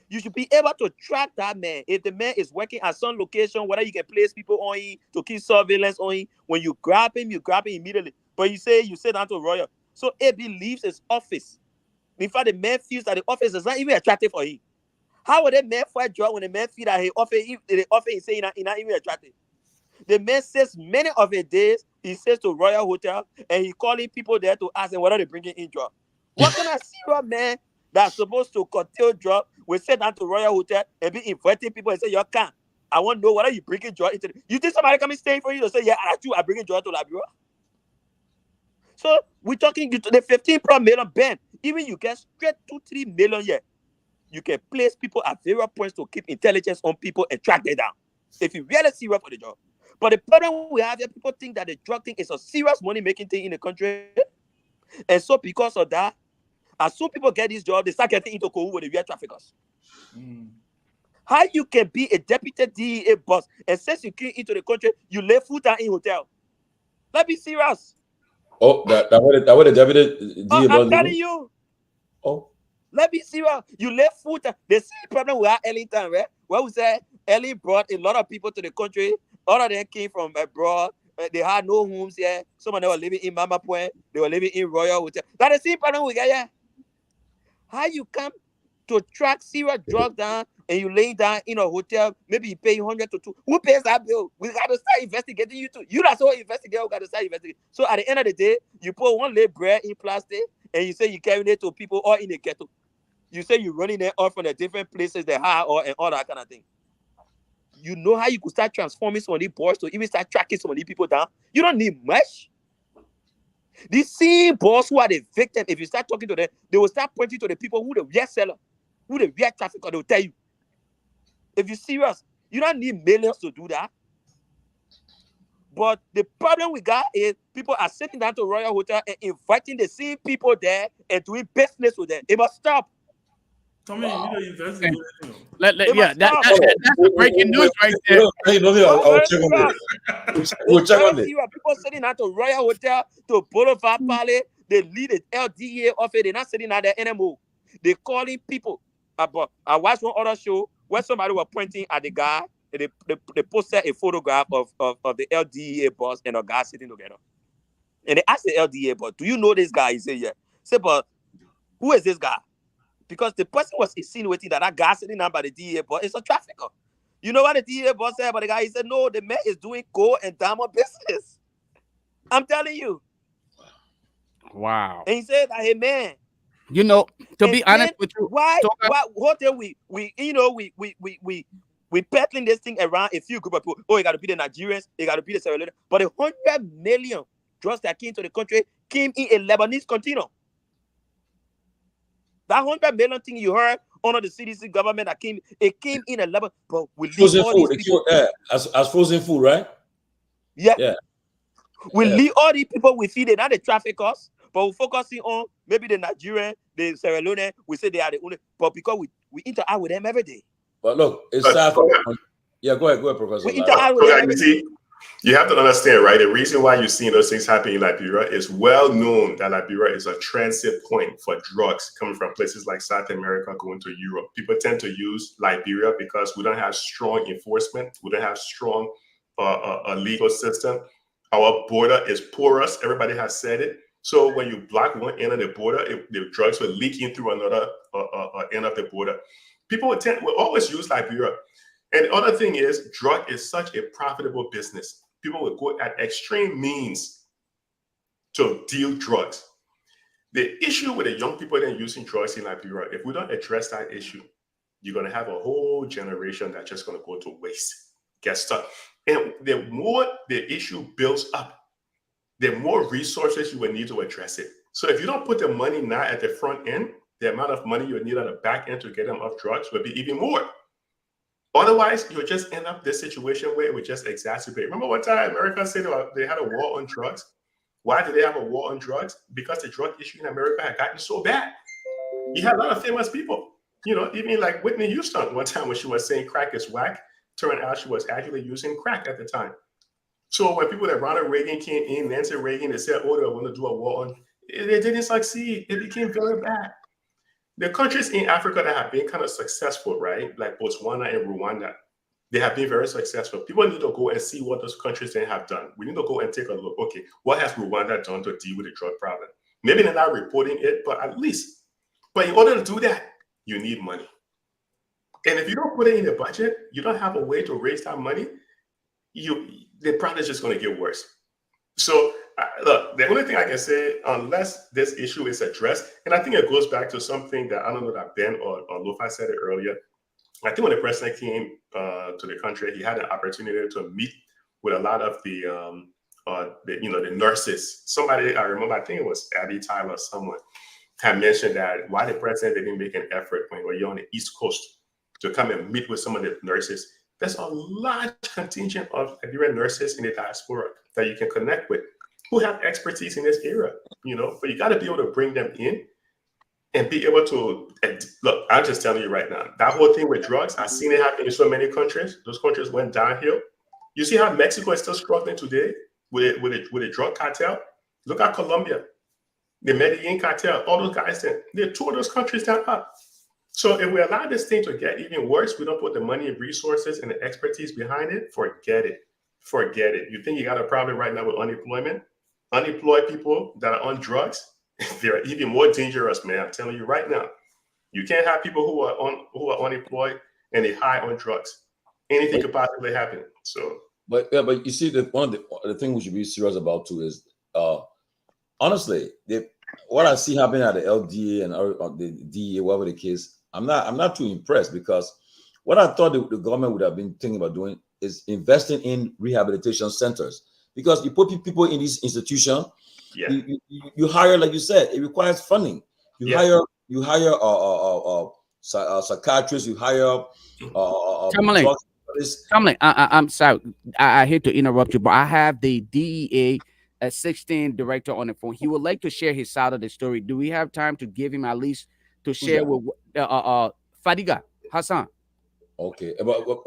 You should be able to track that man. If the man is working at some location, whether you can place people on him to keep surveillance on him, when you grab him immediately. But you say down to Royal. So AB leaves his office. In fact, the man feels that the office is not even attractive for him. How would the man fight drug when the man feel that the office is saying not even attractive? The man says many of the days he says to Royal Hotel and he calling people there to ask them whether they're bringing in drug. What kind of serious man that's supposed to curtail drug will sit down to Royal Hotel and be inviting people and say, "You can't. I want to know whether you bringing drug into the..." You think somebody coming staying for you to say, "Yeah, I'm bringing drug to Liberia"? So we're talking to the 15 million Ben. Even you get straight 2-3 million here. You can place people at various points to keep intelligence on people and track them down. If you really serious for the job. But the problem we have here, people think that the drug thing is a serious money-making thing in the country. And so because of that, as soon as people get this job, they start getting into cohort with the real traffickers. How you can be a deputy DEA boss and since you came into the country, you lay food down in hotel? Let's be serious. Oh, that way the deputy DEA boss. I'm telling you. Oh. Let's be serious. You left food. The same problem we had early time, right? Where we said Ellie brought a lot of people to the country. All of them came from abroad. They had no homes here. Some of them were living in Mama Point. They were living in Royal Hotel. That's the same problem we get here. How you come to track serious drug down and you laying down in a hotel, maybe you pay 100 to 2. Who pays that bill? We got to start investigating you too. You that's all investigate. We got to start investigating. So at the end of the day, you put one lay bread in plastic and you say you carrying it to people all in the ghetto. You say you're running them off from the different places they have and all that kind of thing. You know how you could start transforming some of these boys to even start tracking some of these people down? You don't need much. These same boys who are the victim, if you start talking to them, they will start pointing to the people who the real seller, who the real trafficker, they'll tell you. If you're serious, you don't need millions to do that. But the problem we got is people are sitting down to Royal Hotel and inviting the same people there and doing business with them. It must stop. Tommy, you need to invest in that's the breaking news right there. We'll check on it. People sitting down to Royal Hotel, to Boulevard Palais, they lead the LDA office. They're not sitting out there anymore. They're calling people. I watched one other show where somebody was pointing at the guy. They posted a photograph of the LDA boss and a guy sitting together. And they asked the LDA boss, "Do you know this guy?" He said, "Yeah." Say, "But who is this guy?" Because the person was insinuating that guy sitting down by the DEA boss is a trafficker. You know what the DEA boss said about the guy? He said, "No, the man is doing gold and diamond business." I'm telling you. Wow. And he said, "Hey man, you know, to be honest with you, why hotel we peddling this thing around a few group of people? Oh, it got to be the Nigerians, it got to be the Sierra Leone. But 100 million drugs that came to the country came in a Lebanese container. That 100 million thing you heard under the CDC government that came in a Lebanon. But we leave all these people as frozen food, right? Yeah. We leave all these people we feed. They're not the traffickers, but we're focusing on maybe the Nigerian, the Sierra Leone. We say they are the only, but because we interact with them every day. But look, it's sad. Yeah, go ahead, Professor. We interact with them every day. You have to understand, right? The reason why you're seeing those things happening in Liberia is well known that Liberia is a transit point for drugs coming from places like South America going to Europe. People tend to use Liberia because we don't have strong enforcement. We don't have strong a legal system. Our border is porous. Everybody has said it. So when you block one end of the border, the drugs will leak in through another end of the border. People will always use Liberia. And the other thing is, drug is such a profitable business. People will go at extreme means to deal drugs. The issue with the young people that are using drugs in Liberia, if we don't address that issue, you're going to have a whole generation that's just going to go to waste, get stuck. And the more the issue builds up, the more resources you will need to address it. So if you don't put the money now at the front end, the amount of money you need at the back end to get them off drugs will be even more. Otherwise, you'll just end up this situation where it would just exacerbate. Remember one time America said they had a war on drugs? Why did they have a war on drugs? Because the drug issue in America had gotten so bad. You had a lot of famous people, even like Whitney Houston one time when she was saying crack is whack, turned out she was actually using crack at the time. So when people like Ronald Reagan came in, Nancy Reagan, they said, oh, they were going to do a war on, they didn't succeed. It became very bad. The countries in Africa that have been kind of successful, right? Like Botswana and Rwanda, they have been very successful. People need to go and see what those countries they have done. We need to go and take a look. Okay, what has Rwanda done to deal with the drug problem? Maybe they're not reporting it, but at least. But in order to do that, you need money. And if you don't put it in the budget, you don't have a way to raise that money, the problem is just going to get worse. So look, the only thing I can say, unless this issue is addressed, and I think it goes back to something that I don't know that Ben or Lofa said it earlier. I think when the president came to the country, he had an opportunity to meet with a lot of the nurses. Somebody, I remember, I think it was Abby Tyler, someone had mentioned that why the president didn't make an effort when we were on the East Coast to come and meet with some of the nurses. There's a large contingent of Liberian nurses in the diaspora that you can connect with who have expertise in this area, but you got to be able to bring them in and be able to look. I'm just telling you right now, that whole thing with drugs, I've seen it happen in so many countries. Those countries went downhill. You see how Mexico is still struggling today with a drug cartel. Look at Colombia, the Medellin cartel, all those guys, they tore those countries down up. So if we allow this thing to get even worse, we don't put the money and resources and the expertise behind it, forget it. Forget it. You think you got a problem right now with unemployment? Unemployed people that are on drugs, they're even more dangerous, man. I'm telling you right now. You can't have people who are unemployed and they high on drugs. Anything could possibly happen. So, but you see, one of the things we should be serious about too is, honestly, what I see happening at the LDA and the DEA, whatever the case, I'm not too impressed, because what I thought the government would have been thinking about doing is investing in rehabilitation centers, because you put people in these institutions, you hire, like you said, it requires funding. You hire psychiatrists, you hire Tomalin, I'm sorry, I hate to interrupt you, but I have the DEA 16 director on the phone. He would like to share his side of the story. Do we have time to give him at least to share with Fadiga Hassan? Okay,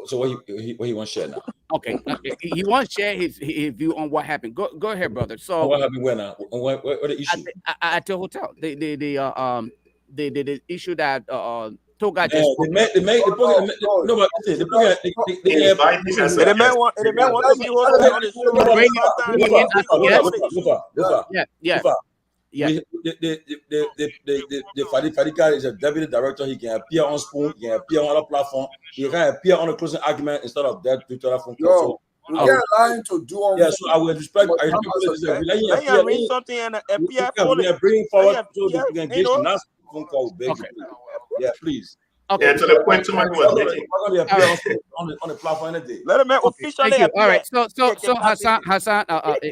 so what he wants to share now? Okay, he wants to share his view on what happened. Go ahead, brother. So what happened when what the issue at the hotel? The issue that Toga just the man want to be hosted on the Fadiga is a deputy director. He can appear on Spoon, he can appear on other platform, he can appear on a closing argument instead of that Twitter phone call. You can't allow him to do on. Yeah, so I will respect. I read something and appear fully. Bring forward so that we can engage in that phone call. Yeah, please. Okay. Yeah, to the point somebody was making. On the platform any day. Let him officially. Thank you. All right. So Hassan,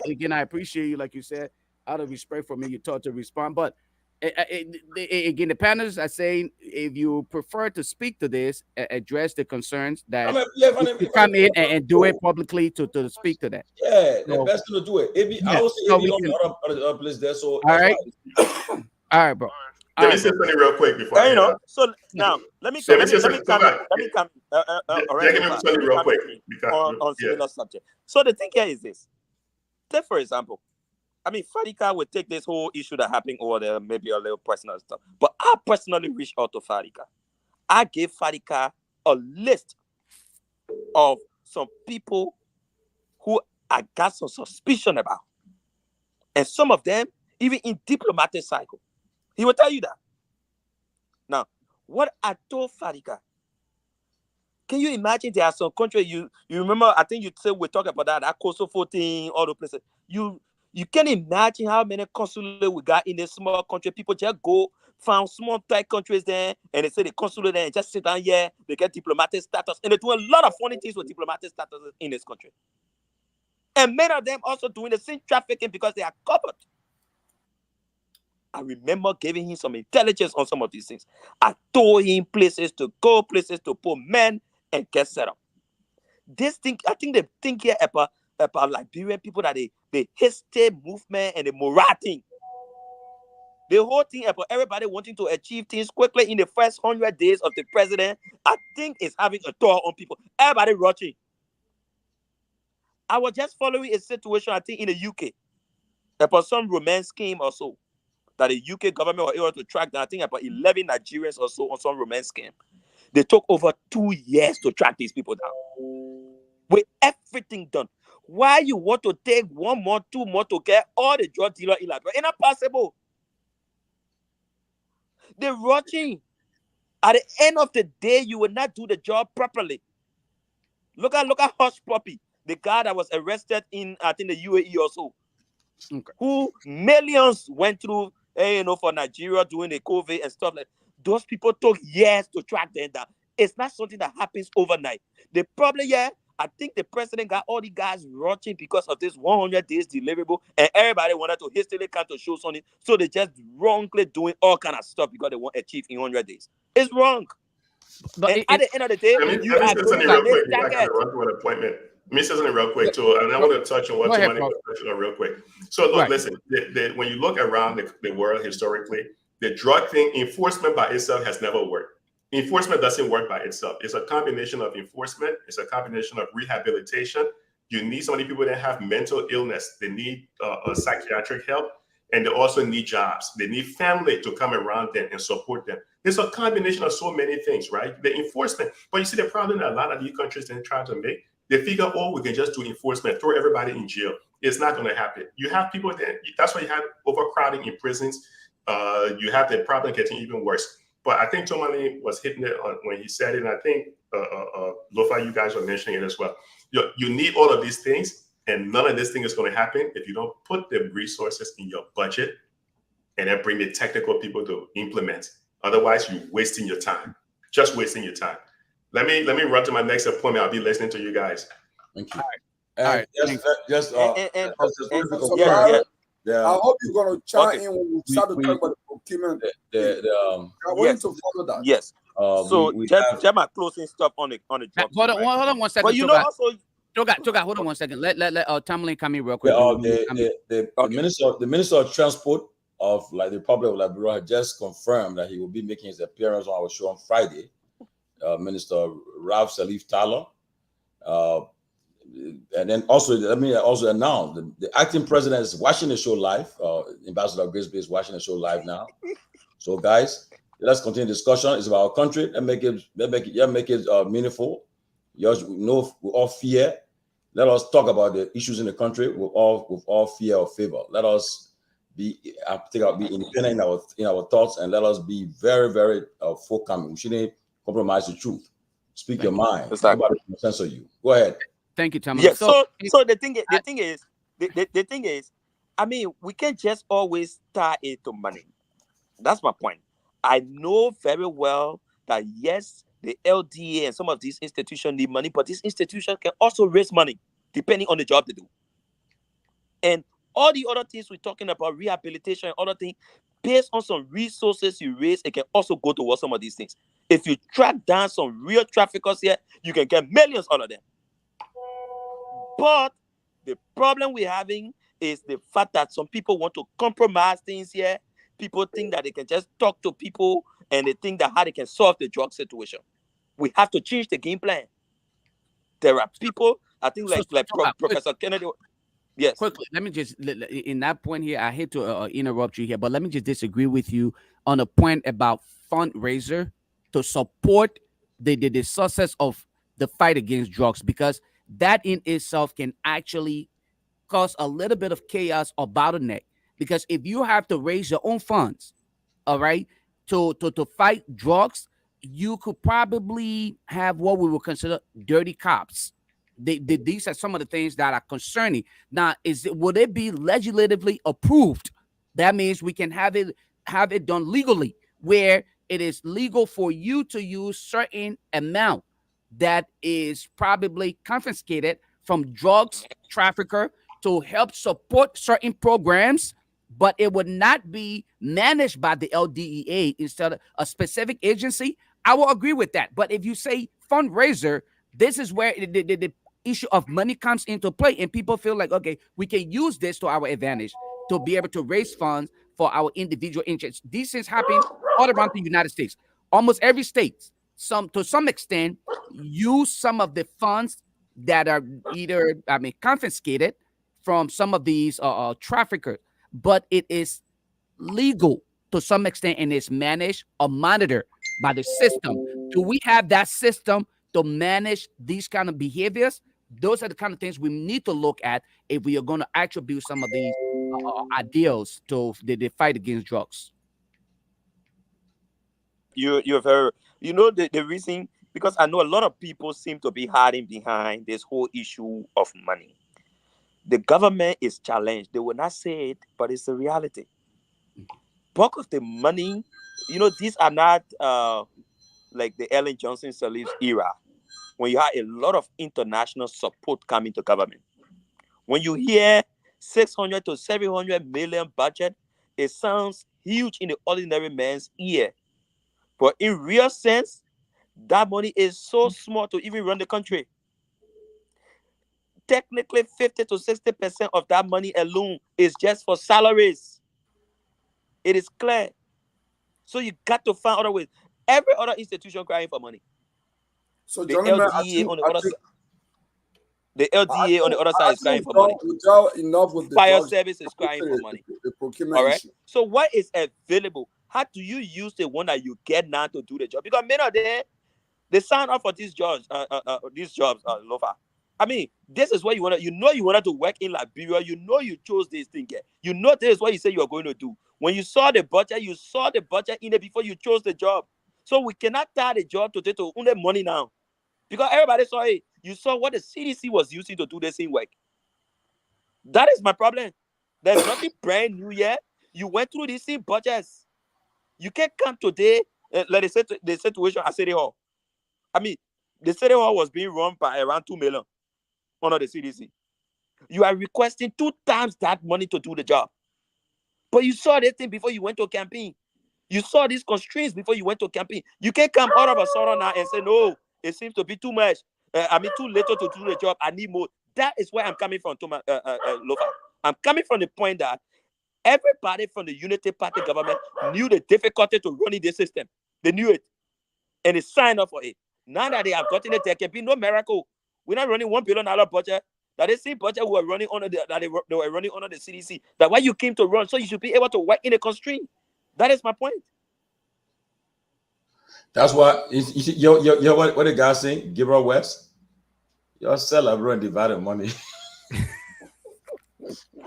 again, I appreciate you, like you said, out of respect for me, you thought to respond. But again, the panelists are saying, if you prefer to speak to this, address the concerns that you come in and do it publicly to speak to that. Yeah, the best to do it. I will say other place there. So all right, all right, bro. Let me say something real quick before So now let me come. Real quick on similar subject. So the thing here is this. Take for example, I mean, Fadika would take this whole issue that happened over there, maybe a little personal stuff. But I personally reached out to Fadika. I gave Fadika a list of some people I got some suspicion about. And some of them, even in diplomatic cycle, he will tell you that. Now, what I told Farika, can you imagine there are some countries you remember? I think you said we talked about that Kosovo thing, all the places. You can imagine how many consulates we got in this small country. People just go found small tech countries there, and they say the consulate there and just sit down here. They get diplomatic status, and they do a lot of funny things with diplomatic status in this country. And many of them also doing the same trafficking because they are covered. I remember giving him some intelligence on some of these things. I told him places to go, places to put men and get set up. This thing, I think they think here about Liberian people that the history movement and the moral thing. The whole thing about everybody wanting to achieve things quickly in the first 100 days of the president, I think is having a toll on people. Everybody rushing. I was just following a situation, I think, in the UK about some romance scheme or so that the UK government was able to track down, I think, about 11 Nigerians or so on some romance scheme. They took over 2 years to track these people down. With everything done. Why you want to take 1 more, 2 more to get all the drug dealers in Liberia? It's not possible. They're rushing. At the end of the day, you will not do the job properly. Look at Hush Puppy, the guy that was arrested in, I think, the UAE or so. Okay. Who millions went through, for Nigeria doing the COVID and stuff like that. Those people took years to track them down. It's not something that happens overnight. The problem, I think the president got all the guys rushing because of this 100 days deliverable, and everybody wanted to hastily come to show something, so they just wrongly doing all kind of stuff because they want to achieve in 100 days. It's wrong. But at the end of the day, you are going to miss target. Appointment. Let me say something real quick too, and I want to touch on what Tomalin was touching on real quick. So look, listen, when you look around the world historically, the drug thing, enforcement by itself has never worked. Enforcement doesn't work by itself. It's a combination of enforcement. It's a combination of rehabilitation. You need so many people that have mental illness. They need psychiatric help, and they also need jobs. They need family to come around them and support them. It's a combination of so many things, right? The enforcement. But you see the problem that a lot of these countries they try to make, they figure, we can just do enforcement, throw everybody in jail. It's not going to happen. You have people that's why you have overcrowding in prisons. You have the problem getting even worse. But I think Tomalin was hitting it on when he said it, and I think Lofa, you guys were mentioning it as well. You need all of these things, and none of this thing is going to happen if you don't put the resources in your budget and then bring the technical people to implement. Otherwise, you're wasting your time. Just wasting your time. Let me run to my next appointment. I'll be listening to you guys. Thank you. All right. I hope you're going to chime in when we start to talk about the procurement. I want you to follow that. Yes. So just my closing stuff on the job. Hold on 1 second. But you know also. Toga, hold on 1 second. Let Tomalin come in real quick. The minister of transport of the Republic of Liberia had just confirmed that he will be making his appearance on our show on Friday. Minister Ralph Salif Tyler. And then also, let me also announce the acting president is watching the show live. Ambassador Grisby is watching the show live now. So, guys, let's continue the discussion. It's about our country. Let's make it meaningful. You know, with all fear. Let us talk about the issues in the country with all fear or favor. Let us be independent in our thoughts, and let us be very, very forthcoming. We shouldn't compromise the truth. Speak your mind. Exactly. Nobody can censor you. Go ahead. Thank you, Tomalin. Yeah. So the thing is, I mean, we can't just always tie it to money. That's my point. I know very well that yes, the LDA and some of these institutions need money, but these institutions can also raise money depending on the job they do. And all the other things we're talking about, rehabilitation and other things, based on some resources you raise, it can also go towards some of these things. If you track down some real traffickers here, you can get millions out of them. But the problem we're having is the fact that some people want to compromise things here. People think that they can just talk to people and they think that how they can solve the drug situation. We have to change the game plan. There are people, I think Professor Kennedy. Yes. Quickly, let me just, in that point here, I hate to interrupt you here, but let me just disagree with you on a point about fundraiser to support the success of the fight against drugs, because that in itself can actually cause a little bit of chaos or bottleneck. Because if you have to raise your own funds, all right, to fight drugs, you could probably have what we would consider dirty cops. These are some of the things that are concerning. Now, would it be legislatively approved? That means we can have it done legally, where it is legal for you to use certain amount that is probably confiscated from drugs trafficker to help support certain programs, but it would not be managed by the LDEA instead of a specific agency. I will agree with that. But if you say fundraiser, this is where the issue of money comes into play, and people feel like, okay, we can use this to our advantage to be able to raise funds for our individual interests. These things happen all around the United States. Almost every state, to some extent, use some of the funds that are either, confiscated from some of these traffickers, but it is legal to some extent and is managed or monitored by the system. Do we have that system to manage these kind of behaviors? Those are the kind of things we need to look at if we are going to attribute some of these ideals to the fight against drugs. You're very, the reason, because I know a lot of people seem to be hiding behind this whole issue of money. The government is challenged. They will not say it, but it's a reality. Bulk of the money, these are not like the Ellen Johnson Sirleaf era, when you have a lot of international support coming to government. When you hear 600 to 700 million budget, it sounds huge in the ordinary man's ear. But in real sense, that money is so small to even run the country. Technically, 50 to 60% of that money alone is just for salaries. It is clear. So you got to find other ways. Every other institution crying for money. So, The gentlemen, LDA on the other side. The LDA on the other side is crying for money. Enough with the Fire service is crying for money. The procurement all right. issue. So what is available? How do you use the one that you get now to do the job? Because many of them, they sign up for these jobs, Lofa. I mean, this is what you want to, you wanted to work in Liberia. You chose this thing here. This is what you say you are going to do. When you saw the budget in it before you chose the job. So we cannot tie the job to own the money now. Because everybody saw it. You saw what the CDC was using to do the same work. That is my problem. There's nothing brand new yet. You went through these same budgets. You can't come today, like they said, the situation at City Hall. I mean, the City Hall was being run by around 2 million under the CDC. You are requesting 2 times that money to do the job. But you saw this thing before you went to a campaign. You saw these constraints before you went to a campaign. You can't come out of a sudden now and say, no, it seems to be too much. Too little to do the job. I need more. That is where I'm coming from, Lofa. I'm coming from the point that everybody from the Unity Party government knew the difficulty to running the system. They knew it. And they signed up for it. Now that they have gotten it, there can be no miracle. We're not running $1 billion budget. That is the budget we were running under they were running under the CDC. That's why you came to run. So you should be able to work in a constraint. That is my point. That's why what the guy saying? Give her West. You're celebrating divided money.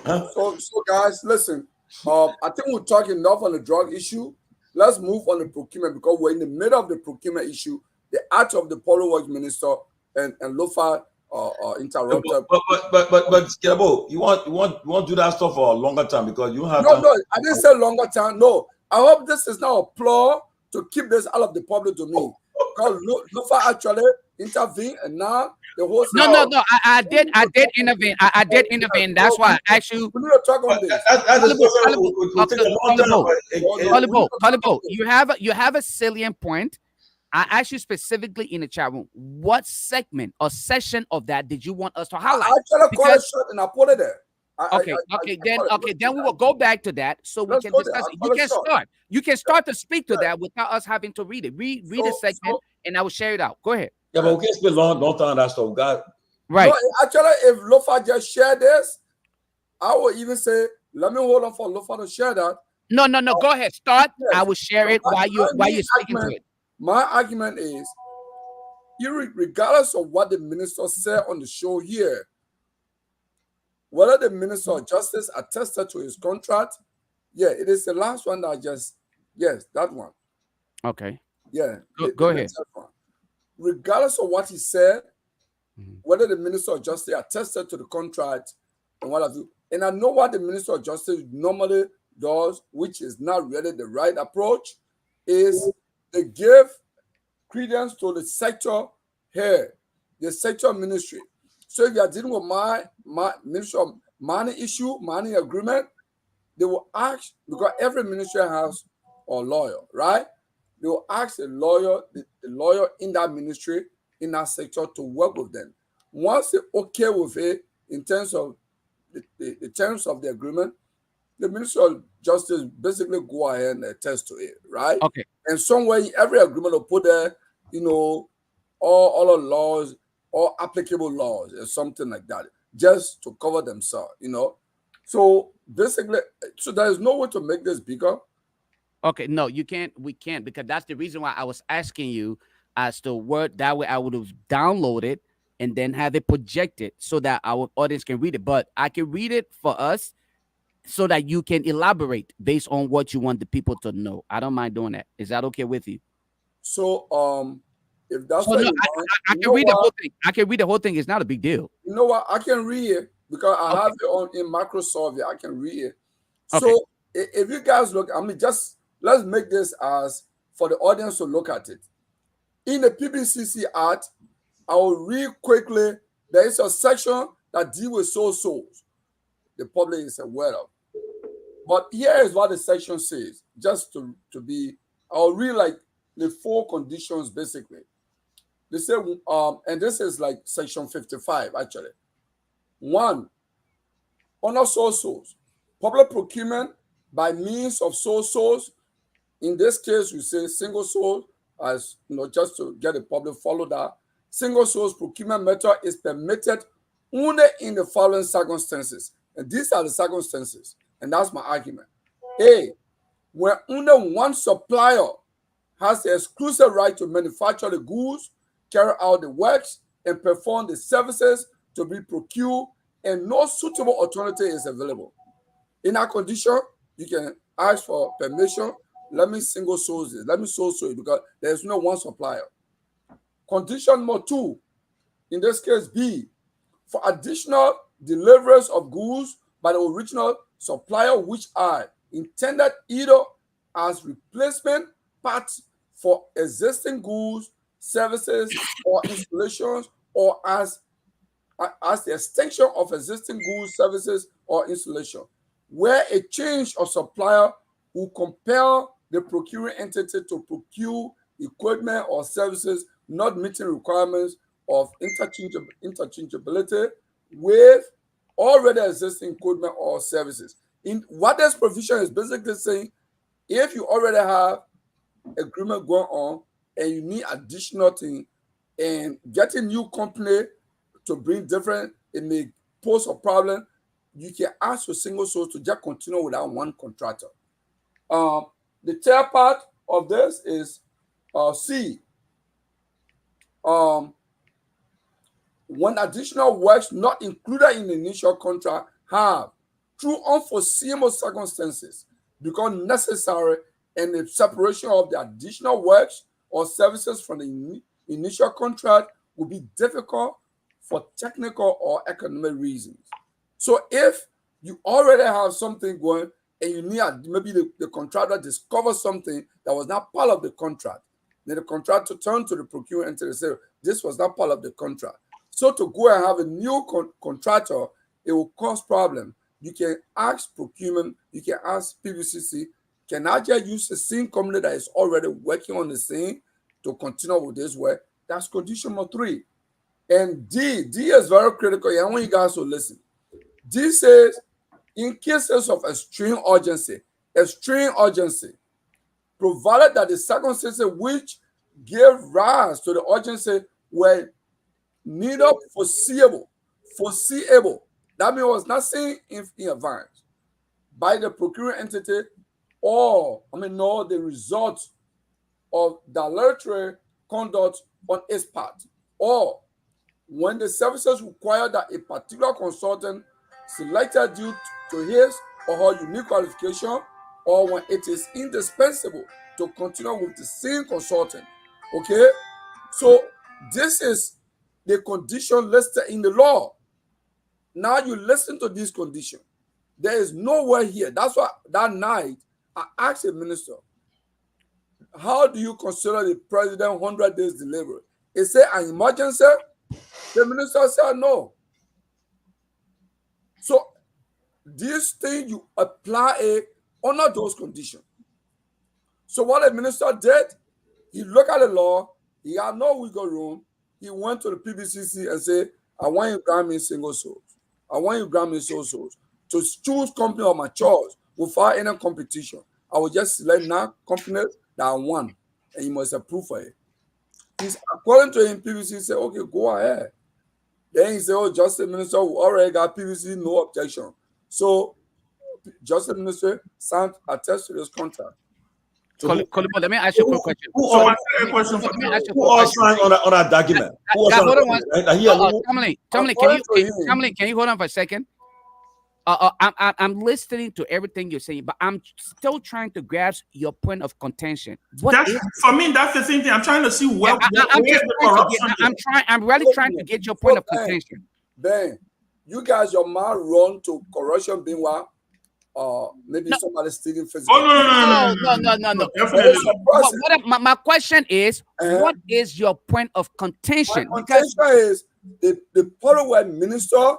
Huh? So guys, listen. I think we're talking enough on the drug issue. Let's move on the procurement, because we're in the middle of the procurement issue. The act of the Public Works Minister and Lofa interrupted. But Skebo, you want to do that stuff for a longer time, because you have No, I didn't say longer time. No, I hope this is now a ploy to keep this out of the public domain. Because Lofa actually intervened, and now the whole No. I did intervene. I did intervene. That's why I asked you. We need to talk on this. Talibo, you have a salient point. I asked you specifically in the chat room, what segment or session of that did you want us to highlight? I actually call it short and I put it there. Then we will go back to that so we can discuss it. You can start to speak to that without us having to read it. Read the segment and I will share it out. Go ahead. Yeah, but we can't spend long time on that stuff. God. Right. No, actually, if Lofa just shared this, I will even say, let me hold on for Lofa to share that. No. Go ahead. Start. Yes. I will share it while you're speaking to it. My argument is, regardless of what the minister said on the show here, whether the Minister of Justice attested to his contract. Yeah, it is the last one that yes, that one. Okay. Yeah. Go ahead. One. Regardless of what he said, whether the Minister of Justice attested to the contract and what have you. And I know what the Minister of Justice normally does, which is not really the right approach, is they give credence to the sector here, the sector ministry. So if you are dealing with my Ministry of Money issue, money agreement, they will ask, because every ministry has a lawyer, right? They will ask a lawyer, the lawyer in that ministry, in that sector, to work with them. Once they're okay with it, in terms of the terms of the agreement, the Ministry of Justice basically go ahead and attest to it, right? Okay. And somewhere in every agreement will put there, all the laws, all applicable laws, or something like that, just to cover themselves, So basically, so there is no way to make this bigger. Okay, no, you can't. We can't, because that's the reason why I was asking you as to what, that way I would have downloaded and then have it projected so that our audience can read it. But I can read it for us so that you can elaborate based on what you want the people to know. I don't mind doing that. Is that okay with you? So if that's what I can read the whole thing. I can read the whole thing. It's not a big deal. You know what? I can read it because I have it on in Microsoft. I can read it. Okay. So if you guys look, just let's make this as for the audience to look at it. In the PBCC Act, I will read quickly. There is a section that deals with sole souls. The public is aware of. But here is what the section says, just to be, I'll read like the 4 conditions basically. They say, and this is like section 55 actually. 1, honor sole souls. Public procurement by means of sole souls. In this case, we say single soul, as just to get the public follow that. Single source procurement method is permitted only in the following circumstances. And these are the circumstances. And that's my argument. A, when only one supplier has the exclusive right to manufacture the goods, carry out the works, and perform the services to be procured, and no suitable alternative is available. In that condition, you can ask for permission. Let me single source this. Let me sole source it, because there's no one supplier. Condition number 2, in this case B, for additional deliveries of goods by the original supplier which are intended either as replacement parts for existing goods, services, or installations, or as the extension of existing goods, services, or installation, where a change of supplier will compel the procuring entity to procure equipment or services not meeting requirements of interchangeability with already existing equipment or services. In what this provision is basically saying, if you already have agreement going on and you need additional thing, and getting new company to bring different, it may pose a problem. You can ask your single source to just continue without one contractor. The third part of this is C. When additional works not included in the initial contract have, through unforeseeable circumstances, become necessary, and the separation of the additional works or services from the initial contract will be difficult for technical or economic reasons. So if you already have something going and you need, maybe the contractor discovers something that was not part of the contract, then the contractor turn to the procurement entity and say, this was not part of the contract. So to go and have a new contractor, it will cause problem. You can ask procurement, you can ask PBCC, can I just use the same company that is already working on the same to continue with this work? That's condition number 3. And D is very critical. I want you guys to listen. D says, in cases of extreme urgency, provided that the circumstances which gave rise to the urgency were neither foreseeable. That means it was not seen in advance by the procuring entity, or the result of dilatory conduct on its part, or when the services require that a particular consultant selected due to his or her unique qualification, or when it is indispensable to continue with the same consultant. Okay, so this is the condition listed in the law. Now you listen to this condition. There is nowhere here. That's why that night I asked the minister, how do you consider the president 100 days delivery? Is it an emergency? The minister said no. So this thing you apply it under those conditions. So what the minister did, he looked at the law, he had no wiggle room. He went to the PBCC and said, I want you to grant me single souls. I want you to grant me sole souls. To choose company of my choice without any competition. I will just select now companies that I want, and you must approve for it. He's, according to him, PBC said, okay, go ahead. Then he said, oh, Justice Minister, we already got PBC, no objection. So, Justice Minister signed attest to this contract. Kolimo, let me ask you a question. Who all signed on that document? Tomalin, can you hold on for a second? I'm listening to everything you're saying, but I'm still trying to grasp your point of contention. For me, that's the same thing. I'm trying to see where I'm really trying to get your point of contention. Ben, you guys, your mind run to corruption being what? Maybe somebody stealing physical. No. My question is, what is your point of contention? My contention is the Power minister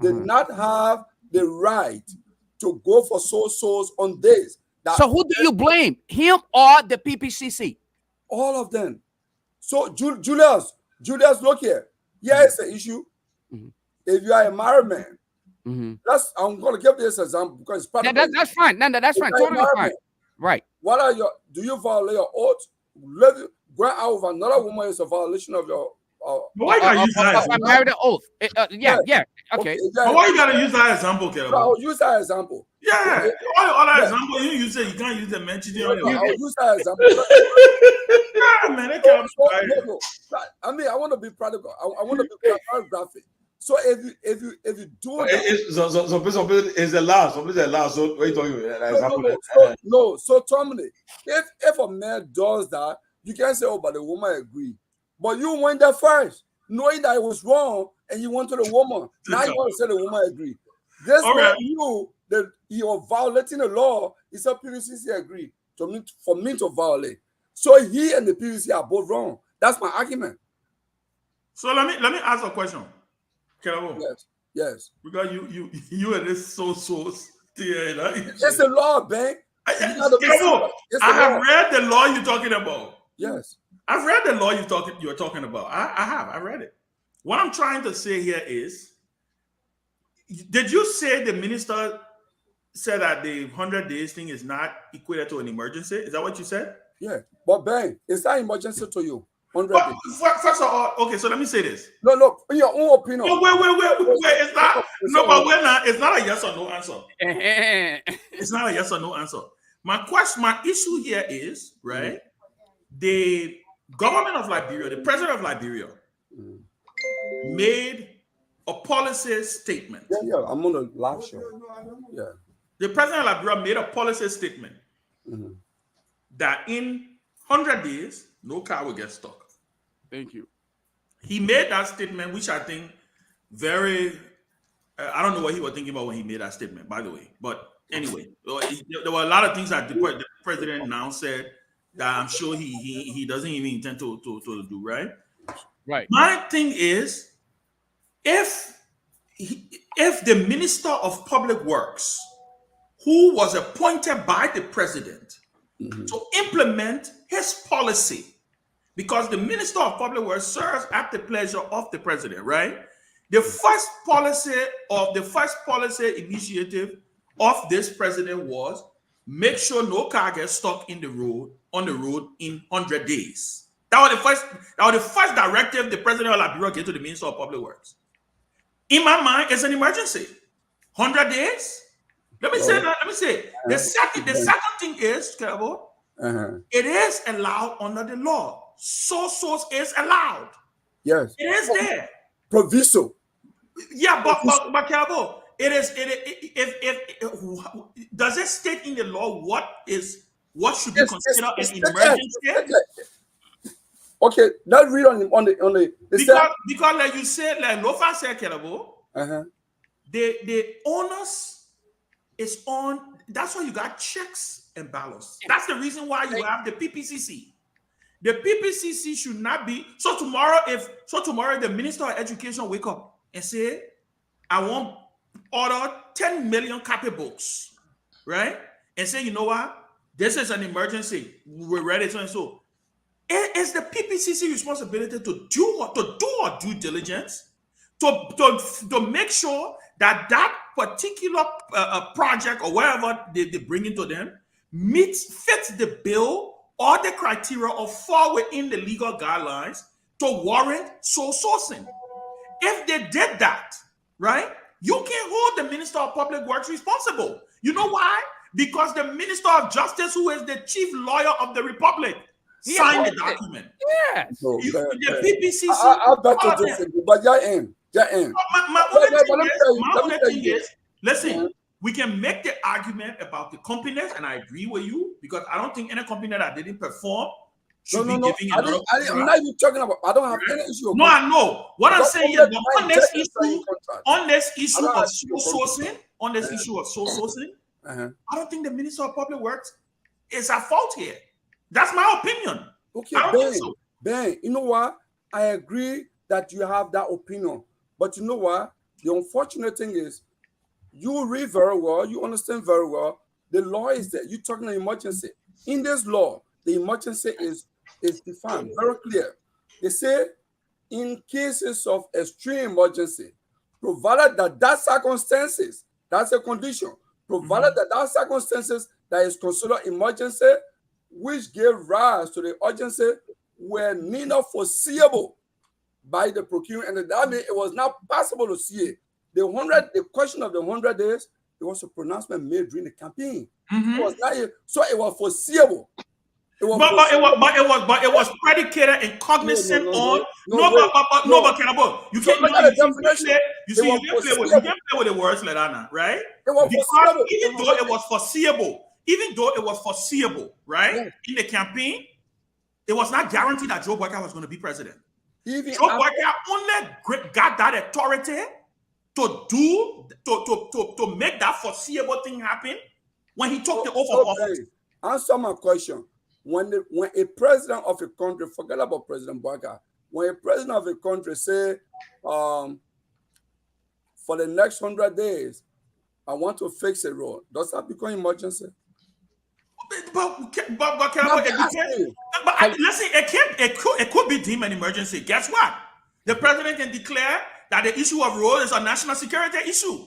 did not have the right to go for souls on this. So who do you blame, him or the PPCC? All of them. So Julius, look here. Here is the issue. If you are a married man, I'm going to give this example because it's part of that's fine. That's fine. Totally fine. Right. What are do you violate your oath? Going out with another woman is a violation of your. Why you gotta use that? I married an oath. Yeah. Okay. But why you gotta use that example, Kev? I'll use that example. Yeah. All that example you use it. You can't use the mention. I'll use that example. Yeah, man. That can't no. I mean, I want to be practical. I want to be graphic. So if you do that, it's a law. So what are you talking about? No. So Tomalin, if a man does that, you can't say, oh, but the woman agreed. But you went there first, knowing that it was wrong, and you went to the woman. Now you want to say the woman agreed. This man knew that you were violating the law. He said PVCC agreed for me to violate. So he and the PVC are both wrong. That's my argument. So let me ask a question. Yes. Because you and this so it's the law, Ben. I have read the law you're talking about. Yes. I've read the law you're talking about. I read it. What I'm trying to say here is, did you say the minister said that the 100 days thing is not equated to an emergency? Is that what you said? Yeah. But Ben, is that emergency to you? 100 days. First of all, okay, so let me say this. No, in your own opinion. No, wait. It's not. No, but we're not. It's not a yes or no answer. It's not a yes or no answer. My issue here is, right, the government of Liberia, the president of Liberia, made a policy statement. Yeah, I'm on the live show. Yeah. The president of Liberia made a policy statement that in 100 days, no car will get stuck. Thank you. He made that statement, which I think I don't know what he was thinking about when he made that statement, by the way. But anyway, there were a lot of things that the president now said that I'm sure he doesn't even intend to do, right? Right. My thing is, if the Minister of Public Works, who was appointed by the president to implement his policy, because the Minister of Public Works serves at the pleasure of the president, right? The first policy initiative of this president was make sure no car gets stuck on the road in 100 days. That was the first directive the president of Liberia gave to the Minister of Public Works. In my mind, it's an emergency. 100 days? Let me say. The second thing is, it is allowed under the law. Source is allowed. Yes. It is there. Proviso. Yeah, but Calvo, it is. If does it state in the law what should be considered an emergency? Okay, let's read on the because like you said, like Lofa said, Kelabo, the onus is on. That's why you got checks and balance. That's the reason why you have the PPCC. The PPCC should not be so tomorrow. If the Minister of Education wake up and say, "I want order 10 million copybooks," right? And say, "You know what? This is an emergency. We're ready to." And so, it is the PPCC responsibility to do our due diligence to make sure that particular project or whatever they bring into them fits the bill or the criteria or fall within the legal guidelines to warrant sole sourcing. If they did that, right, you can hold the Minister of Public Works responsible. You know why? Because the Minister of Justice, who is the chief lawyer of the Republic, signed the document. Yes. The PPCC. I better disagree, but you're in. My only thing is, listen, we can make the argument about the companies, and I agree with you, because I don't think any company that didn't perform should be giving another. I'm not even talking about. I don't have any issue. No, I know. What I'm saying is, on this issue of sole sourcing, I don't think the Minister of Public Works is at fault here. That's my opinion. Okay, Ben, you know what? I agree that you have that opinion. But you know what? The unfortunate thing is, you read very well, you understand very well. The law is that you're talking an emergency. In this law, the emergency is defined very clear. They say, in cases of extreme emergency, provided that circumstances, that's a condition, provided that circumstances that is considered emergency, which gave rise to the urgency, were neither foreseeable by the procurement, and that means it was not possible to see it. The question of the 100 days, it was a pronouncement made during the campaign. It was not, so it was foreseeable. It was predicated and cognizant on. You can't play with the words, Ledana, right? Because even though it was foreseeable, right, in the campaign, it was not guaranteed that Joe Biden was going to be president. Joe Biden only got that authority to make that foreseeable thing happen when he took the oath of office. Answer my question. When a president of a country, forget about President Biden, when a president of a country say, for the next 100 days, I want to fix a road, does that become emergency? But listen, it could be deemed an emergency. Guess what? The president can declare that the issue of road is a national security issue.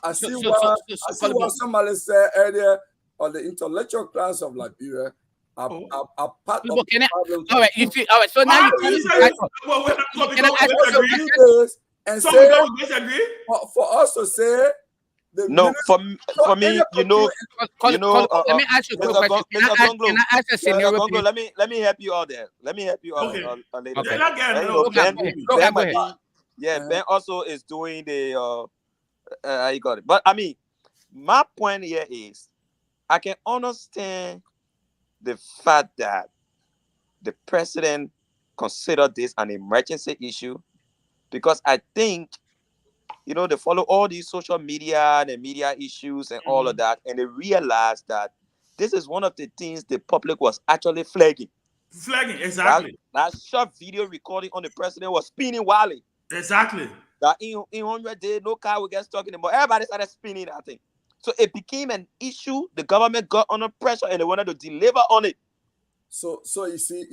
I see what somebody said earlier on the intellectual class of Liberia. All right, you see, all right. So now for us to say. No, for me, you know. Let me ask you a quick question. Can I ask a scenario? Let me help you out there. Let me help you out there. Ben also is doing the how you got it. But I mean, my point here is, I can understand the fact that the president considered this an emergency issue, because I think, they follow all these social media and the media issues and all of that, and they realized that this is one of the things the public was actually flagging. Exactly. That short video recording on the president was spinning wildly. Exactly. That in 100 days, no car will get stuck in the mud. Everybody started spinning that thing. So it became an issue. The government got under pressure and they wanted to deliver on it. So you see.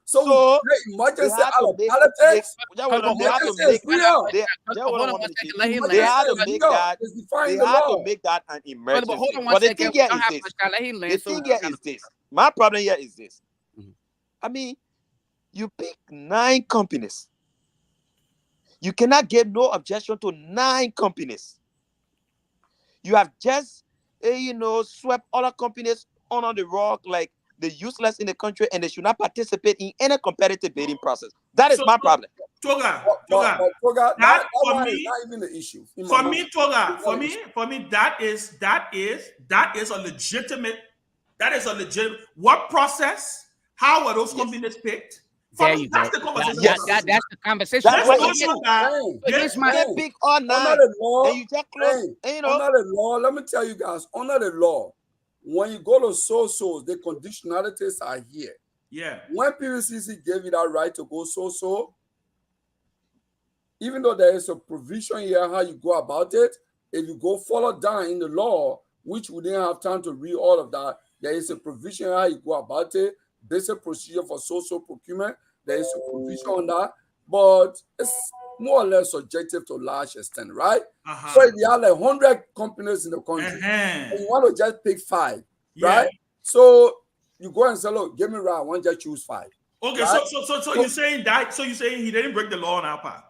So emergency out of politics. They had to make that an emergency. But the thing here is this. My problem here is this. I mean, you pick 9 companies. You cannot give no objection to 9 companies. You have just, swept other companies under the rug, like they're useless in the country, and they should not participate in any competitive bidding process. That is my problem. Toga, That for one is me, not even the issue. for me, Toga, for me, that is a legitimate. That is a legitimate. What process? How were those companies picked? For There me, you that's go. the conversation. That's the conversation. That's Let's why go through that. Here's my get big or not, Under the law, and you just close. You know, under the law, let me tell you guys, under the law, when you go to so-so, the conditionalities are here. Yeah. When PVCC gave you that right to go so-so, even though there is a provision here how you go about it, if you go follow down in the law, which we didn't have time to read all of that, there is a provision how you go about it. There's a procedure for so-so procurement. There is a provision on that, but it's more or less subjective to a large extent, right? So if you have like 100 companies in the country, and you want to just pick 5, right? So you go and say, look, give me right, I want to just choose 5. Okay, right? so you're saying that? So you're saying he didn't break the law on our part?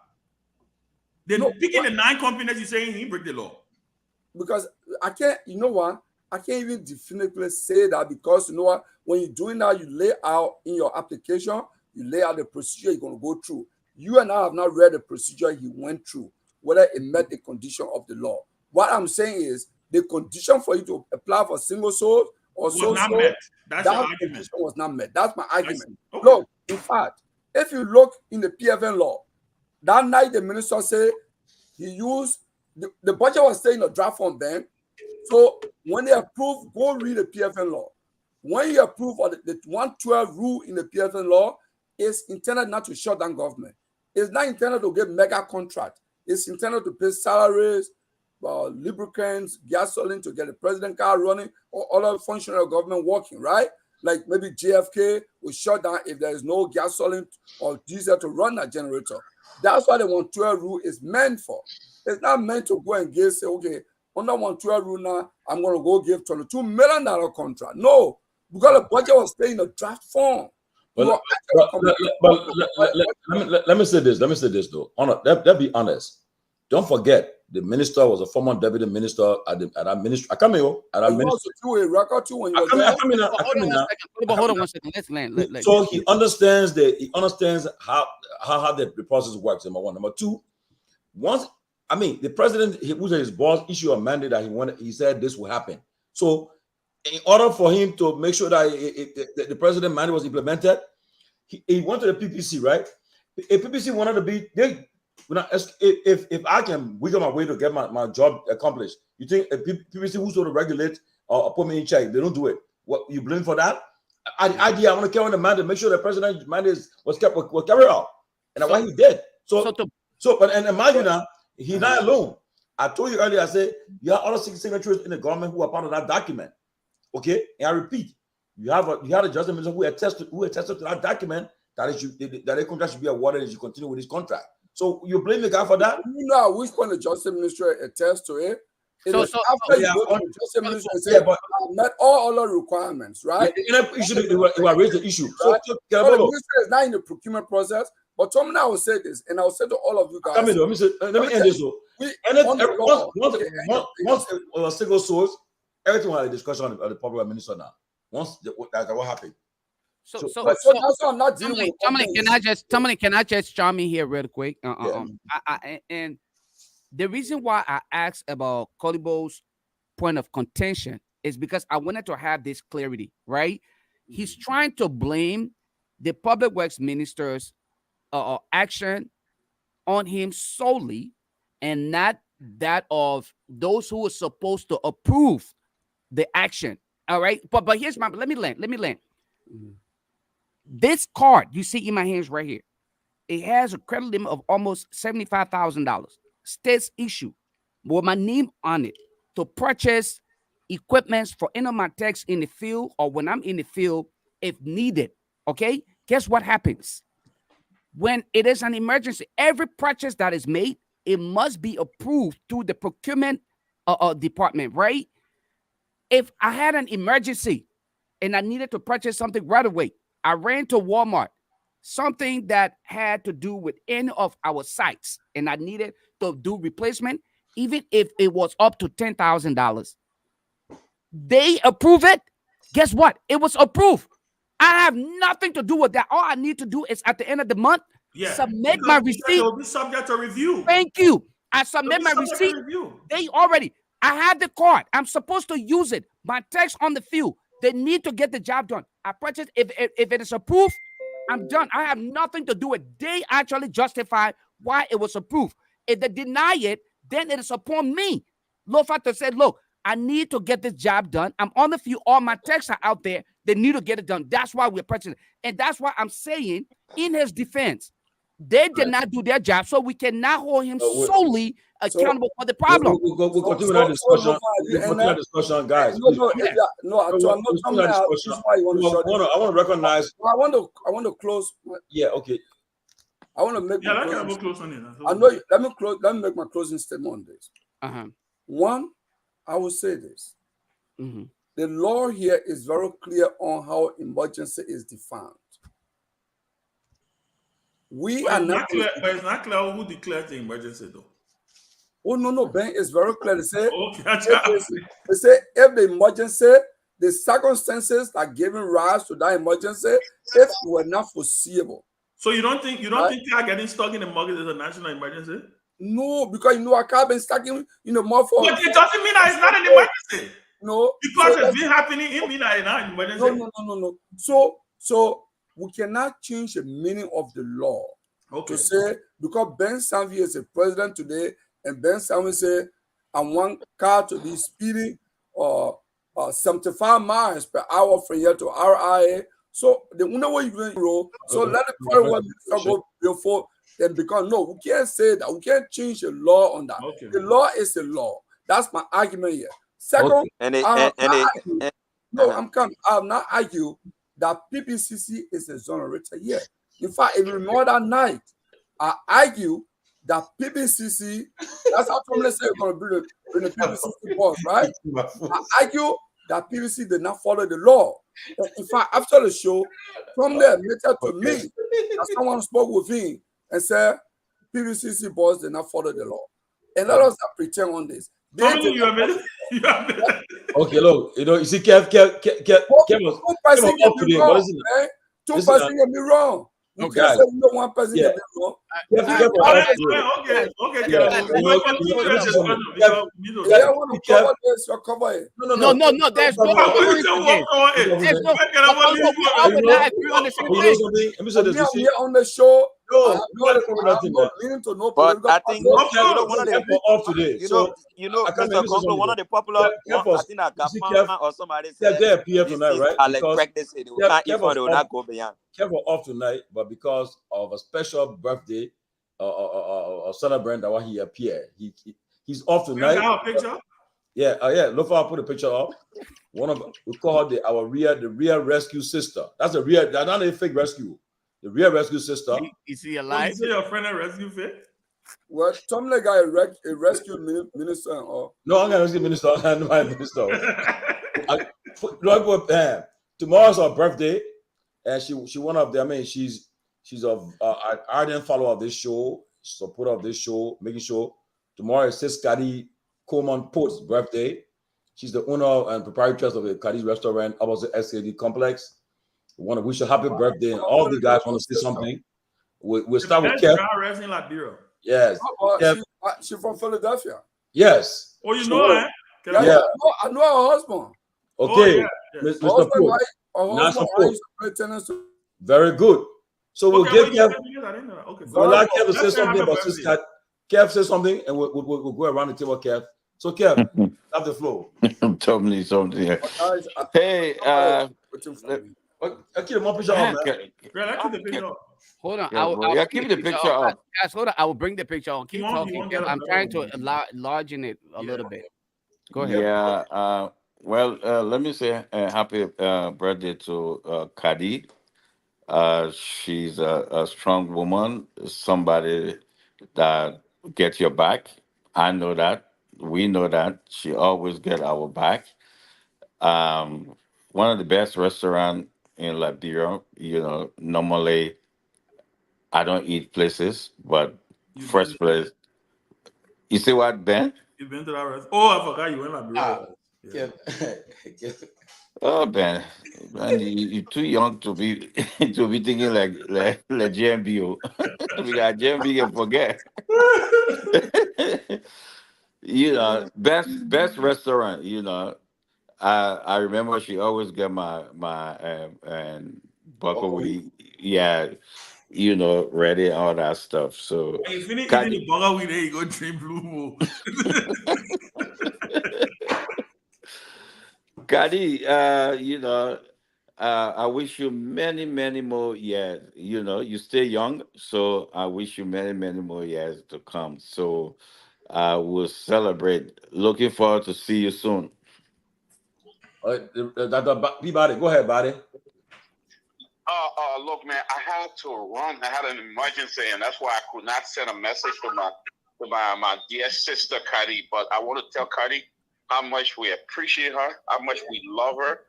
Then picking the 9 companies, you're saying he didn't break the law? Because I can't, you know what? I can't even definitively say that, because you know what? When you're doing that, you lay out in your application, you lay out the procedure you're going to go through. You and I have not read the procedure he went through, whether it met the condition of the law. What I'm saying is the condition for you to apply for single source or so not met. That's your that argument. condition was not met. That's my argument. Okay. Look, in fact, if you look in the PFN law, that night the minister said he used the budget was staying in a draft form then. So when they approve, go read the PFN law. When you approve of the 112 rule in the PFN law, it's intended not to shut down government. It's not intended to get mega contract. It's intended to pay salaries, lubricants, gasoline to get the president car running, or other functional government working, right? Like maybe JFK will shut down if there is no gasoline or diesel to run that generator. That's what the 112 rule is meant for. It's not meant to go and say, okay, under 112 rule now, I'm going to go give $22 million contract. No, because the budget was staying in a draft form. But let me say this. Let me say this though. Let's be honest. Don't forget, the minister was a former deputy minister at that ministry. I come here at that ministry. A record too when you Hold on one second. Let's land. So he understands how the process works. Number one. Number two, the president, who's his boss, issued a mandate that he said this will happen. So in order for him to make sure that the president mandate was implemented, he went to the PPC, right? If PPC wanted to be, if I can wiggle my way to get my job accomplished, you think a PPC who's going to regulate or put me in check, they don't do it? What you blame for that? I want to carry on the mandate, make sure the president's mandate was carried out, and that's what he did. But imagine now, he's not alone. I told you earlier, I said you have other signatories in the government who are part of that document. Okay, and I repeat, you had a justice minister who attested to that document that a contract should be awarded as you continue with this contract. So you blame the guy for that? You know at which point the justice minister attests to it. After you go to the justice minister and say, but I met all other requirements, right? It will raise the issue. Right? So the minister is not in the procurement process. But Tomalin, I will say this, and I will say to all of you guys. Let me end this though. Once a single source, everything will have a discussion on the public minister now. Once what happened. So that's what I'm not dealing with. Tomalin, can I just chime in here real quick? And the reason why I asked about Kolibo's point of contention is because I wanted to have this clarity, right? He's trying to blame the public works minister's action on him solely, and not that of those who were supposed to approve the action. All right, but here's let me land. This card you see in my hands right here, it has a credit limit of almost $75,000. State's issue with my name on it to purchase equipments for any of my techs in the field or when I'm in the field if needed. Okay, guess what happens? When it is an emergency, every purchase that is made, it must be approved through the procurement department, right? If I had an emergency and I needed to purchase something right away, I ran to Walmart, something that had to do with any of our sites, and I needed to do replacement, even if it was up to $10,000. They approve it. Guess what? It was approved. I have nothing to do with that. All I need to do is at the end of the month, submit my receipt. It will be subject to review. Thank you. I submit my receipt. They already, I have the card. I'm supposed to use it. My text on the field. They need to get the job done. I purchase. If it is approved, I'm done. I have nothing to do with it. They actually justify why it was approved. If they deny it, then it is upon me, Lofa, to say, look, I need to get this job done. I'm on the field. All my texts are out there. They need to get it done. That's why we're purchasing. And that's why I'm saying, in his defense, they did not do their job, so we cannot hold him solely accountable for the problem. We'll continue that discussion. We'll continue that discussion, guys. I want to recognize. I want to close. Yeah, okay. I want to make. Yeah, let me close on it. I know. Let me close. Let me make my closing statement on this. One, I will say this. The law here is very clear on how emergency is defined. We are not clear, but it's not clear who declared the emergency, though. Oh, no, Ben, it's very clear. They say, okay, they say if the emergency, the circumstances that are giving rise to that emergency, if it were not foreseeable. So you don't think they are getting stuck in the market is a national emergency? No, because I can't be stuck in more for. But it doesn't mean that it's not an emergency. No, because it's been happening, it means that it's not an emergency. No. So we cannot change the meaning of the law to say because Ben Sanvee is a president today, and Ben Sanvee say I want car to be speeding 75 miles per hour from here to RIA. So the only way you can roll. So let the current minister go before then because no, we can't say that. We can't change the law on that. The law is the law. That's my argument here. Second, I'm coming. I have not argued that PPCC is exonerated yet. In fact, if you remember that night, I argue that PPCC, that's how Tomalin said we're going to bring the PPCC boss, right? I argue that PPCC did not follow the law. In fact, after the show, Tomalin admitted to me that someone spoke with him and said PPCC boss did not follow the law. And let us not pretend on this. Okay, look, you see, Kev was up today, but isn't it? Two persons can be wrong. You can't say one person can be wrong. No, there's no on the show. But I think one of the popular, I think that or somebody said tonight, right? Kev off tonight, but because of a special birthday or celebrant that he appeared, he's off tonight. Yeah, Lofa put a picture up. We call her the real rescue sister. That's the real. That's not a fake rescue. The real rescue sister. Is he alive? Is your friend a rescue fit? Well, Tomalin got a rescue minister. Or no, I'm a rescue minister. I'm not a minister. Tomorrow's her birthday, and she one of them. I mean, she's an ardent follower of this show, supporter of this show, making sure tomorrow is Sis Kadi Coleman Port's birthday. She's the owner and proprietress of the Kadi's restaurant opposite SKD complex. We want to wish her happy birthday, and all the guys want to say something. We'll start with Kev. Yes. She's from Philadelphia. Yes. Oh, you know her? Yeah. I know her husband. Okay. Mr. Pope. Very good. So we'll give Kev. We'll like Kev to say something about Sis Kat. Kev says something, and we'll go around the table, Kev. So, Kev, have the floor. Tell me something. Hey, I keep my picture on, man. Hold on. I'll keep the picture up. Guys, hold on. I will bring the picture on. Keep talking. I'm trying to enlarge it a little bit. Go ahead. Yeah. Well, let me say happy birthday to Kadi. She's a strong woman, somebody that gets your back. I know that. We know that. She always get our back. One of the best restaurants in Liberia. Normally I don't eat places, but first place. You see what, Ben? You've been to that restaurant? Oh, I forgot you went to Liberia. Oh man, you're too young to be to be thinking like JMBO. We got JMB can forget. Best restaurant. I remember she always get my and Buckwheat. buckwheat. Yeah, ready all that stuff. So, When you finish eating Kadi, the burger with it, you go drink Blue Moon. Kadi, I wish you many, many more years. You stay young, so I wish you many, many more years to come. So, we'll celebrate. Looking forward to see you soon. Dr. Peabody, go ahead, buddy. Look, man, I had to run. I had an emergency, and that's why I could not send a message to my dear sister Kadi. But I want to tell Kadi how much we appreciate her, how much we love her.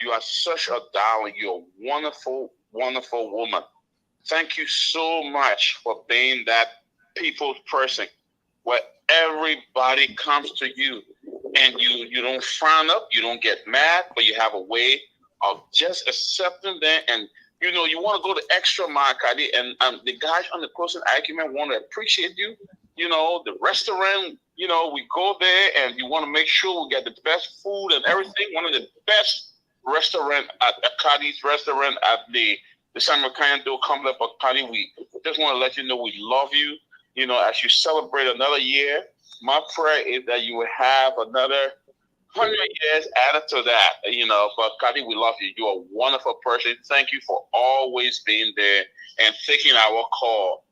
You are such a darling. You're a wonderful, wonderful woman. Thank you so much for being that people's person where everybody comes to you and you don't frown up, you don't get mad, but you have a way of just accepting them. And you want to go the extra mile, Kadi, and the guys on the closing argument want to appreciate you. The restaurant, we go there and you want to make sure we get the best food and everything. One of the best restaurant at Kadi's restaurant at the San Ricardo Complex of Kadi. We just want to let you know we love you. As you celebrate another year, my prayer is that you will have another 100 years added to that, but Kadi, we love you. You're a wonderful person. Thank you for always being there and taking our call.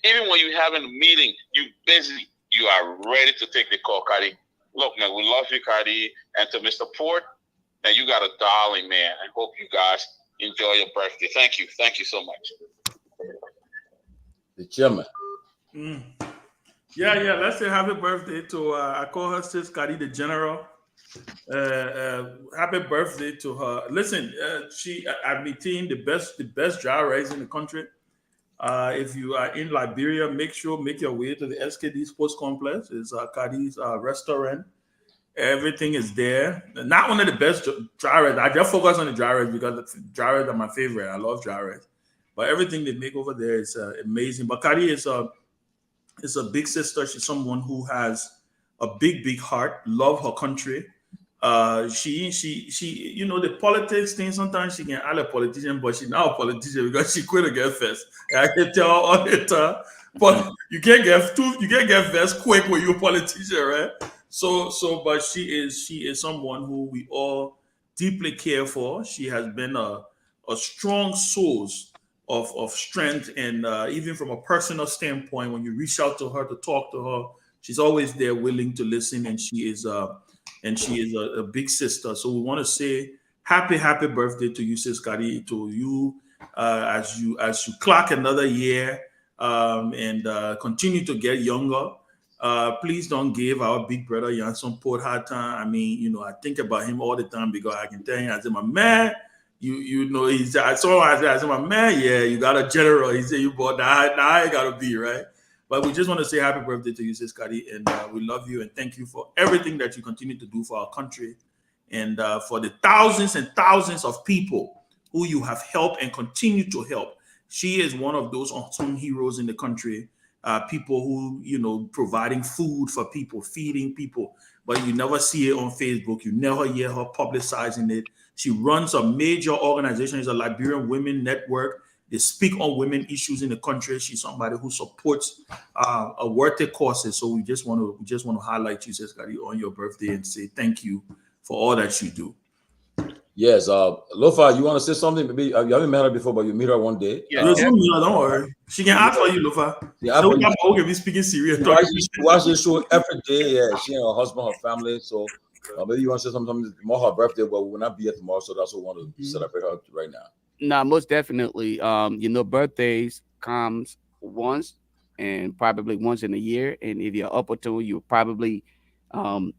Even when you're having a meeting, you're busy, you are ready to take the call, Kadi. Look, man, we love you, Kadi. And to Mr. Port, and you got a darling, man. I hope you guys enjoy your birthday. Thank you. Thank you so much. The chairman. Yeah. Let's say happy birthday to I call her sis Kadi the General. Happy birthday to her. Listen, I've been seeing the best dry rice in the country. If you are in Liberia, make your way to the SKD Sports Complex. It's Kadi's restaurant. Everything is there. Not one of the best dry rice. I just focus on the dry rice because the dry rice are my favorite. I love dry rice. But everything they make over there is amazing. But Kadi is a big sister. She's someone who has a big heart, love her country. She the politics thing, sometimes she can add a politician, but she's not a politician because she quit to get first. I can tell all the time. But you can't get first quick when you're a politician, right? But she is someone who we all deeply care for. She has been a strong source of strength, and even from a personal standpoint, when you reach out to her to talk to her, she's always there, willing to listen, and she is a big sister. So we want to say happy birthday to you, Sis Kadi, to you as you clock another year and continue to get younger. Please don't give our big brother Yanson Port hard time. I mean, I think about him all the time because I can tell him, I said, my man, he's I said, my man, yeah, you got a general. He said, you bought that. Now I gotta be right. But we just want to say happy birthday to you, Sis Kadi, and we love you and thank you for everything that you continue to do for our country and for the thousands and thousands of people who you have helped and continue to help. She is one of those unsung heroes in the country, people who, providing food for people, feeding people, but you never see it on Facebook. You never hear her publicizing it. She runs a major organization. It's a Liberian Women Network. They speak on women issues in the country. She's somebody who supports a worthy causes. So we just want to highlight you, Sis Kadi, on your birthday and say thank you for all that you do. Yes, Lofa, you want to say something? Maybe you haven't met her before, but you meet her one day. Don't worry. She can ask for you, Lofa. Yeah, can be speaking serious. Watch this show every day. Yeah, she and her husband, her family. So maybe you want to say something more her birthday, but we will not be here tomorrow. So that's what we want to celebrate her right now. No, most definitely. Birthdays comes once and probably once in a year. And if you're opportune, you'll probably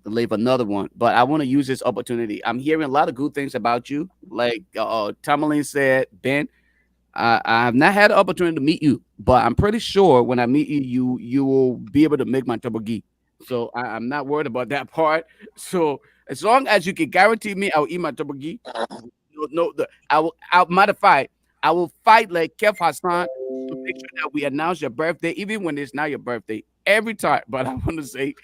live another one. But I want to use this opportunity. I'm hearing a lot of good things about you. Like Tomalin said, Ben, I have not had the opportunity to meet you, but I'm pretty sure when I meet you will be able to make my turbogi. So I'm not worried about that part. So As long as you can guarantee me, I'll eat my turkey. Matter of fact, I will fight like Keff Hassan to make sure that we announce your birthday, even when it's not your birthday, every time. But I want to say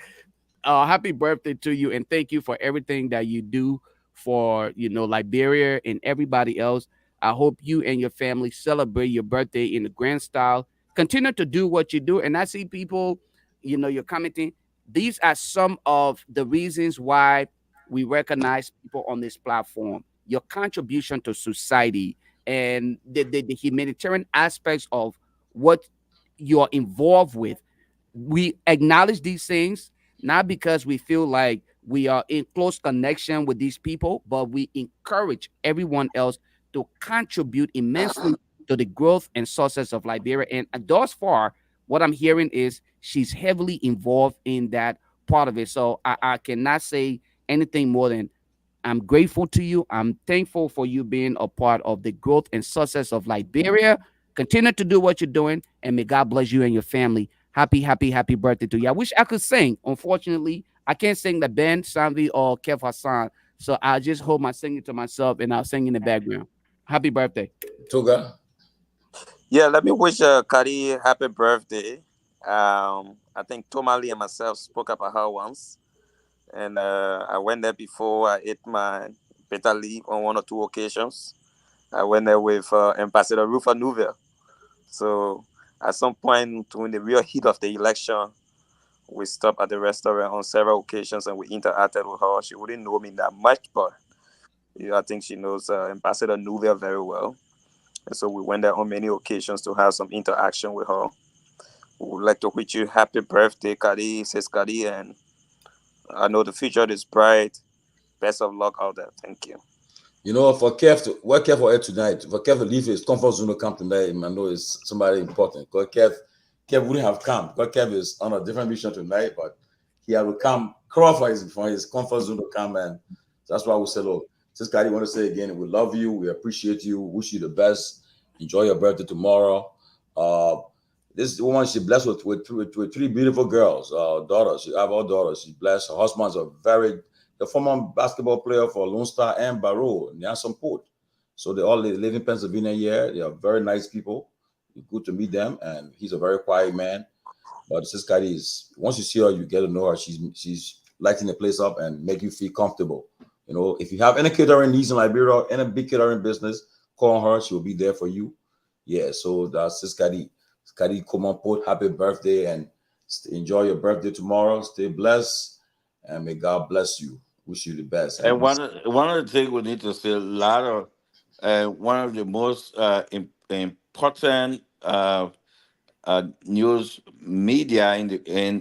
happy birthday to you and thank you for everything that you do for Liberia and everybody else. I hope you and your family celebrate your birthday in the grand style. Continue to do what you do. And I see people, you're commenting. These are some of the reasons why we recognize people on this platform. Your contribution to society and the humanitarian aspects of what you're involved with. We acknowledge these things not because we feel like we are in close connection with these people, but we encourage everyone else to contribute immensely to the growth and success of Liberia. And thus far, what I'm hearing is she's heavily involved in that part of it. So I cannot say anything more than I'm grateful to you. I'm thankful for you being a part of the growth and success of Liberia. Continue to do what you're doing, and may God bless you and your family. Happy, happy, happy birthday to you. I wish I could sing. Unfortunately, I can't sing the Ben Sanvee or Keff Hassan. So I'll just hold my singing to myself and I'll sing in the background. Happy birthday. Toga. Yeah, let me wish Kari happy birthday. I think Tomalin and myself spoke about her once. And I went there before. I ate my bitter leaf on one or two occasions. I went there with Ambassador Rufa Nouvel. So at some point during the real heat of the election, we stopped at the restaurant on several occasions and we interacted with her. She wouldn't know me that much, but I think she knows Ambassador Nouvel very well. And so we went there on many occasions to have some interaction with her. We would like to wish you happy birthday, Kari, says Kari, and I know the future is bright. Best of luck out there. Thank you. For Kev, what Kev for tonight? For Kev to leave his comfort zone to come tonight, I know it's somebody important. Because Kev wouldn't have come. Because Kev is on a different mission tonight, but he had to come, crawl for his comfort zone to come, and that's why we said, look, Sis Kari, want to say again, we love you, we appreciate you, wish you the best. Enjoy your birthday tomorrow. This woman, she blessed with three beautiful girls, daughters. She have all daughters. She's blessed. Her husband's the former basketball player for Lone Star and Barrow, Nyansom Port. So they all live in Pennsylvania here. They are very nice people. It's good to meet them, and he's a very quiet man. But Sis Kari is, once you see her, you get to know her. She's lighting the place up and make you feel comfortable. If you have any catering needs in Liberia, any big catering business, call her. She will be there for you. Yeah, so that's Sis Kari. Kari, come on, Port, happy birthday, and enjoy your birthday tomorrow. Stay blessed, and may God bless you. Wish you the best. And one of the things we need to say, a lot of one of the most important news media in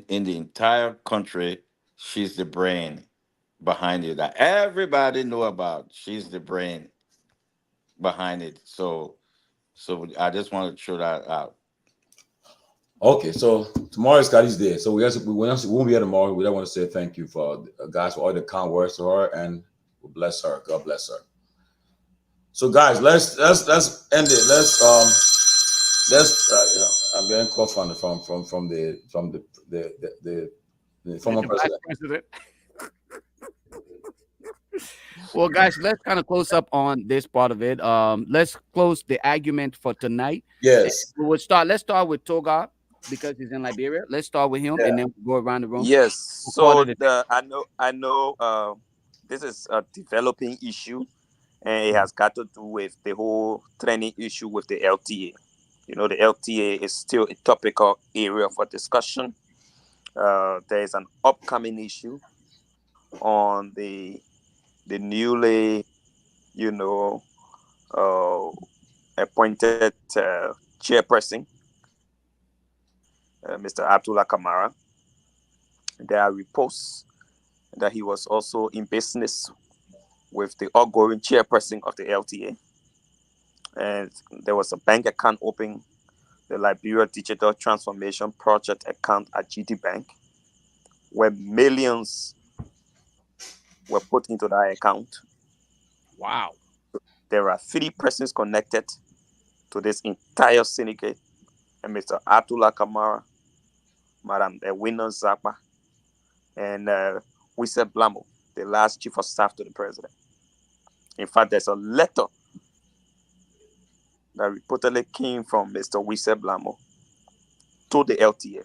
the entire country. She's the brain behind it. That everybody know about. She's the brain behind it. So I just want to throw that out. Okay, so tomorrow is Kari's day. So we won't be here tomorrow. We don't want to say thank you for guys for all the kind words to her, and we bless her. God bless her. So guys, let's end it. I'm getting call from the former president. Well, guys, let's kind of close up on this part of it. Let's close the argument for tonight. Yes. Let's start with Toga because he's in Liberia. Let's start with him and then we'll go around the room. Yes. So I know this is a developing issue, and it has got to do with the whole training issue with the LTA. The LTA is still a topical area for discussion. There is an upcoming issue on the newly, appointed chairperson, Mr. Abdullah Kamara. There are reports that he was also in business with the outgoing chairperson of the LTA. And there was a bank account open, the Liberia Digital Transformation Project account at GT Bank, where millions were put into that account. Wow. There are 3 persons connected to this entire syndicate, and Mr. Abdullah Kamara, Madam Ewina Zapa, and Wisse Blamo. the last chief of staff to the president. In fact, there's a letter that reportedly came from Mr. Wisse Blamo to the LTA.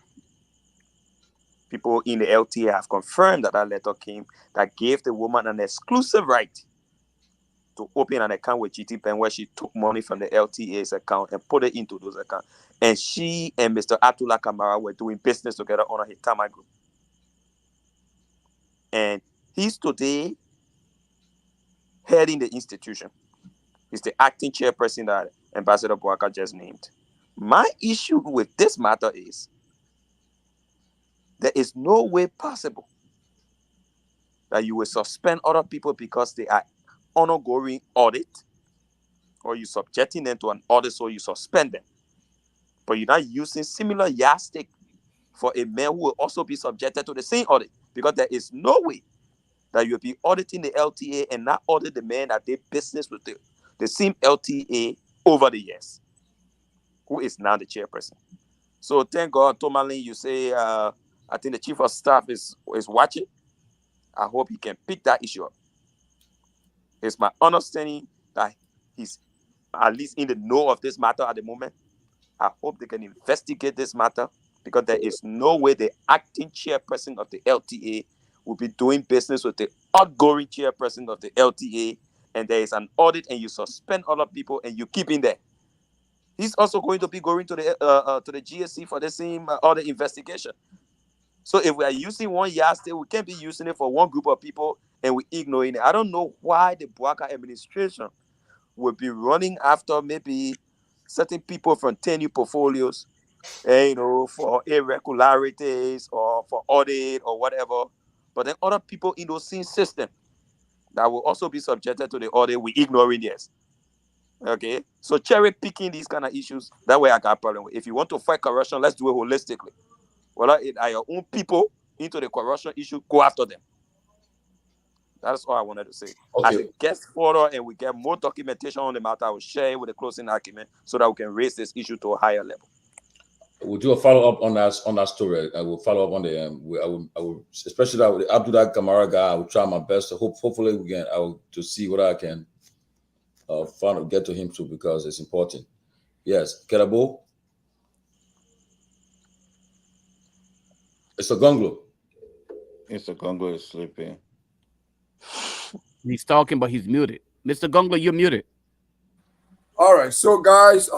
People in the LTA have confirmed that letter came that gave the woman an exclusive right to open an account with GT Bank, where she took money from the LTA's account and put it into those accounts. And she and Mr. Abdullah Kamara were doing business together on a Hitama group. And he's today heading the institution. He's the acting chairperson that Ambassador Bouaka just named. My issue with this matter is there is no way possible that you will suspend other people because they are ongoing audit, or you subjecting them to an audit, so you suspend them. But you're not using similar yardstick for a man who will also be subjected to the same audit, because there is no way that you'll be auditing the LTA and not audit the man that did business with the same LTA over the years, who is now the chairperson. So thank God, Tomalin, you say, I think the chief of staff is watching. I hope he can pick that issue up. It's my understanding that he's at least in the know of this matter at the moment. I hope they can investigate this matter, because there is no way the acting chairperson of the LTA will be doing business with the outgoing chairperson of the LTA, and there is an audit and you suspend other people and you keep in there. He's also going to be going to the GSC for the same audit investigation. So if we are using one yardstick, we can't be using it for one group of people and we're ignoring it. I don't know why the Bouaka administration will be running after maybe certain people from 10 new portfolios, for irregularities or for audit or whatever. But then other people in those same system that will also be subjected to the audit, we ignoring this. Okay, so cherry picking these kind of issues, that way I got a problem with. If you want to fight corruption, let's do it holistically. Well, it are your own people into the corruption issue, go after them. That's all I wanted to say. Okay. As it gets further and we get more documentation on the matter, I will share it with the closing argument so that we can raise this issue to a higher level. We'll do a follow up on that story. I will follow up on the I will especially that with the Abdullah Kamara guy. I will try my best to hopefully we can to see what I can get to him too, because it's important. Yes, Kerabo. Mr. Gonglo. Mr. Gonglo is sleeping. He's talking, but he's muted. Mr. Gonglo, you're muted. All right, so guys,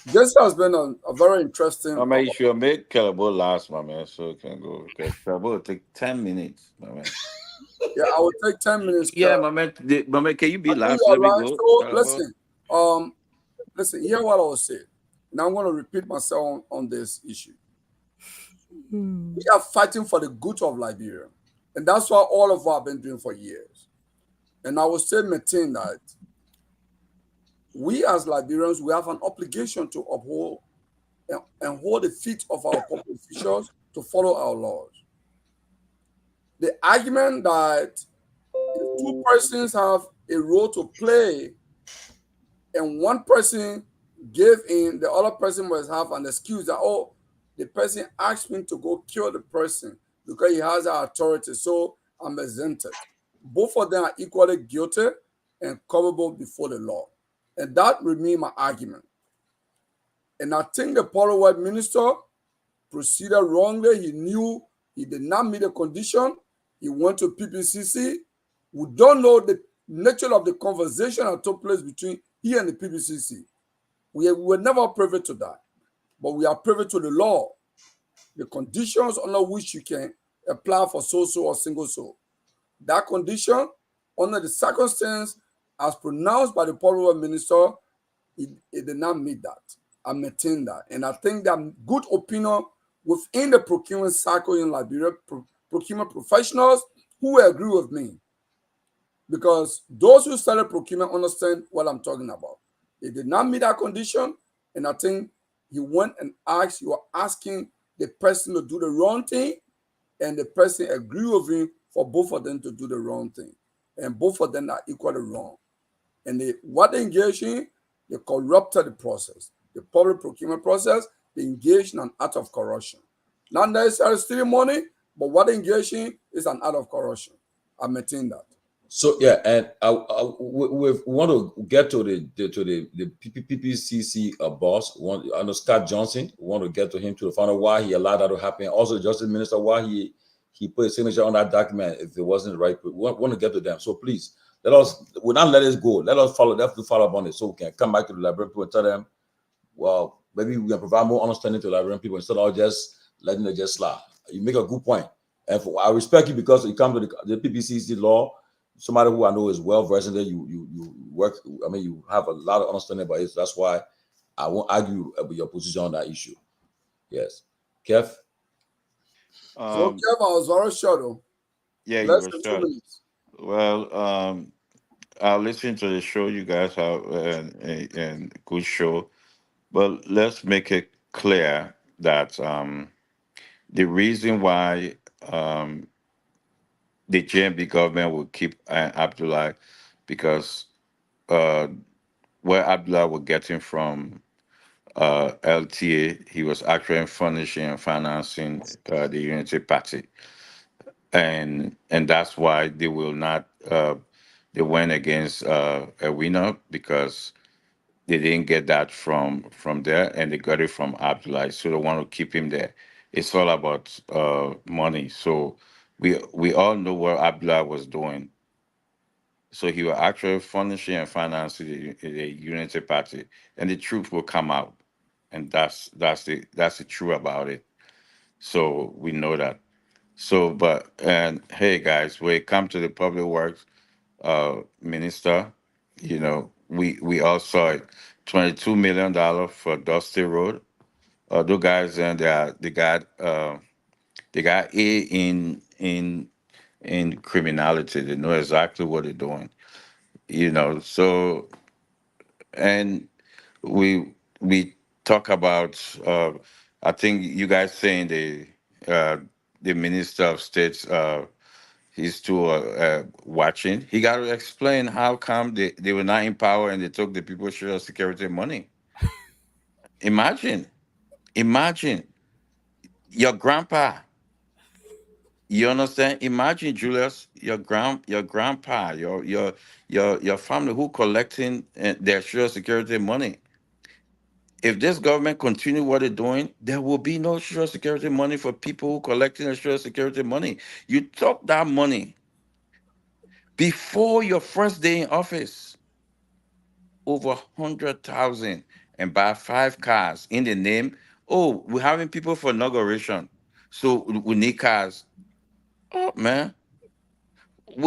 this has been a very interesting. I mean, you should make Kerabo last, my man, so it can go. Because Kerabo will take 10 minutes, my man. Yeah, I will take 10 minutes. Yeah, my man, can you be last? Let me go. So listen, hear what I was saying. Now I'm going to repeat myself on this issue. We are fighting for the good of Liberia. And that's what all of us have been doing for years. And I will say, maintain that we as Liberians, we have an obligation to uphold and hold the feet of our public officials to follow our laws. The argument that if two persons have a role to play and one person gave in, the other person must have an excuse that, oh, the person asked me to go kill the person because he has that authority, so I'm exempted. Both of them are equally guilty and culpable before the law. And that remains my argument. And I think the Power Minister proceeded wrongly. He knew he did not meet the condition. He went to PPCC. We don't know the nature of the conversation that took place between he and the PPCC. We were never privy to that. But we are privy to the law, the conditions under which you can apply for so-so or single-so. That condition, under the circumstance as pronounced by the Power Minister, it did not meet that. I maintain that. And I think that good opinion within the procurement cycle in Liberia, procurement professionals who agree with me. Because those who started procurement understand what I'm talking about. It did not meet that condition, and I think he went and asked, you are asking the person to do the wrong thing, and the person agreed with him for both of them to do the wrong thing. And both of them are equally wrong. And what they engaged in, they corrupted the process. The public procurement process, they engaged in an act of corruption. Not necessarily stealing money, but what they engaged in is an act of corruption. I maintain that. So yeah, and we want to get to the PPCC boss. I know Scott Johnson. We want to get to him to find out why he allowed that to happen. Also, the Justice Minister, why he put a signature on that document if it wasn't right. We want to get to them. So please let us. We'll not let it go. Let us follow. Let us follow up on it so we can come back to the library people and tell them, well, maybe we can provide more understanding to librarian people instead of just letting it just slide. You make a good point, and I respect you because you come to the PPCC law. Somebody who I know is well versed in there. You work. I mean, you have a lot of understanding about it. So that's why I won't argue with your position on that issue. Yes, Kev. So, Kev, I was very short. Though. Yeah, you Less were than 2 short. minutes. Well, I listened to the show. You guys have a good show, but let's make it clear that the reason why the JMB government will keep Abdullah because uh, where Abdullah was getting from LTA, he was actually furnishing and financing the Unity Party, and that's why they will not. They went against a winner because they didn't get that from there, and they got it from Abdullah. So they want to keep him there. It's all about money. So we all know what Abdullah was doing. So he was actually furnishing and financing the Unity Party, and the truth will come out, and that's the truth about it. So we know that. So, but and hey guys, when it come to the public works minister, we all saw it, $22 million for Dusty Road. Those guys and they got A in criminality. They know exactly what they're doing. So and we talk about I think you guys saying the minister of states he's still watching. He got to explain how come they were not in power and they took the people's social security money. Imagine your grandpa. You understand? Imagine Julius, your grandpa, your family who collecting their social security money. If this government continue what they're doing, there will be no social security money for people who collecting the social security money. You took that money before your first day in office, over 100,000, and buy 5 cars in the name. Oh, we're having people for inauguration, so we need cars. Oh man,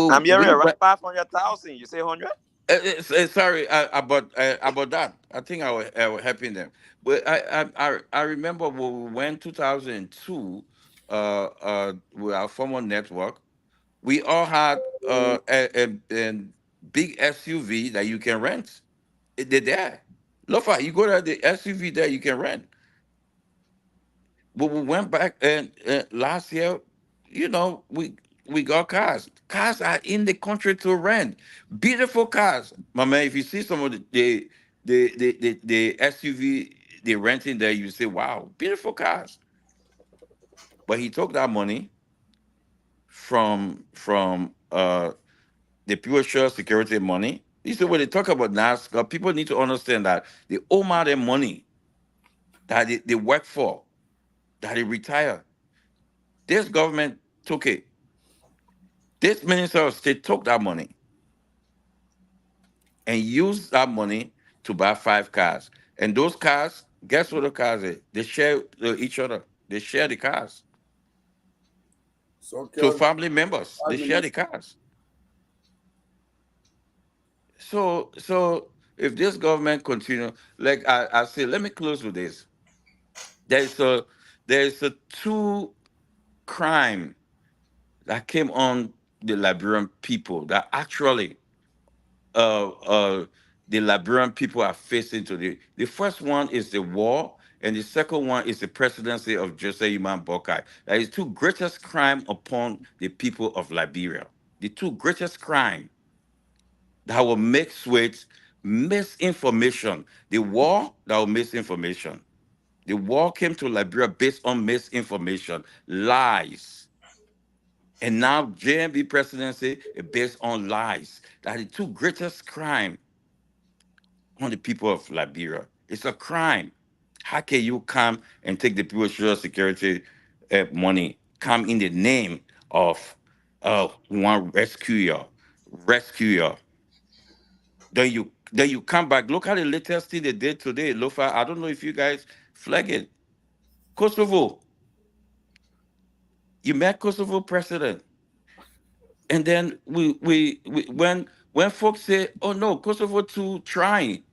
I'm well hearing around 500,000. You say 100? sorry about that. I think I was helping them, but I remember when we went 2002 with our former network. We all had a big SUV that you can rent. They're there. Lofa, you go to the SUV there, you can rent. But we went back and last year, we got cars. Cars are in the country to rent. Beautiful cars. My man, if you see some of the SUV they renting there, you say, wow, beautiful cars. But he took that money from the pure share security money. This is when they talk about NASCAR, people need to understand that the amount of money that they work for, that they retire, this government took it. This minister of state took that money and used that money to buy 5 cars. And those cars, guess what the cars are? They share each other. They share the cars. So, To Kev, family members, they 5 share the minutes. cars. So if this government continue, like I say, let me close with this. There's a there's a two crime that came on the Liberian people that actually uh uh the Liberian people are facing today. The first one is the war, and the second one is the presidency of Jose Iman Bokai. That is two greatest crime upon the people of Liberia. The two greatest crime that will mix with misinformation. The war that will misinformation. The war came to Liberia based on misinformation, lies. And now JMB presidency is based on lies. That is the two greatest crime on the people of Liberia. It's a crime. How can you come and take the people's social security money, come in the name of one rescue you? Then you come back. Look at the latest thing they did today, Lofa. I don't know if you guys flag it. Kosovo. You met Kosovo president. And then when folks say, oh no, Kosovo too trying.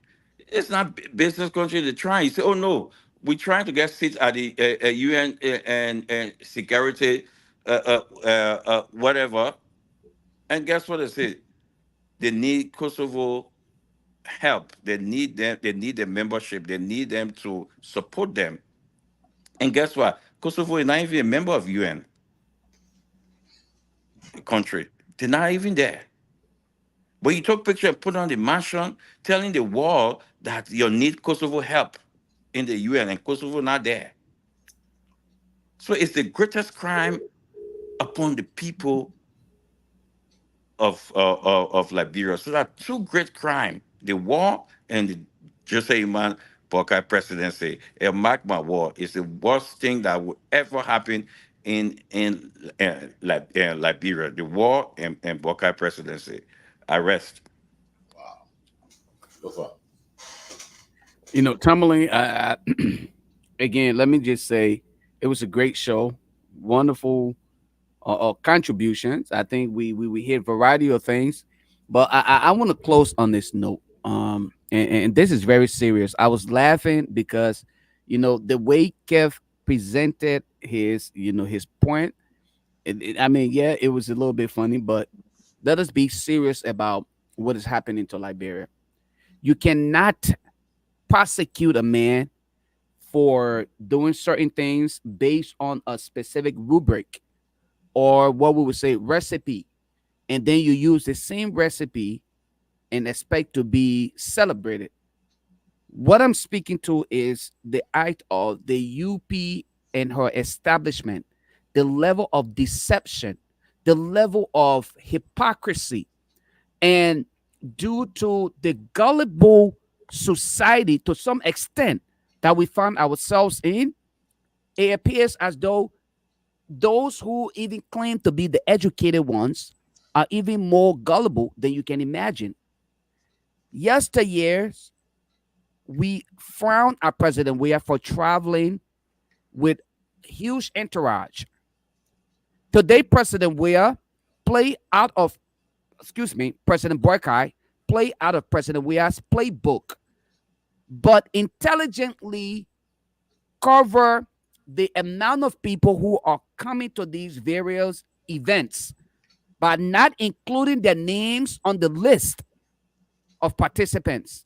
It's not business country they're trying. You say, oh no, we're trying to get seats at the UN and security, whatever. And guess what they say? They need Kosovo help. They need them. They need the membership. They need them to support them. And guess what? Kosovo is not even a member of UN country. They're not even there. But you took picture and put on the mansion, telling the world that you need Kosovo help in the UN, and Kosovo not there. So it's the greatest crime upon the people of Liberia. So that two great crime: the war and the Jose Iman Boakai presidency. And mark my word, it's the worst thing that would ever happen in Liberia. The war and Boakai presidency. I rest. Lofa. Tomalin, again, let me just say it was a great show, wonderful contributions. I think we hit a variety of things, but I want to close on this note. And this is very serious. I was laughing because the way Kev presented his point. I mean, yeah, it was a little bit funny, but let us be serious about what is happening to Liberia. You cannot prosecute a man for doing certain things based on a specific rubric or what we would say recipe, and then you use the same recipe and expect to be celebrated. What I'm speaking to is the act of the UP and her establishment, the level of deception, the level of hypocrisy, and due to the gullible society to some extent that we find ourselves in, it appears as though those who even claim to be the educated ones are even more gullible than you can imagine. Yesteryears, we frowned at President Weah for traveling with huge entourage. Today, President Weah President Boykai play out of President Weah's playbook, but intelligently cover the amount of people who are coming to these various events by not including their names on the list of participants.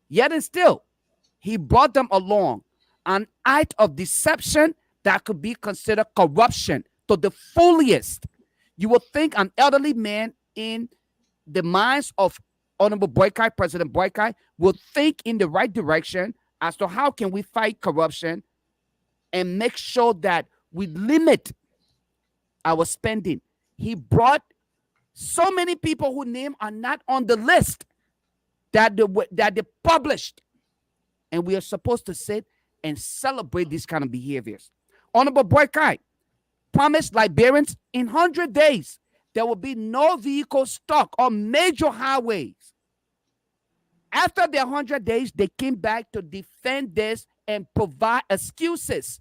Yet and still, he brought them along, an act of deception that could be considered corruption to the fullest. You would think an elderly man in the minds of Honorable Boykai, President Boykai, will think in the right direction as to how can we fight corruption and make sure that we limit our spending. He brought so many people whose names are not on the list that they published, and we are supposed to sit and celebrate these kind of behaviors. Honorable Boykai promised Liberians in 100 days there will be no vehicle stuck on major highways. After the 100 days, they came back to defend this and provide excuses.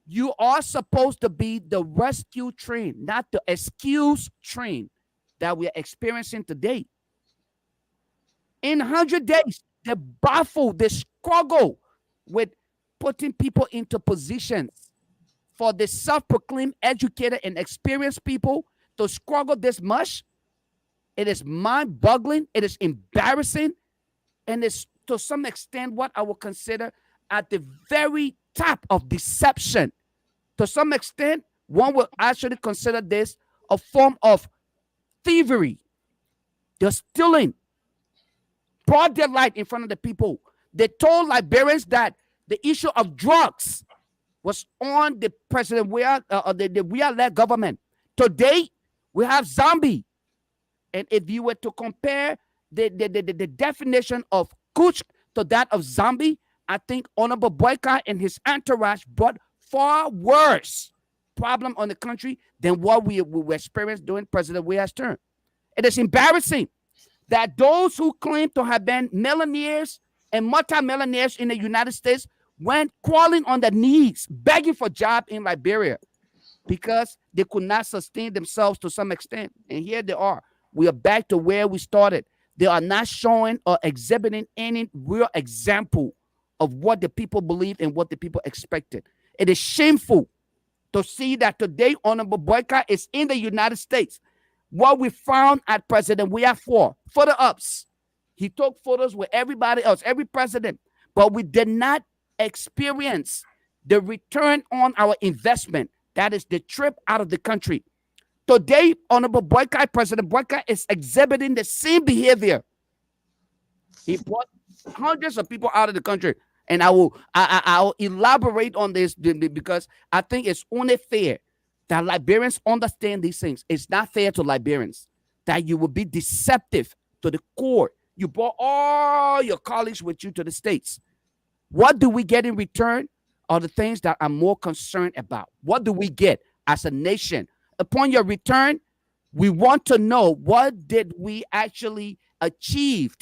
You are supposed to be the rescue train, not the excuse train that we are experiencing today. In 100 days, they baffle, they struggle with putting people into positions for the self-proclaimed educated and experienced people to struggle this much. It is mind-boggling. It is embarrassing. And it's to some extent what I would consider at the very top of deception. To some extent, one would actually consider this a form of thievery. They're stealing broad daylight in front of the people. They told Liberians that the issue of drugs was on the President Weah, the Weah-led government. Today, we have zombie. And if you were to compare the definition of Kuch to that of zombie, I think Honorable Boyka and his entourage brought far worse problem on the country than what we experienced during President Weah's term. It is embarrassing that those who claim to have been millionaires and multimillionaires in the United States went crawling on their knees, begging for jobs in Liberia because they could not sustain themselves to some extent. And here they are. We are back to where we started. They are not showing or exhibiting any real example of what the people believe and what the people expected. It is shameful to see that today Honorable Boyka is in the United States. What we found at President Weah for photo ups. He took photos with everybody else, every president, but we did not experience the return on our investment. That is the trip out of the country. Today, Honorable Boyka, President Boyka is exhibiting the same behavior. He brought hundreds of people out of the country. And I'll elaborate on this because I think it's only fair that Liberians understand these things. It's not fair to Liberians that you will be deceptive to the core. You brought all your colleagues with you to the States. What do we get in return are the things that I'm more concerned about. What do we get as a nation? Upon your return, we want to know what did we actually achieve,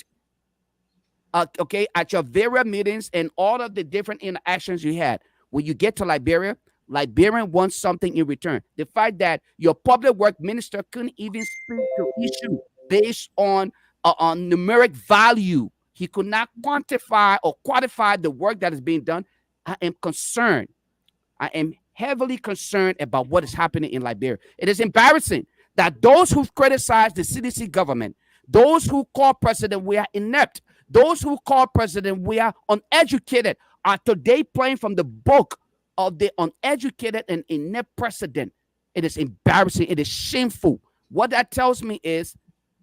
okay, at your various meetings and all of the different interactions you had. When you get to Liberia, Liberian wants something in return. The fact that your public work minister couldn't even speak to issue based on numeric value. He could not quantify or quantify the work that is being done. I am concerned. I am heavily concerned about what is happening in Liberia. It is embarrassing that those who criticize the CDC government, those who call President Weah inept, those who call President Weah uneducated are today playing from the book of the uneducated and inept president. It is embarrassing. It is shameful. What that tells me is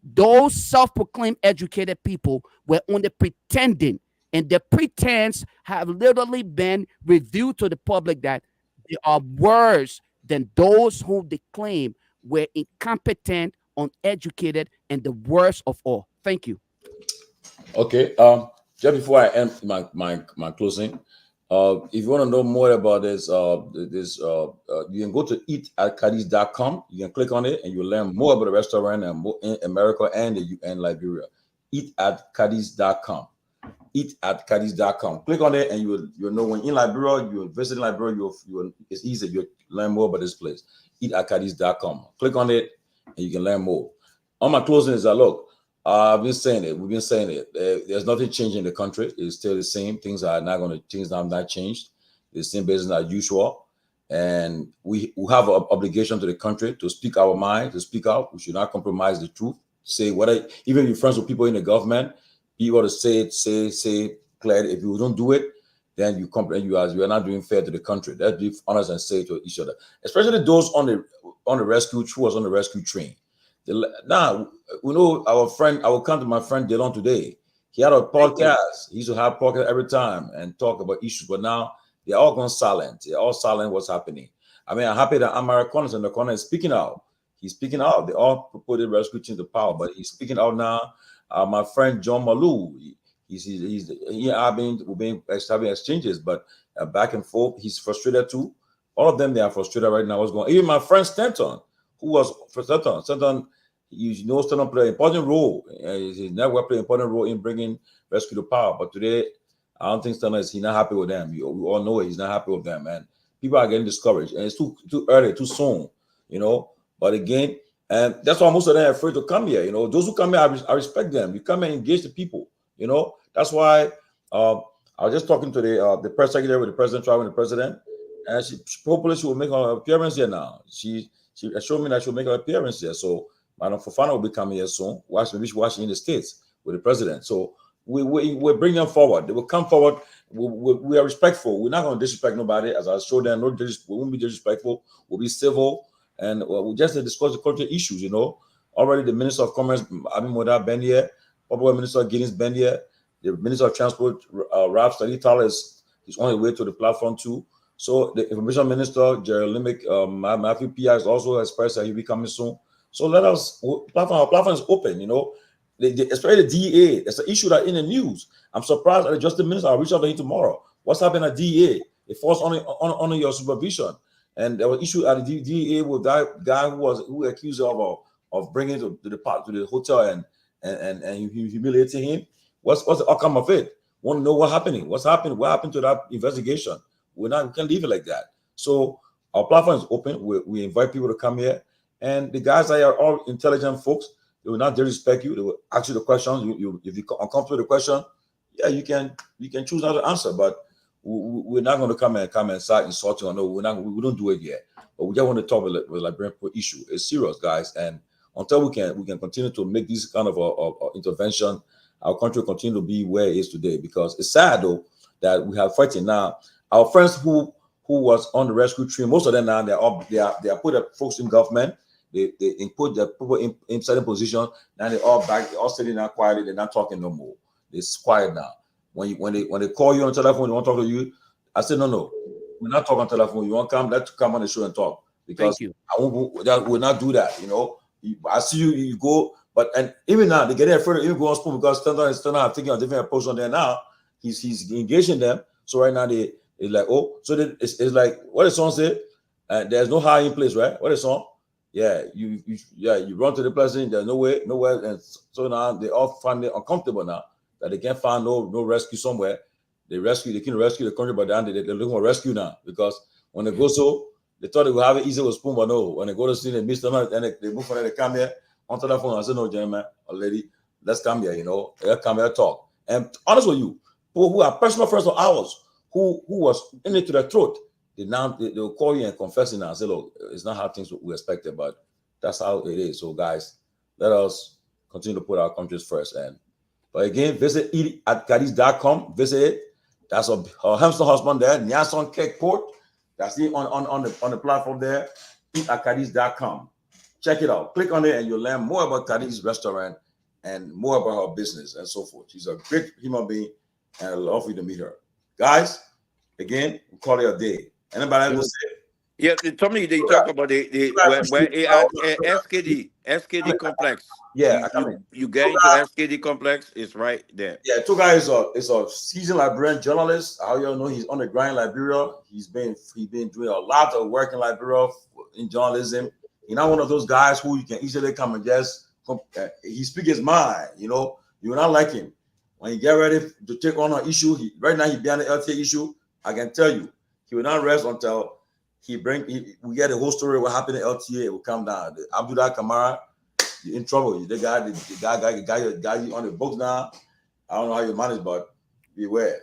those self-proclaimed educated people were only pretending, and the pretense have literally been revealed to the public that they are worse than those who they claim were incompetent, uneducated, and the worst of all. Thank you. Okay. Just before I end my closing, if you want to know more about this, you can go to eatatcadiz.com. You can click on it and you'll learn more about the restaurant and more in America and Liberia. Eatatcadiz.com. Eatatcadiz.com. Click on it and you'll know when in Liberia, you're visiting Liberia, it's easy. You'll learn more about this place. Eatatcadiz.com. Click on it and you can learn more. On my closing is that, look, I've been saying it. We've been saying it. There's nothing changing in the country. It's still the same. Things are not going to change. Things have not changed. The same business as usual. And we have an obligation to the country to speak our mind, to speak out. We should not compromise the truth. Say even if you're friends with people in the government, you got to say clearly. If you don't do it, then you complain. You are not doing fair to the country. Let's be honest and say to each other, especially those on the rescue, who was on the rescue train. Now, we know our friend, I will come to my friend Delon today. He had a podcast. He used to have podcast every time and talk about issues, but now they're all gone silent. They're all silent what's happening. I mean, I'm happy that Amara Collins in the corner is speaking out. He's speaking out. They all put the rescue team to power, but he's speaking out now. My friend John Malou, we've been having exchanges, but back and forth, he's frustrated too. All of them, they are frustrated right now. What's going on? Even my friend Stanton, who was for Stanton, Stanton played an important role. His network played an important role in bringing rescue to power. But today, I don't think Stanton he's not happy with them. We all know it. He's not happy with them, and people are getting discouraged. And it's too early, too soon, But again, and that's why most of them are afraid to come here. Those who come here, I respect them. You come and engage the people. That's why I was just talking to the press secretary with the president, traveling with the president, and hopefully she will make her appearance here now. She assured me that she'll make her appearance here. So Madam Fofana will be coming here soon. Maybe she's watching in the States with the president. So we bring them forward. They will come forward. We are respectful. We're not going to disrespect nobody. As I showed them, we won't be disrespectful. We'll be civil. And we just discuss the cultural issues, Already the Minister of Commerce, Amin Moda, Ben here. Public Minister Guinness, Ben here. The Minister of Transport, Ralph Salitala, is on his way to the platform too. So the information minister, Jerry Limick, Matthew P. has also expressed that he'll be coming soon. So let us, our platform is open, you know. Especially the DEA, that's an issue that in the news. I'm surprised at the Justice Minister. I'll reach out to him tomorrow. What's happening at DEA? It falls on your supervision. And there was issue at the DEA with that guy who accused of bringing to the hotel and humiliating him. What's the outcome of it? Want to know what's happening? What's happening? What happened to that investigation? We can't leave it like that. So our platform is open. We invite people to come here, and the guys that are all intelligent folks. They will not disrespect you. They will ask you the questions. If you're uncomfortable with the question, yeah, you can choose not to answer. But we're not going to come and start insulting. Or no, we don't do it yet. But we just want to talk with Liberian issue. It's serious, guys. And until we can continue to make this kind of a intervention, our country will continue to be where it is today. Because it's sad though that we have fighting now. Our friends who was on the rescue team, most of them now they are put up folks in government. They put the people in certain position. Now they're all back. They're all sitting there quietly. They're not talking no more. It's quiet now. When they call you on telephone, they want to talk to you. I said no. We're not talking on telephone. You want to come? Let's come on the show and talk. Because I will not do that. You know, I see you. You go, and even now they get afraid to even go on spoon because Standard have taken a different approach on there now. He's engaging them. So right now they're like, oh, so it's like what the song say? There's no high in place, right? What the song? Yeah, you run to the person. There's nowhere, and so now they all find it uncomfortable now that they can't find no rescue somewhere. They can rescue the country, but then they're looking for rescue now because when they go they thought they would have it easy with spoon, but no. When they go to see they miss them, and they move from there, they come here onto the phone. I said, no, gentlemen, or lady, let's come here. You know, let's come here talk. And honest with you, people who are personal friends of ours who was in it to their throat. They'll call you and confess it now and say, look, it's not how things we expected, but that's how it is. So, guys, let us continue to put our countries first. But again, visit eat@kadis.com. Visit it. That's a hamster husband there, Nyanson Cake Port. That's it on the platform there. Eat@kadis.com. Check it out. Click on it and you'll learn more about Kadis restaurant and more about her business and so forth. She's a great human being, and I'd love for you to meet her. Guys, again, we call it a day. Anybody else say? Yeah, Tommy, they talk about the SKD complex. Yeah, you get into SKD complex, it's right there. Yeah, Tuga is a seasoned Liberian journalist. How you know he's on the grind in Liberia. He's been doing a lot of work in Liberia in journalism. He's not one of those guys who you can easily come and just he speaks his mind. You know, you will not like him when you get ready to take on an issue. Right now he's behind the LTA issue. I can tell you. He will not rest until we get the whole story of what happened in LTA. It will come down. Abdullah Kamara, you're in trouble. The guy you on the books now. I don't know how you manage, but beware.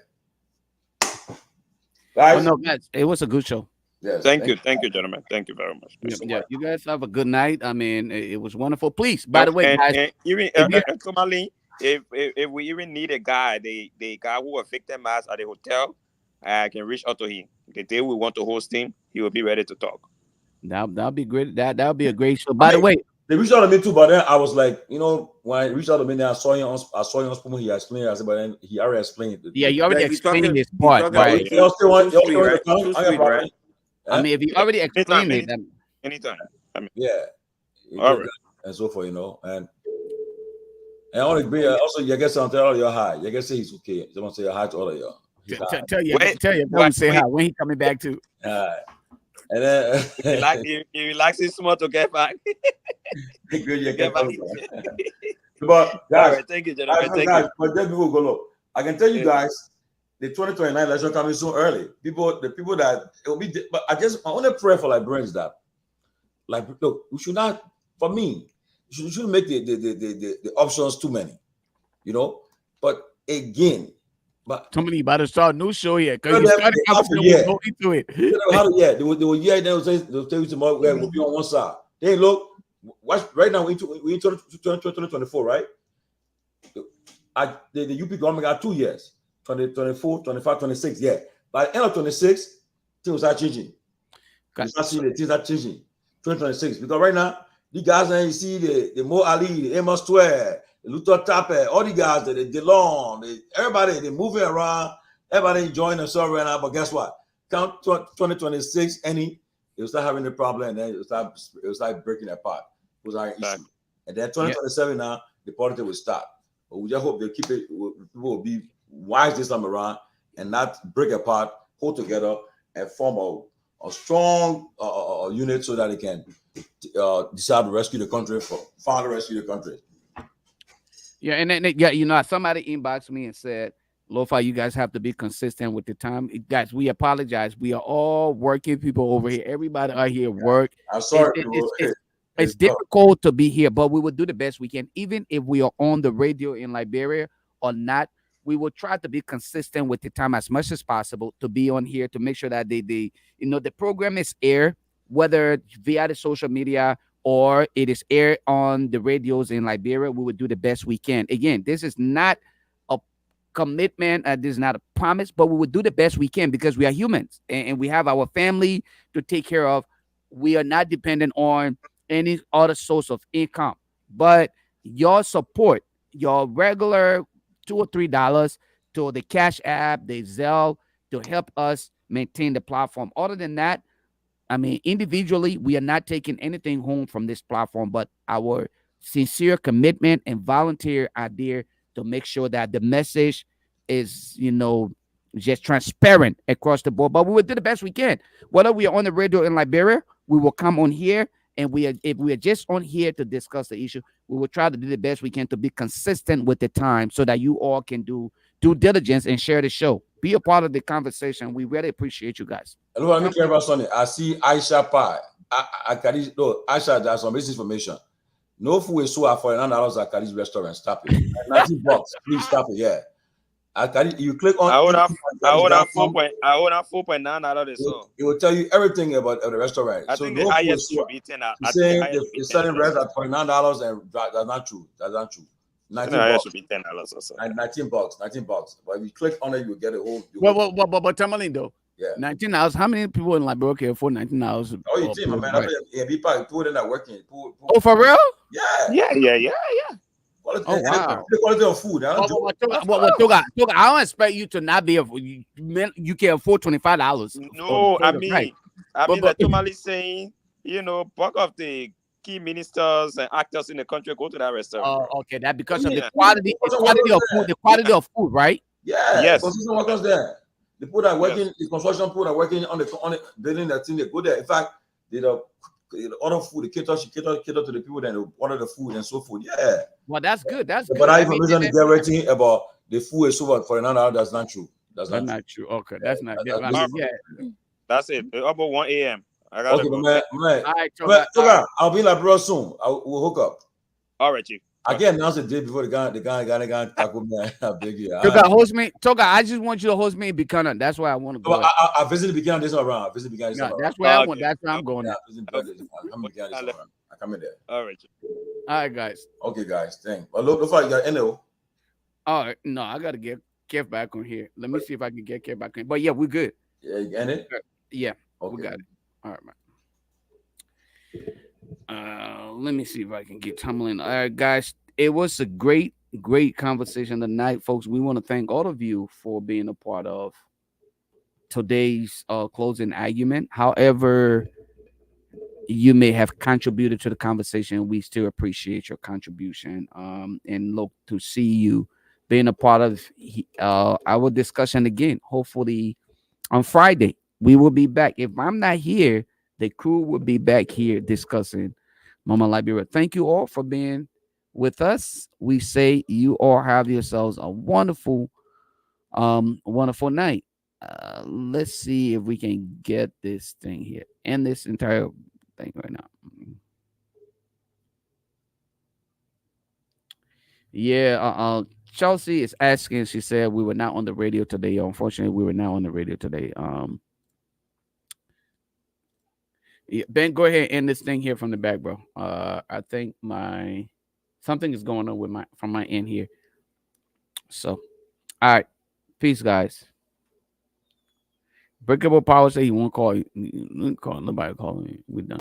Guys, no, guys, it was a good show. Yes, thank you, gentlemen. Thank you very much. Yeah, you guys have a good night. I mean, it was wonderful. Please, by the way, guys, even Tomalin, if we even need a guy, the guy who was victimized at the hotel, I can reach out to him. The day we want to host him, he will be ready to talk. That'll be great. That'll be a great show. By the way, they reached out to me too, but then I was like, you know, when I reached out to me, I saw him on Spoon. He explained. I said, but then he already explained it. Yeah, you already explained his part, right? You still want to come? Right? I mean, if you already explained it, anytime. Yeah. All right. And so forth, you know, and I want to agree. Also, you guys want to tell all your hi. You guys say he's okay. You want to say hi to all of y'all. Tell you, say hi. When he coming back to? And then he likes it small to get back. Get back. But guys, right, thank you, gentlemen. But then people go look. I can tell you guys, the 2029 election coming so early. The people that it will be. But I want to pray for Liberians that, like, look, we should not. For me, you shouldn't make the options too many, you know. But again. But somebody about to start a new show here because you started go into it. They will tell you tomorrow we'll be on one side. Hey, look, right now we into 2024, right? The UP government got 2 years, 2024, 25, 26. Yeah. By the end of 26, things are changing. Things are changing. 2026. Because right now, the guys that you see the Mo Ali, the Amos Square, Luther Tappe, all the guys, the DeLong, everybody, they're moving around, everybody enjoying themselves right now. But guess what? count 2026, it will start having a problem, and then it will start breaking apart. It was our issue. And then 2027 now, the politics will start. But we just hope they keep it. People will be wise this time around and not break apart, hold together, and form a strong unit so that they can decide to rescue the country, finally rescue the country. Yeah, and then somebody inboxed me and said, Lofa, you guys have to be consistent with the time. Guys, we apologize. We are all working people over here. Everybody out here work. I'm sorry. It's difficult to be here, but we will do the best we can. Even if we are on the radio in Liberia or not, we will try to be consistent with the time as much as possible to be on here to make sure that the program is aired, whether via the social media or it is aired on the radios in Liberia. We will do the best we can. Again, this is not a commitment. This is not a promise, but we will do the best we can because we are humans and we have our family to take care of. We are not dependent on any other source of income, but your support, your regular $2 or $3 to the Cash App, the Zelle, to help us maintain the platform. Other than that, I mean, individually, we are not taking anything home from this platform, but our sincere commitment and volunteer are there to make sure that the message is, just transparent across the board. But we will do the best we can. Whether we are on the radio in Liberia, we will come on here. And if we are just on here to discuss the issue, we will try to do the best we can to be consistent with the time so that you all can do due diligence and share the show. Be a part of the conversation. We really appreciate you guys. Hello, I'm Keff Hassan. I see Aisha Pai. Aisha, there's some misinformation. No food is sold for $9 at Kadi's restaurant. Stop it. $19. Please stop it. Yeah. You click on. I own $4.9. It will tell you everything about the restaurant. I think the highest should be $10. Saying it's selling rest at $49 and that's not true. That's not true. $19 should be $10 or so. $19. But if you click on it, you will get a whole. But Tomalin though. Yeah. $19. How many people in Liberia can afford $19? Oh, you see, my man. People that are working. Oh, for real? Yeah. Quality, wow. The quality of food. Toga, I don't expect you to not be you can afford $25. No, I mean like Tomalin saying, bulk of the key ministers and actors in the country go to that restaurant. Oh, okay. That because of the quality of food, right? Yeah. Yes. Construction workers there. The people that are working, the construction people that are working on the building that thing, they go there. In fact, they order food, they cater to the people that order the food and so forth. Yeah. Well, that's good. That's good. But that information is generating about the food is sold for $9. That's not true. That's not true. Okay, that's not. That's it. About 1 a.m. I got okay, go. Man. All right, I'll be in Labrador soon. We'll hook up. All right, Chief. I can't announce the day before the guy tackle me. Toga, host me. Toga, I just want you to host me in Buchanan. That's why I want to go. I visited Buchanan this around. That's where I want. That's where I'm going. I come in there. All right. All right, guys. Okay, guys. Thanks. But look, you got NO. All right. No, I got to get Kev back on here. Let me see if I can get Kev back on. But yeah, we're good. Yeah, you get it? Yeah, okay. We got it. All right, man. Let me see if I can get Tomalin. All right, guys. It was a great conversation tonight, folks. We want to thank all of you for being a part of today's closing argument. However, you may have contributed to the conversation. We still appreciate your contribution. And look to see you being a part of our discussion again. Hopefully on Friday, we will be back. If I'm not here, the crew will be back here discussing Mama Liberia. Thank you all for being with us. We say you all have yourselves a wonderful night. Let's see if we can get this thing here and this entire thing right now. Yeah, Chelsea is asking. She said we were not on the radio today. Unfortunately, we were not on the radio today. Yeah, Ben, go ahead and end this thing here from the back, bro. I think something is going on from my end here. So, all right, peace, guys. Breakable Power say he won't call you. Nobody calling me. We're done.